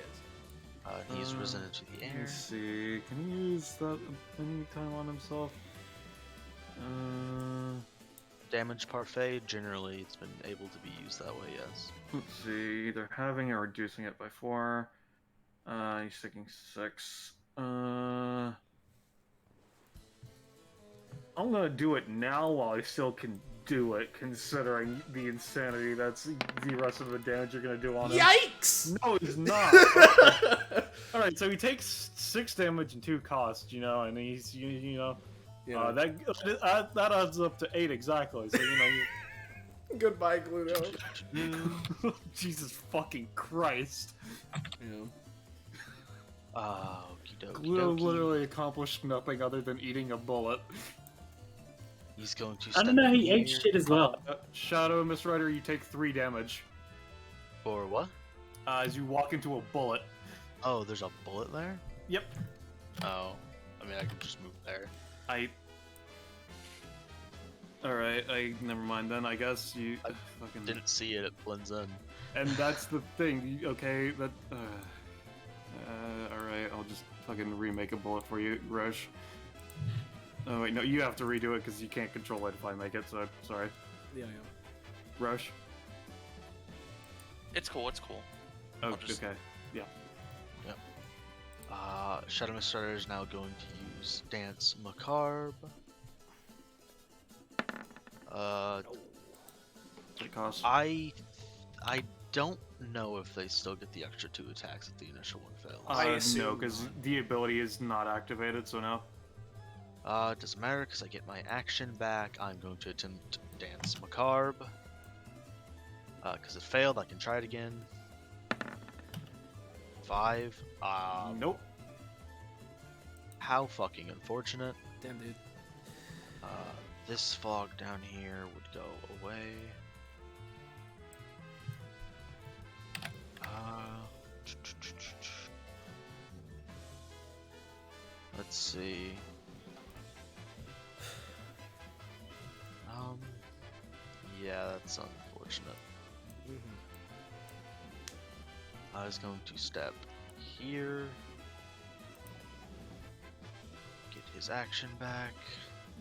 He's risen into the air. Let's see. Can he use that any time on himself? damage parfait, generally it's been able to be used that way, yes. Let's see, either having or reducing it by 4. He's taking 6. I'm gonna do it now while I still can do it, considering the insanity that's the rest of the damage you're gonna do on him. Yikes! No, he's not! Alright, so he takes 6 damage and 2 cost, you know, and he's, you know... that adds up to 8 exactly, so, you know... Goodbye, Gluto. Jesus fucking Christ. Yeah. Okie dokie Gluto dokie. literally accomplished nothing other than eating a bullet. He's going to I step don't know, in he ate here. shit as well. Shadow and Miss Rider, you take 3 damage. Or what? As you walk into a bullet. Oh, there's a bullet there? Yep. Oh. I mean, I can just move there. Alright, never mind then, I guess you I fucking... Didn't see it, it blends in. And that's the thing, okay, that... alright, I'll just fucking remake a bullet for you, Rush. Oh wait, no, you have to redo it because you can't control it if I make it, so sorry. Yeah. Rush? It's cool, it's cool. Oh, I'll just- okay. Yeah. Shadow Mist Rider is now going to use Dance Macabre. It costs. I don't know if they still get the extra 2 attacks if the initial one fails. I No, assume because not. the ability is not activated, so no. It doesn't matter because I get my action back. I'm going to attempt Dance Macabre. Because it failed, I can try it again. 5. Nope. How fucking unfortunate. Damn, dude. This fog down here would go away. Let's see. Yeah, that's unfortunate. I was going to step here. Get his action back.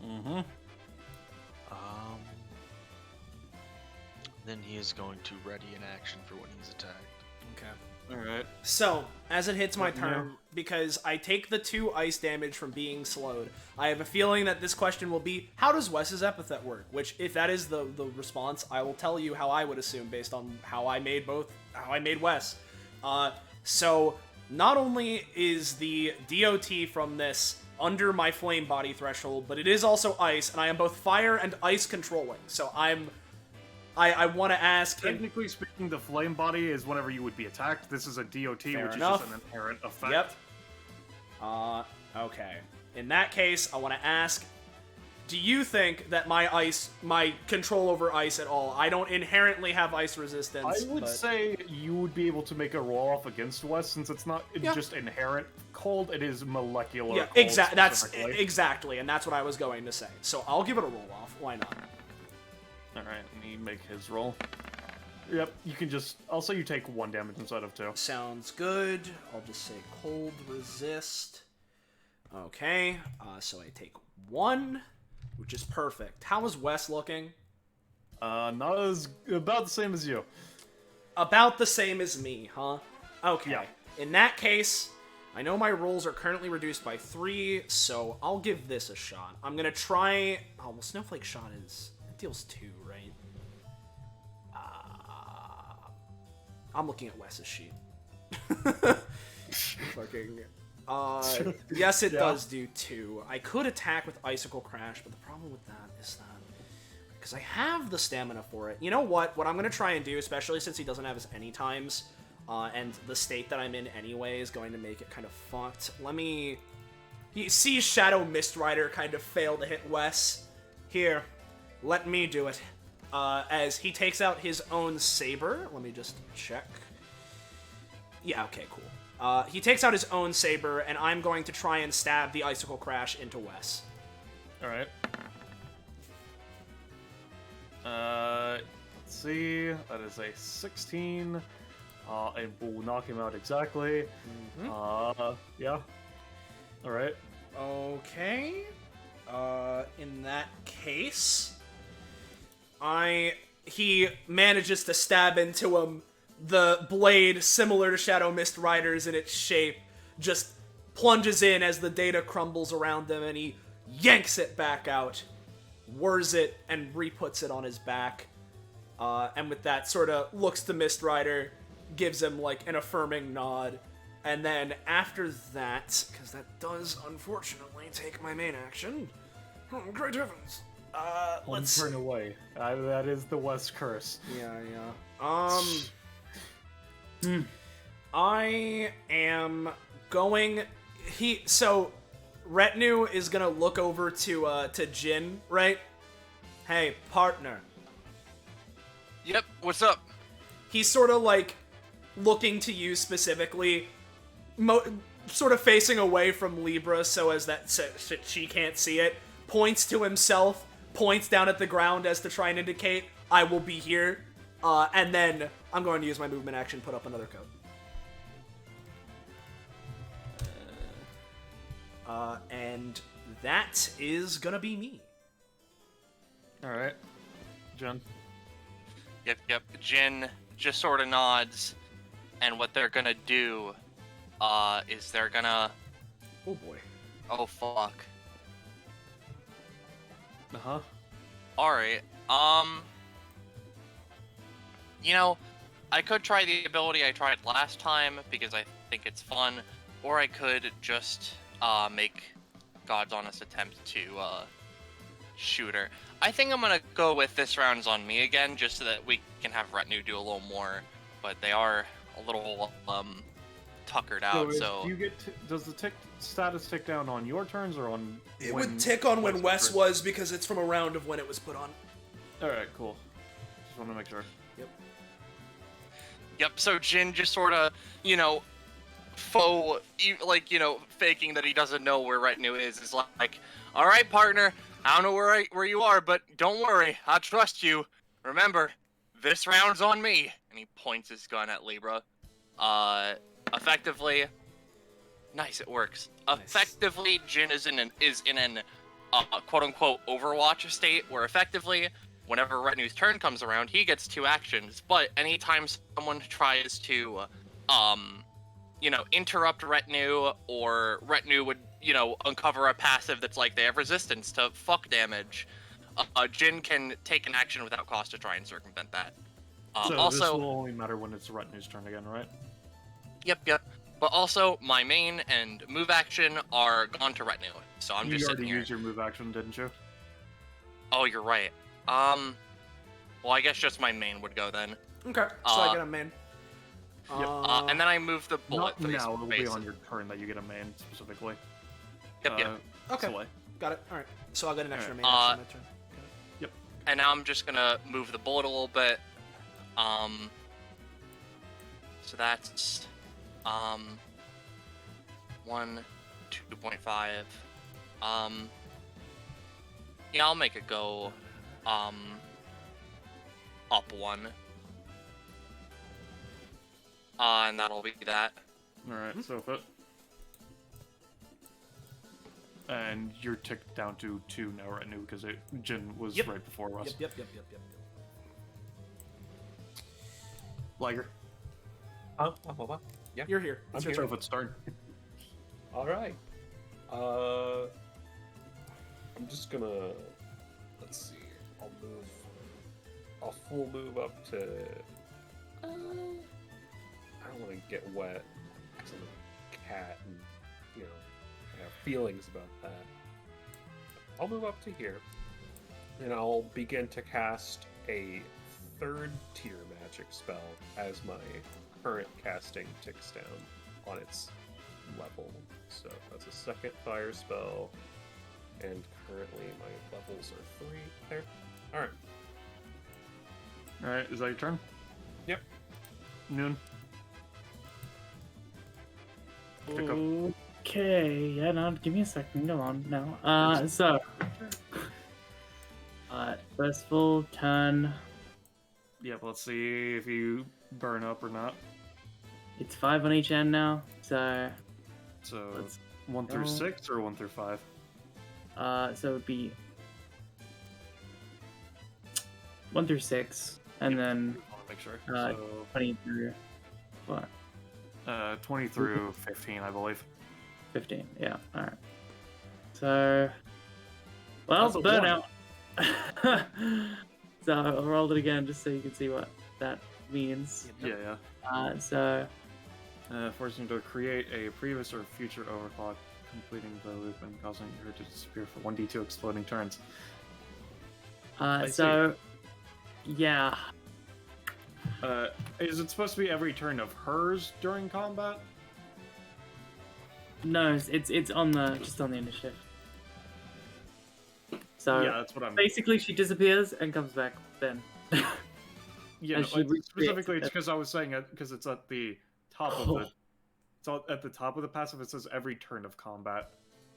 Mm-hmm. Then he is going to ready an action for when he's attacked. Okay. Alright. So, as it hits my Let me know. turn, because I take the 2 ice damage from being slowed, I have a feeling that this question will be, how does Wes's epithet work? Which, if that is the response, I will tell you how I would assume based on how I made Wes. So, not only is the DOT from this under my flame body threshold, but it is also ice, and I am both fire and ice controlling. So I want to ask him. Technically speaking, the flame body is whenever you would be attacked. This is a DOT, Fair which enough. is just an inherent effect. Yep. Okay. In that case, I want to ask, do you think that my control over ice at all, I don't inherently have ice resistance, I would but- say you would be able to make a roll off against Wes, since it's not just inherent cold, it is molecular Yeah, cold. that's specifically. exactly, and that's what I was going to say. So I'll give it a roll off. Why not? Alright, let me make his roll. Yep, you can just... I'll say you take 1 damage instead of 2. Sounds good. I'll just say cold resist. Okay, so I take 1, which is perfect. How is Wes looking? Not as... about the same as you. About the same as me, huh? Okay. Yeah. In that case, I know my rolls are currently reduced by 3, so I'll give this a shot. I'm gonna try... Oh, well, Snowflake Shot is... It deals 2, right? I'm looking at Wes's sheet. Fucking... yes, it does do 2. I could attack with Icicle Crash, but the problem with that is that... Because I have the stamina for it. You know what? What I'm going to try and do, especially since he doesn't have his any times, and the state that I'm in anyway is going to make it kind of fucked. Let me... He sees Shadow Mist Rider kind of fail to hit Wes. Here, let me do it. As he takes out his own saber. Let me just check. Yeah, okay, cool. He takes out his own saber, and I'm going to try and stab the Icicle Crash into Wes. Alright. Let's see. That is a 16. It will knock him out exactly. Yeah. Alright. Okay. In that case, He manages to stab into him. The blade, similar to Shadow Mist Rider's in its shape, just plunges in as the data crumbles around him, and he yanks it back out, whirs it, and re-puts it on his back. And with that, sort of looks to Mist Rider, gives him like an affirming nod, and then after that, because that does unfortunately take my main action. Oh, great heavens! Let's turn away. That is the West curse. Yeah. I am going. So Retinue is gonna look over to Jin, right? Hey, partner. Yep, what's up? He's sort of like looking to you specifically, sort of facing away from Libra so she can't see it. Points to himself, points down at the ground as to try and indicate, I will be here. And then I'm going to use my movement action, put up another code. And that is gonna be me. Alright. Jen. Yep. Jin just sort of nods, and what they're gonna do, is they're gonna... Oh boy. Oh fuck. Uh-huh. Alright, you know, I could try the ability I tried last time, because I think it's fun, or I could just, make God's honest attempt to, shoot her. I think I'm gonna go with this round's on me again, just so that we can have Retinue do a little more, but they are a little, tuckered out, so... Do you get does the status tick down on your turns, or on... It would tick on when Wes was, because it's from a round of when it was put on. Alright, cool. Just want to make sure. Yep, so Jin just sort of, you know, faking that he doesn't know where Retinue is like, alright, partner, I don't know where you are, but don't worry, I trust you. Remember, this round's on me. And he points his gun at Libra. Effectively... Nice, it works. Nice. Effectively, Jin is in an quote-unquote Overwatch state, where effectively, whenever Retinue's turn comes around, he gets 2 actions, but anytime someone tries to, interrupt Retinue, or Retinue would, uncover a passive that's like they have resistance to fuck damage, Jin can take an action without cost to try and circumvent that. So also, this will only matter when it's Retinue's turn again, right? Yep. But also, my main and move action are gone to Retinue, so I'm just sitting here. You already used your move action, didn't you? Oh, you're right. Well, I guess just my main would go then. Okay, so I get a main. Yep. And then I move the bullet. Not now, it'll be on your turn that you get a main, specifically. Yep. Okay, Soleil. Got it. Alright, so I'll get an extra Alright. main action on my turn. Yep. And now I'm just gonna move the bullet a little bit. So that's... 1, 2.5. Yeah, I'll make it go, up 1. And that'll be that. Alright, so if it... And you're ticked down to 2 now, Retinue, because Jin was right before us. Yep. Liger. Yeah. You're here. It's I'm your here. turn. It's turn. All right. I'm just gonna. Let's see. I'll full move up to. I don't want to get wet because I'm a cat, and I have feelings about that. I'll move up to here, and I'll begin to cast a 3rd tier magic spell as my current casting ticks down on its level. So that's a 2nd fire spell, and currently my levels are 3 there. Alright. Alright, is that your turn? Yep. Noon. Pick up. Okay, yeah, no, give me a second, come on now. So... first full turn, Yep, let's see if you burn up or not. it's 5 on each end now, so... So, Let's 1 through go. 6 or 1 through 5? So it would be 1 through 6, and then I want to make sure. 20 through what? 20 through 15, I believe. 15. Yeah. All right. So, well, That's a burnout. So I'll roll it again just so you can see what that means. Yeah. So Forcing to create a previous or future overclock, completing the loop and causing her to disappear for 1d2 exploding turns. so yeah. Is it supposed to be every turn of hers during combat? No, it's on the just on the initiative. So Yeah, that's what I'm. basically, she disappears and comes back then. Yeah, and no, she specifically, recreates it's because I was saying it because it's at the top of the. It's at the top of the passive. It says every turn of combat.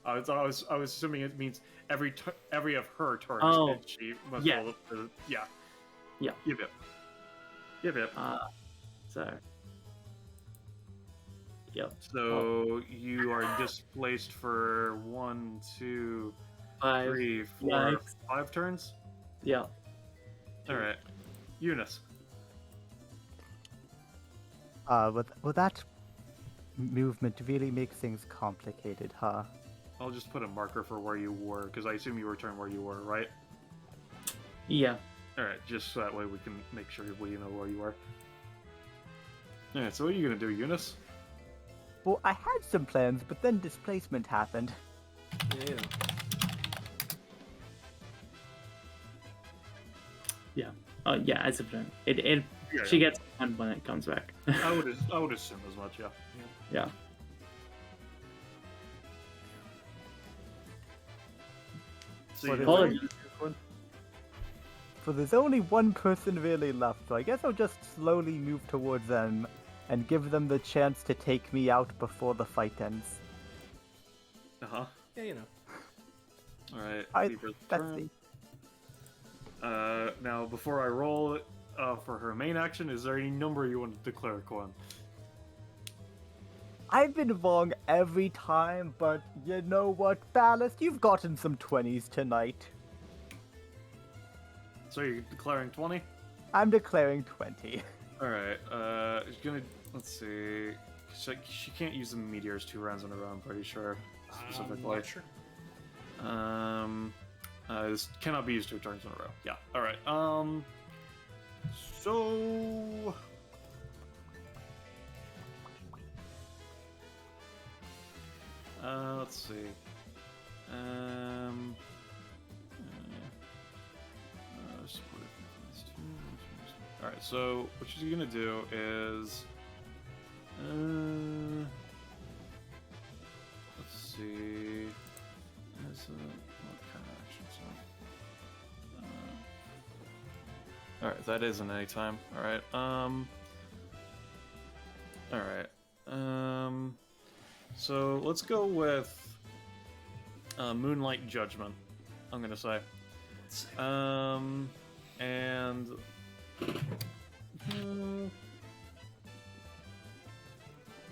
I was assuming it means every of her turns. Oh, and she must yeah. roll yeah. Yeah. Yep. So. Yep. So you are displaced for 1, 2, 5. 3, 4, Yikes. 5 turns. Yeah. All right, Eunice. Well, that movement really makes things complicated, huh? I'll just put a marker for where you were because I assume you returned where you were, right? Yeah. All right, just so that way we can make sure we know where you are. All right, so what are you gonna do, Eunice? Well, I had some plans, but then displacement happened. Yeah. Yeah. Oh yeah, as a plan. It Yeah, she gets one when it comes back. I would assume as much, yeah. Yeah. So you Apologies. So there's only one person really left, so I guess I'll just slowly move towards them and give them the chance to take me out before the fight ends. Uh-huh. Yeah, you know. All right. I- Beaver's That's turn. the... Now, before I roll for her main action, is there any number you want to declare, Quan? I've been wrong every time, but you know what, Ballast? You've gotten some 20s tonight. So you're declaring 20? I'm declaring 20. All right. She's gonna. Let's see. She can't use the meteors 2 rounds in a row. I'm pretty sure. Specifically. Not sure. This cannot be used 2 turns in a row. Yeah. All right. So. Let's see. All right. So what she's gonna do is. Let's see. What kind of actions? All right, that is an anytime. All right. All right. So let's go with Moonlight Judgment. I'm gonna say. And.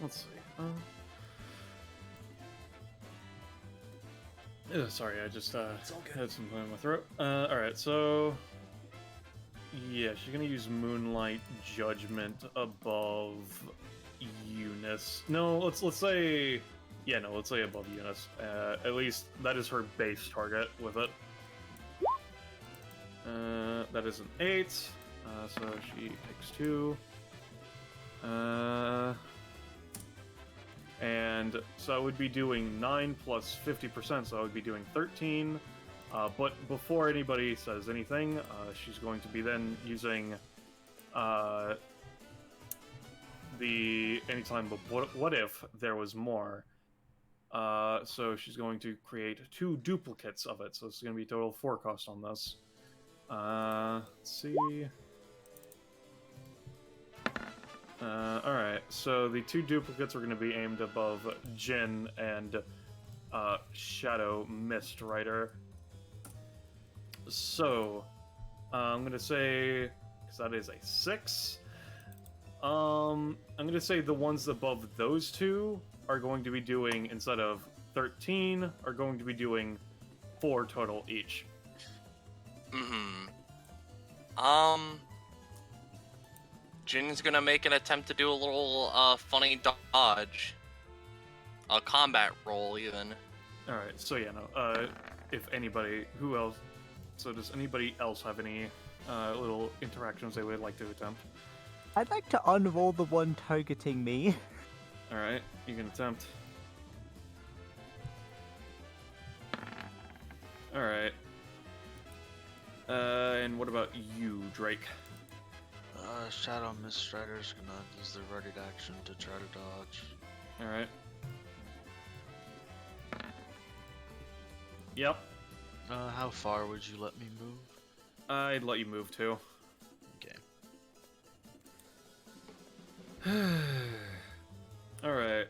Let's see. Sorry, I just had some pain in my throat. All right, so yeah, she's gonna use Moonlight Judgment above Eunice. No, let's say let's say above Eunice. At least that is her base target with it. That is an 8. So she takes 2. And so I would be doing 9 plus 50%, so I would be doing 13. But before anybody says anything, she's going to be then using the anytime but what if there was more. So she's going to create 2 duplicates of it, so it's going to be a total 4 cost on this. Let's see. Alright, so the 2 duplicates are going to be aimed above Jin and Shadow Mist Rider. So, I'm going to say, because that is a 6, I'm going to say the ones above those 2 are going to be doing, instead of 13, are going to be doing 4 total each. Mm-hmm. Jin's gonna make an attempt to do a little funny dodge. A combat roll, even. All right. So yeah, no. If anybody, who else? So does anybody else have any little interactions they would like to attempt? I'd like to unroll the one targeting me. All right, you can attempt. All right. And what about you, Drake? Shadow Miststrider's gonna use their ready action to try to dodge. All right. Yep. How far would you let me move? I'd let you move too. Okay. All right.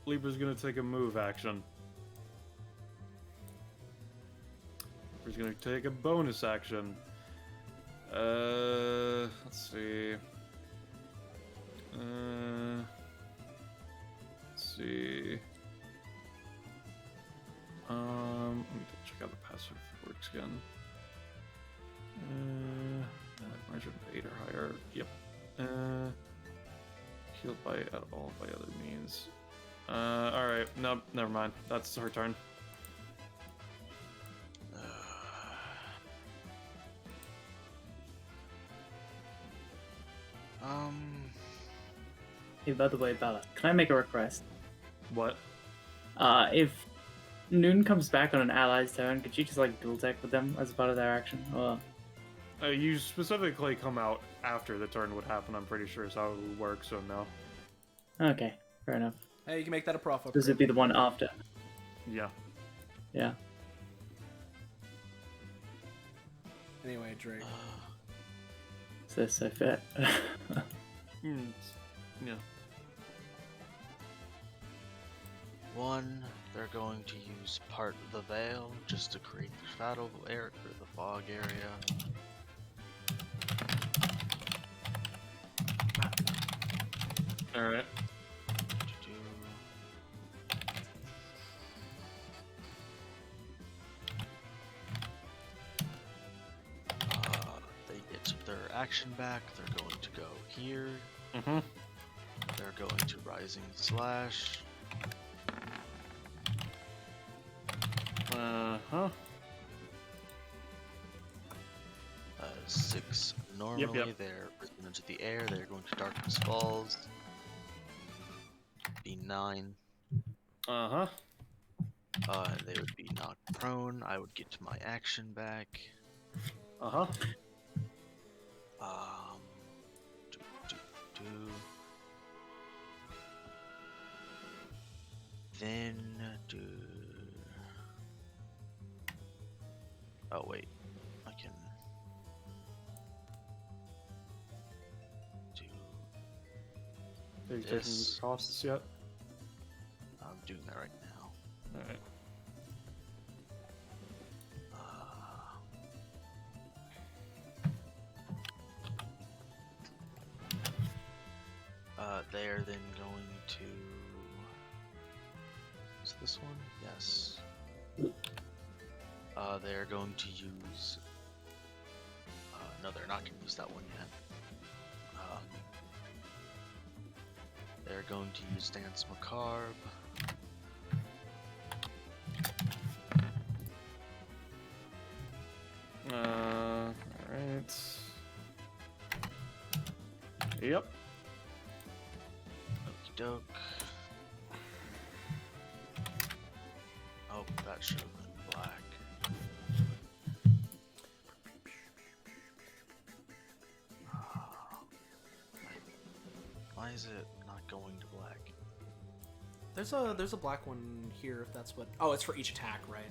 Libra's gonna take a move action. Libra's gonna take a bonus action. Let's see. Let's see. Let me check out the passive works again. Margin of 8 or higher. Yep. Healed by at all by other means. Alright. Nope, never mind. That's her turn. Hey, by the way, Bella, can I make a request? What? If Noon comes back on an ally's turn, could you just like dual tech with them as part of their action? Or You specifically come out after the turn would happen, I'm pretty sure is how it would work, so no. okay, fair enough. Hey, you can make that a prof Does it be the one after? Yeah. Yeah. Anyway, Drake. So fair. Yeah. One, they're going to use part of the veil just to create the shadow air or the fog area. Alright. They get their action back. They're going to go here. Mm-hmm. They're going to Rising Slash. Uh-huh. 6 normally. Yep. They're risen into the air. They're going to Darkness Falls. Be 9. Uh-huh. They would be knocked prone. I would get my action back. Uh-huh. Do, do, do. Then do. Oh wait, I can do. Are you taking Yes. costs yet? I'm doing that right now. Alright. They are then going to. Is this one? Yes. They are going to use. No, they're not going to use that one yet. They're going to use Dance Macabre. Alright. Yep. Okie doke. Oh, that should have been black. Why is it not going to black? There's a black one here if that's what. Oh, it's for each attack, right?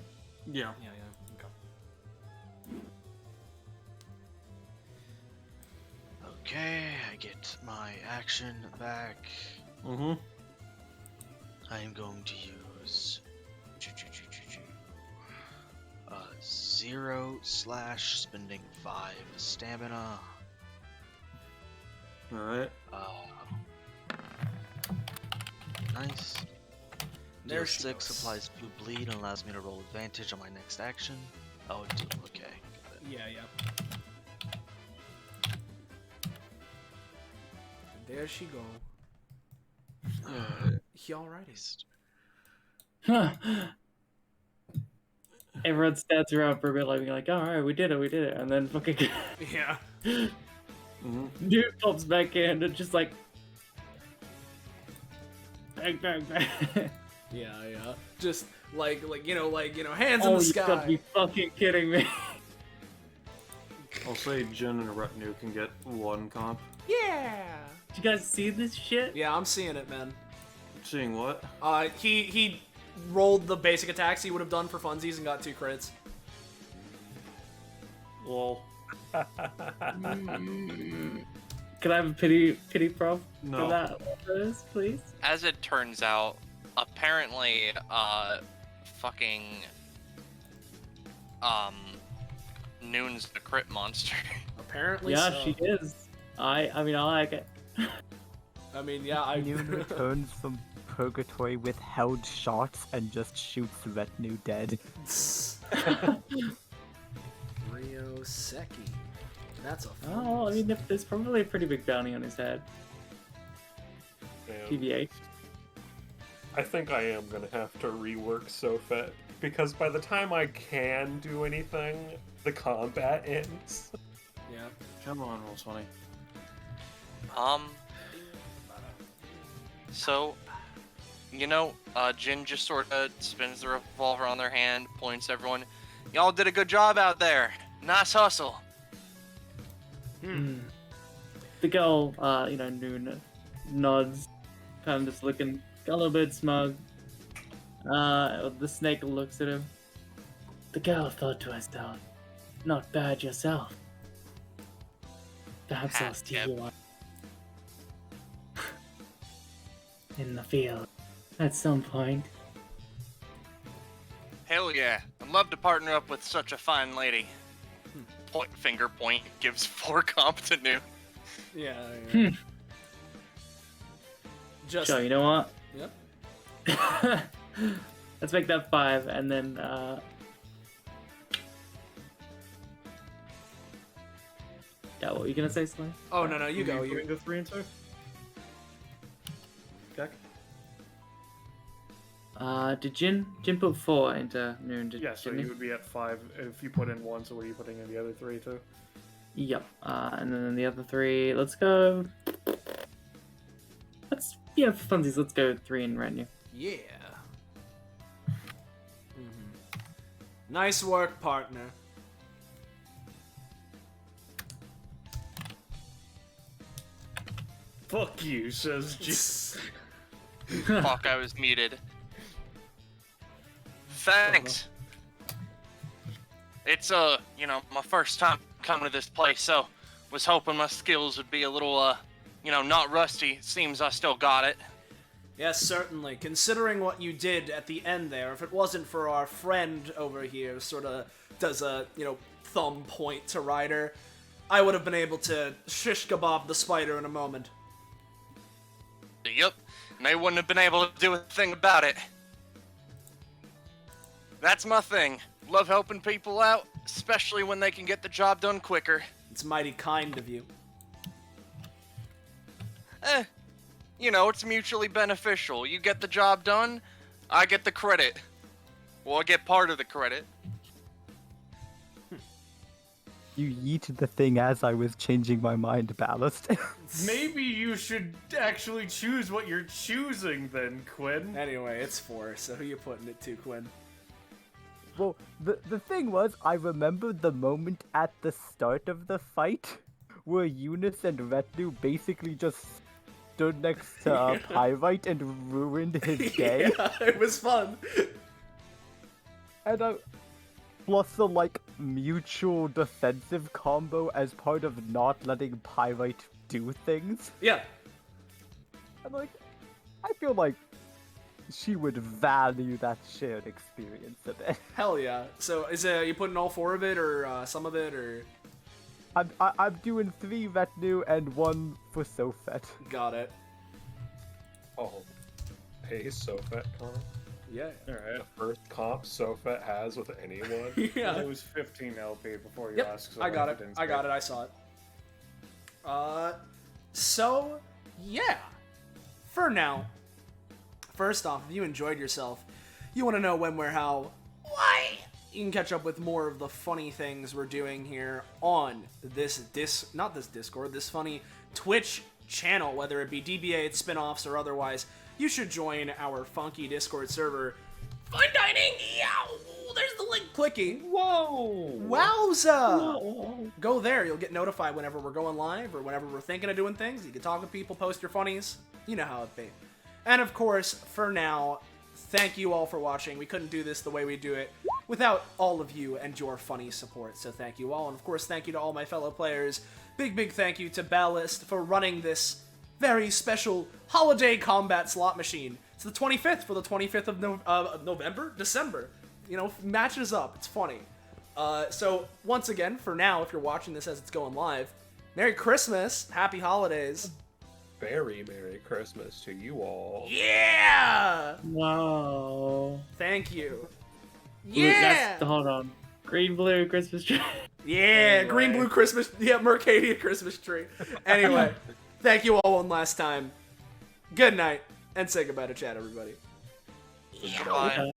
Yeah. Yeah. Okay. Okay, I get my action back. Mm-hmm. I am going to use 0 slash spending 5 stamina. Alright. Nice. There Deal she 6 goes. applies 2 bleed and allows me to roll advantage on my next action. Oh, okay. Got it. Yeah. And there she go. Alrighty. Everyone stands around for a bit, like, alright, we did it, and then fucking Yeah. dude pops back in and just like bang, bang, bang. Yeah. Just like hands in Oh, the you gotta sky. be fucking kidding me. I'll say Jin and Retinue can get 1 comp. Yeah. Did you guys see this shit? Yeah, I'm seeing it, man. Seeing what? He rolled the basic attacks he would have done for funsies and got 2 crits. Lol. Can I have a pity prop No. for that, please? As it turns out, apparently, fucking, Noon's the crit monster. Apparently Yeah, so. she is. I mean, I like it. I mean, yeah, Noon returns from purgatory with held shots and just shoots Retinue dead. Ryoseki. That's a fun Oh, I mean, there's probably a pretty big bounty on his head. Man, DBA. I think I am gonna have to rework Sofet because by the time I can do anything, the combat ends. Yeah. Come on, roll 20. So, Jin just sort of spins the revolver on their hand, points at everyone. Y'all did a good job out there. Nice hustle. The girl, Noon nods, kind of just looking a little bit smug. The snake looks at him. The girl thought to herself, not bad yourself. Perhaps I'll steal you one. In the field, at some point. Hell yeah. I'd love to partner up with such a fine lady. Finger point, gives 4 comp to Noon. Yeah. Hmm. Just. So, you know what? Yep. Let's make that 5, and then, yeah, what were you gonna say, Sly? Oh no, you go. Are you You. going to 3 and 2? Okay. Did Jin put 4 into Noon, Yeah, so didn't you he? would be at 5 if you put in 1, so what are you putting in the other 3 too? Yep. And then the other 3, let's go. For funsies, let's go 3 in retinue. Yeah. Nice work, partner. Fuck you, says Jin. Fuck, I was muted. Thanks. It's, my first time coming to this place, so was hoping my skills would be a little, not rusty. Seems I still got it. Yes, certainly. Considering what you did at the end there, if it wasn't for our friend over here, sort of does a, thumb point to Ryder, I would have been able to shish kebab the spider in a moment. Yep, and they wouldn't have been able to do a thing about it. That's my thing. Love helping people out, especially when they can get the job done quicker. It's mighty kind of you. It's mutually beneficial. You get the job done, I get the credit. Well, I get part of the credit. You yeeted the thing as I was changing my mind ballast. Maybe you should actually choose what you're choosing then, Quinn. Anyway, it's 4, so who you putting it to, Quinn? Well, the thing was, I remembered the moment at the start of the fight where Eunice and Retinue basically just stood next to Pyrite and ruined his day. Yeah, it was fun. And plus the mutual defensive combo as part of not letting Pyrite do things. Yeah. And I feel like she would value that shared experience a bit. Hell yeah. So, you putting all 4 of it, or some of it, or... I'm doing 3 Retinue and 1 for Sofet. Got it. Oh, hey, Sofet, Connor. Yeah. All right. The first comp Sofet has with anyone. Yeah. It was 15 LP before you Yep, asked. So I got it. didn't I got say. it. I saw it. So, yeah. For now, first off, if you enjoyed yourself, you want to know when, where, how, why, you can catch up with more of the funny things we're doing here on this Discord, this funny Twitch channel, whether it be DBA, its spin-offs, or otherwise. You should join our funky Discord server. Fun dining! Yow! There's the link clicky. Whoa! Wowza! Whoa. Go there. You'll get notified whenever we're going live or whenever we're thinking of doing things. You can talk to people, post your funnies. You know how it be. And of course, for now, thank you all for watching. We couldn't do this the way we do it without all of you and your funny support. So thank you all. And of course, thank you to all my fellow players. Big thank you to Ballast for running this very special holiday combat slot machine. It's the 25th for the 25th of November? December. You know, matches up. It's funny. So, once again, for now, if you're watching this as it's going live, Merry Christmas, Happy Holidays. Very Merry Christmas to you all. Yeah! Wow. Thank you. Ooh, Yeah! hold on. Green, blue, Christmas tree. Yeah, Anyway. green, blue Christmas, yeah, Mercadia Christmas tree. Anyway, thank you all one last time. Good night, and say goodbye to chat, everybody. Bye.